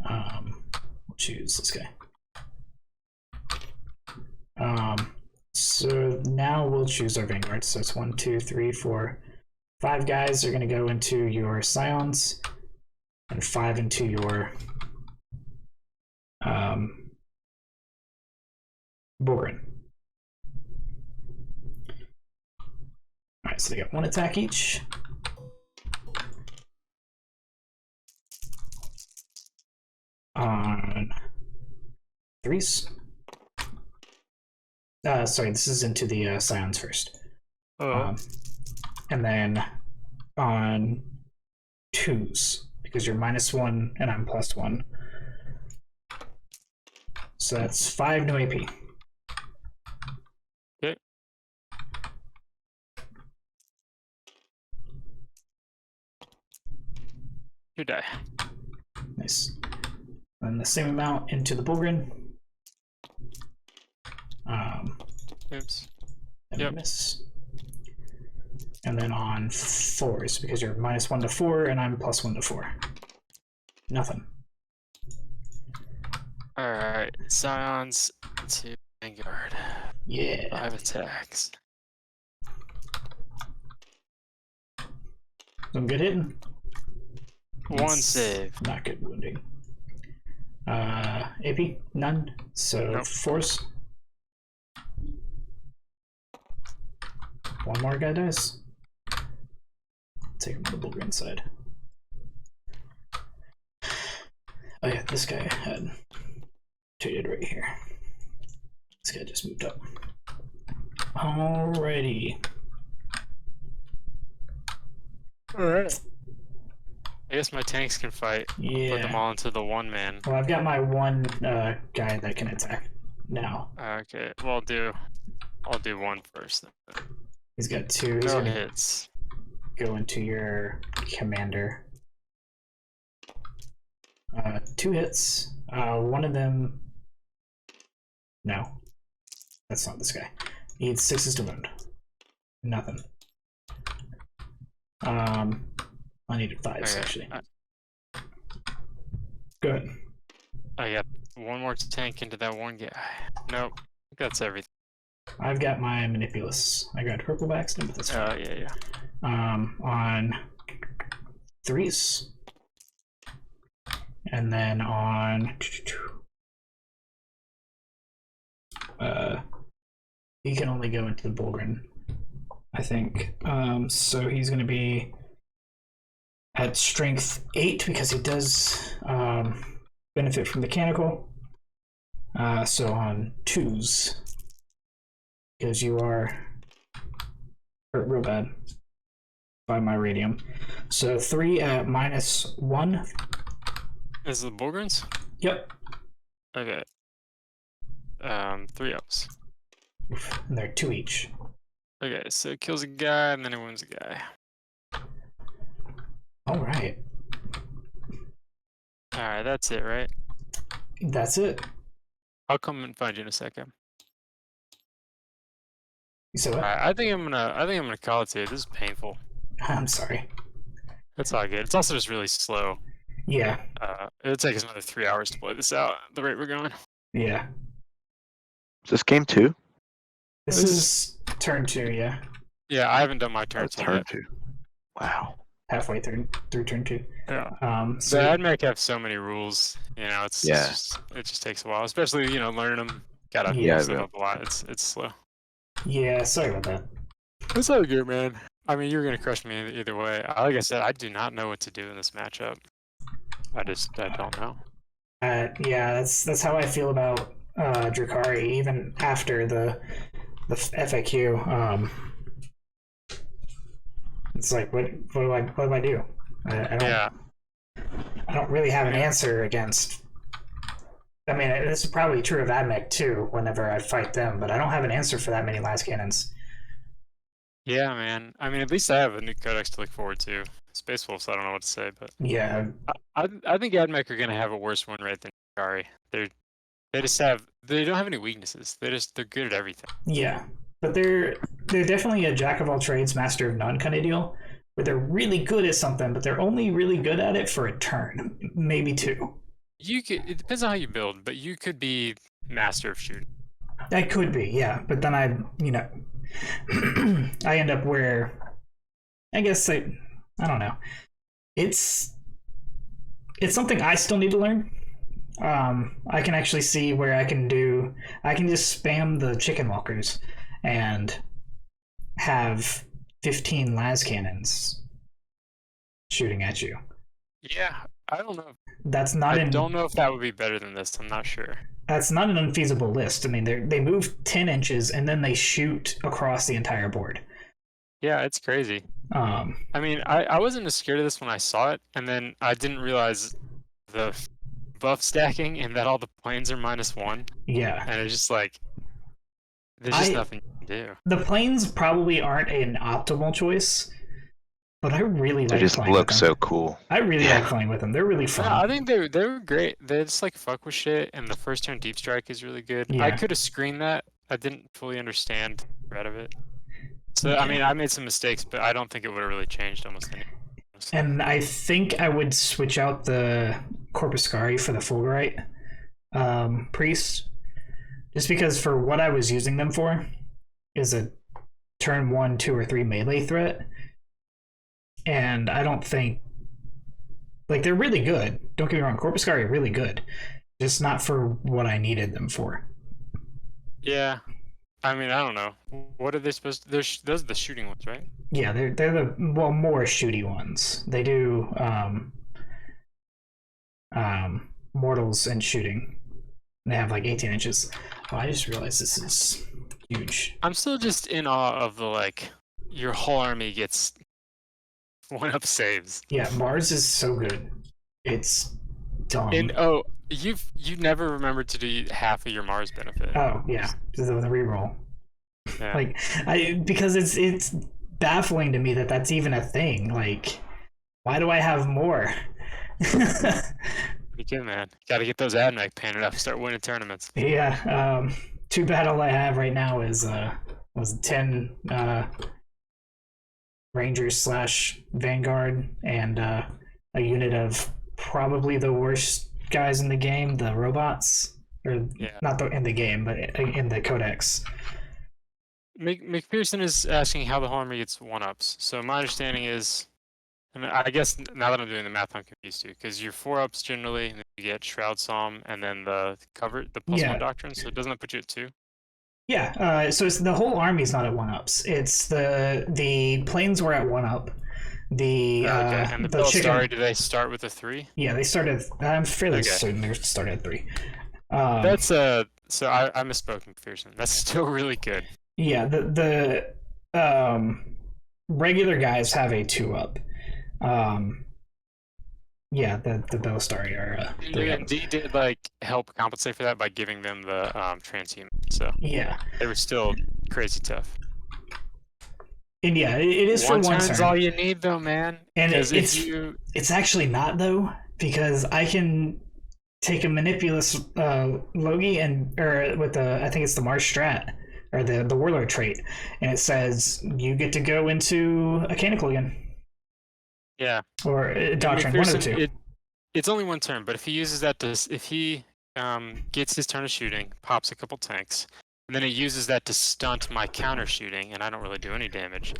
We'll choose this guy. So now we'll choose our vanguard. So it's 1, 2, 3, 4, 5 guys are going to go into your Scions, and 5 into your Borin. Alright, so they got 1 attack each. On 3s. Sorry, this is into the Scions first. And then on 2s, because you're -1 and I'm +1. So that's 5 new AP. Okay. You die. Nice. And the same amount into the Bullgrin. Oops. And Yep. miss. And then on 4s, because you're -1 to 4 and I'm +1 to 4. Nothing. Alright, Scions to Vanguard. Yeah. 5 attacks. Some good hitting. 1 save. Not good wounding. AP? None. So Nope. 4s. 1 more guy dies. Take him to the Bullgrin side. Oh yeah, this guy had traded right here. This guy just moved up. Alrighty. Alright. I guess my tanks can fight. Put them Yeah. all into the 1-man. Well, I've got my 1 guy that can attack now. Okay, well I'll do 1 first then. He's got 2. He's No gonna hits. go into your commander. 2 hits. 1 of them. No, that's not this guy. Needs 6s to wound. Nothing. I needed 5s Okay, actually. Go ahead. I got 1 more tank into that 1 guy. Nope, that's everything. I've got my Manipulus. I got purple backs, but that's Oh fine. yeah. On 3s. And then on he can only go into the Bullgrin, I think. So he's gonna be at strength 8 because he does benefit from mechanical. So on 2s, because you are hurt real bad by my radium. So 3 at -1. Is it the Bullgrins? Yep. Okay. 3 ups. And they're 2 each. Okay, so it kills a guy and then it wounds a guy. All right. Alright, that's it, right? That's it. I'll come and find you in a second. You said what? Alright, I think I'm gonna call it to you. This is painful. I'm sorry. That's all good. It's also just really slow. Yeah. It'll take us another 3 hours to play this out at the rate we're going. Yeah. Is this game 2? This is turn 2, yeah. Yeah, I haven't done my turn That's yet. turn 2. Wow. Halfway through turn 2. Yeah. So So Admech have so many rules, you know, it's Yeah. it just takes a while, especially, you know, learning them. Gotta Yeah, mix them man. up a lot. It's slow. yeah, sorry about that. It's all good, man. I mean, you're gonna crush me either way. Like I said, I do not know what to do in this matchup. I don't know. Yeah, that's how I feel about Drakari, even after the FAQ. It's like, what do I do? I don't really have an answer against. I mean, this is probably true of Admech too. Whenever I fight them, but I don't have an answer for that many las cannons. Yeah, man. I mean, at least I have a new codex to look forward to. Space Wolves, I don't know what to say, but Yeah, I think Admech are gonna have a worse win rate than Drakari. They don't have any weaknesses. They're good at everything. yeah, but they're definitely a jack of all trades, master of none kind of deal, where they're really good at something, but they're only really good at it for a turn, maybe 2. It depends on how you build, but you could be master of shooting. That could be, yeah, but then I end up where I guess I don't know. It's something I still need to learn. I can actually see where I can just spam the chicken walkers and have 15 las cannons shooting at you. Yeah, I don't know. That's not. I don't know if that would be better than this. I'm not sure. That's not an unfeasible list. I mean, they move 10 inches and then they shoot across the entire board. Yeah, it's crazy. I mean, I wasn't as scared of this when I saw it, and then I didn't realize the buff stacking and that all the planes are -1. Yeah. And it's just like, there's just nothing you can do. The planes probably aren't an optimal choice, but I really like They just playing look with them. so cool. I really like playing with them. They're really fun. No, I think they were great. They just like fuck with shit, and the first turn deep strike is really good. Yeah. I could have screened that. I didn't fully understand the threat of it. So I mean, I made some mistakes, but I don't think it would have really changed almost anything. And I think I would switch out the Corpuscari for the Fulgurite priest, just because for what I was using them for is a turn 1, 2, or 3 melee threat, and I don't think they're really good. Don't get me wrong, Corpuscari are really good, just not for what I needed them for. Yeah, I mean, I don't know. What are they supposed to? Those are the shooting ones, right? Yeah, they're the more shooty ones. They do mortals and shooting. They have like 18 inches. Oh, I just realized this is huge. I'm still just in awe of the your whole army gets 1-up saves. Yeah, Mars is so good. It's dumb. And you never remembered to do half of your Mars benefit. Oh yeah, the reroll. Yeah. Because it's baffling to me that that's even a thing. Like, why do I have more? You can, man. Got to get those Admech painted up. Start winning tournaments. Yeah. Too bad all I have right now is was 10 Rangers / Vanguard and a unit of probably the worst guys in the game, the robots, or not in the game, but in the Codex. McPherson is asking how the whole army gets 1-ups. So my understanding is, and I guess now that I'm doing the math, I'm confused too, because you're 4-ups generally, and then you get Shroud Psalm, and then the +1 doctrine. So doesn't that put you at 2? Yeah. So it's the whole army's not at 1-ups. It's the planes were at 1-up. And the Belisarius, do they start with a 3? Yeah, they started. I'm fairly certain they started at 3. That's so I misspoke, McPherson. That's still really good. Yeah, the regular guys have a 2-up. Yeah, the Belisarius are 3-up. D did help compensate for that by giving them the transhuman. So yeah, they were still crazy tough. And yeah, it is for one turn's turn. all you need, though, man. And it's actually not though, because I can take a Manipulous Logi or with I think it's the Mars Strat or the Warlord trait, and it says you get to go into a Canonical again. Yeah. Or a Doctrine, one of the two. It's only 1 turn, but if he uses that if he gets his turn of shooting, pops a couple tanks, and then he uses that to stunt my counter shooting, and I don't really do any damage,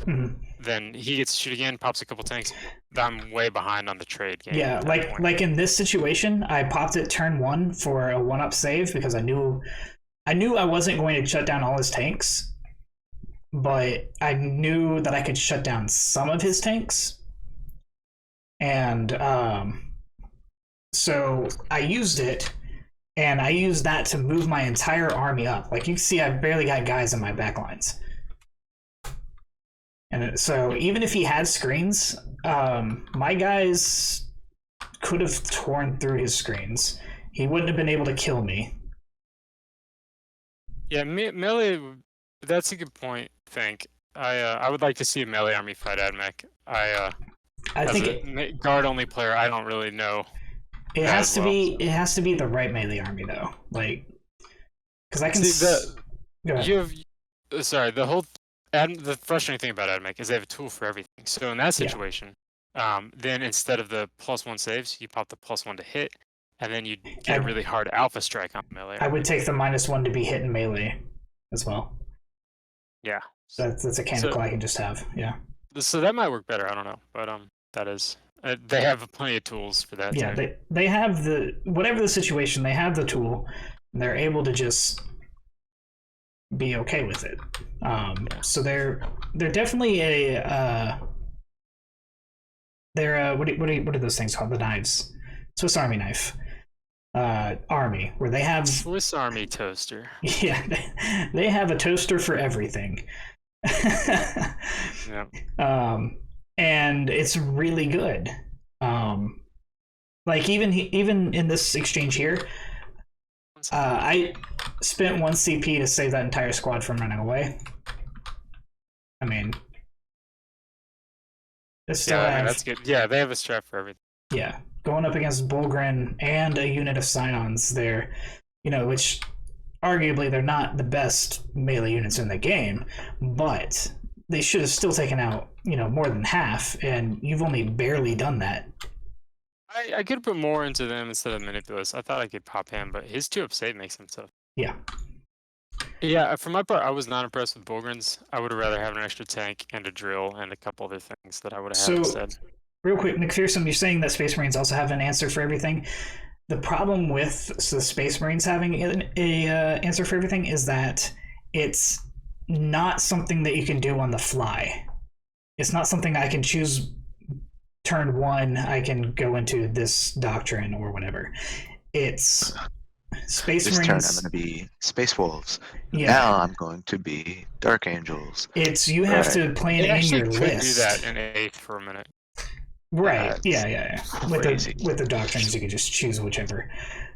then he gets to shoot again, pops a couple tanks. I'm way behind on the trade game. Yeah, like in this situation, I popped it turn 1 for a 1-up save because I knew I wasn't going to shut down all his tanks, but I knew that I could shut down some of his tanks. And so I used it, and I used that to move my entire army up. Like you can see, I've barely got guys in my backlines. And so even if he had screens, my guys could have torn through his screens. He wouldn't have been able to kill me. Yeah, melee, that's a good point, Think. I would like to see a melee army fight Admech. I think a guard-only player, I don't really know. It has to be the right melee army though, because I can see go ahead. The frustrating thing about Admech is they have a tool for everything. So in that situation, then instead of the +1 saves, you pop the +1 to hit, and then you get a really hard alpha strike on melee. I would take the -1 to be hit in melee as well. Yeah. So that's a canonical I can just have. Yeah. So that might work better. I don't know, but that is they have plenty of tools for that. Yeah, too. they have whatever the situation, they have the tool. And they're able to just be okay with it. So they're definitely what are those things called? The knives, Swiss Army knife. Army where they have Swiss Army toaster. Yeah, they have a toaster for everything. Yeah. And it's really good. Like even in this exchange here, I spent 1 CP to save that entire squad from running away. I mean, that's good. Yeah, they have a strap for everything. Yeah, going up against Bulgrin and a unit of Scions there, which arguably they're not the best melee units in the game, but they should have still taken out, more than half, and you've only barely done that. I could put more into them instead of Manipulus. I thought I could pop him, but his 2 up save makes him tough. Yeah. Yeah, for my part, I was not impressed with Bulgrins. I would have rather have an extra tank and a drill and a couple other things that I would have had instead. Real quick, McPherson, you're saying that Space Marines also have an answer for everything. The problem with the Space Marines having an answer for everything is that it's not something that you can do on the fly. It's not something I can choose turn 1, I can go into this doctrine or whatever. It's Space this Marines. turn I'm going to be Space Wolves. Yeah. Now I'm going to be Dark Angels. It's you have to plan in your could list. do that in 8th for a minute. Right. Yeah. With the doctrines, you can just choose whichever.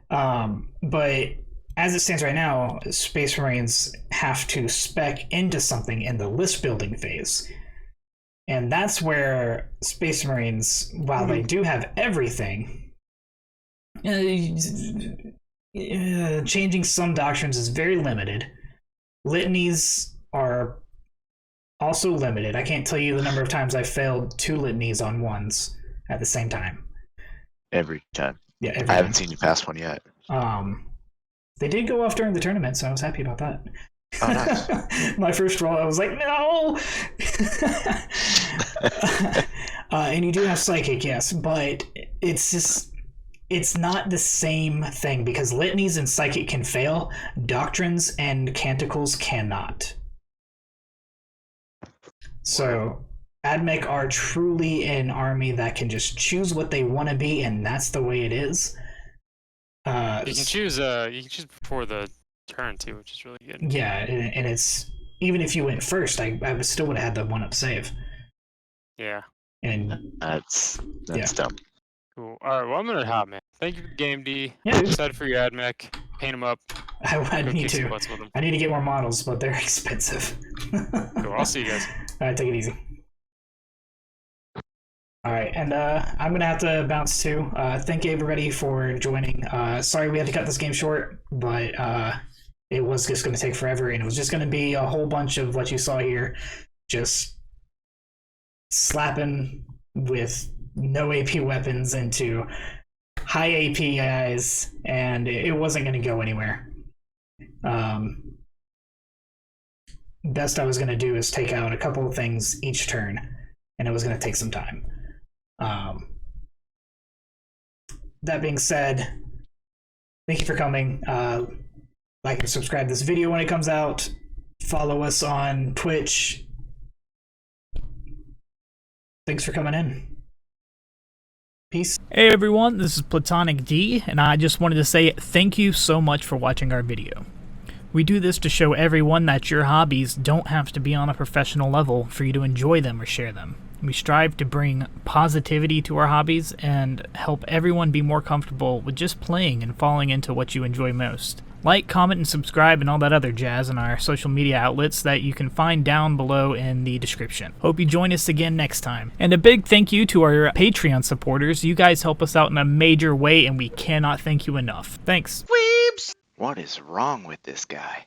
But as it stands right now, Space Marines have to spec into something in the list building phase. And that's where Space Marines, while they do have everything, changing some doctrines is very limited. Litanies are also limited. I can't tell you the number of times I failed 2 litanies on ones at the same time. Every time. Yeah, I haven't seen you pass one yet. They did go off during the tournament, so I was happy about that. Oh, nice. My first roll, I was like, no! And you do have Psychic, yes, but it's not the same thing, because Litanies and Psychic can fail, Doctrines and Canticles cannot. So, Admech are truly an army that can just choose what they want to be, and that's the way it is. You can choose before the turn too, which is really good. Yeah, and it's even if you went first, I still would have had the 1-up save. Yeah. And that's dumb. Cool. All right. Well, I'm gonna hop, man. Thank you for the game, D. Yeah, I'm excited for your Admech. Paint them up. I need kick some to. butts with 'em. I need to get more models, but they're expensive. Cool. I'll see you guys. All right, take it easy. All right, and I'm gonna have to bounce too. Thank you everybody for joining. Sorry we had to cut this game short, but it was just gonna take forever, and it was just gonna be a whole bunch of what you saw here, just slapping with no AP weapons into high AP guys, and it wasn't gonna go anywhere. Best I was gonna do is take out a couple of things each turn, and it was gonna take some time. That being said, thank you for coming. Like and subscribe to this video when it comes out. Follow us on Twitch. Thanks for coming in. Peace. Hey everyone, this is Platonic D, and I just wanted to say thank you so much for watching our video. We do this to show everyone that your hobbies don't have to be on a professional level for you to enjoy them or share them. We strive to bring positivity to our hobbies and help everyone be more comfortable with just playing and falling into what you enjoy most. Like, comment, and subscribe and all that other jazz on our social media outlets that you can find down below in the description. Hope you join us again next time. And a big thank you to our Patreon supporters. You guys help us out in a major way, and we cannot thank you enough. Thanks. What is wrong with this guy?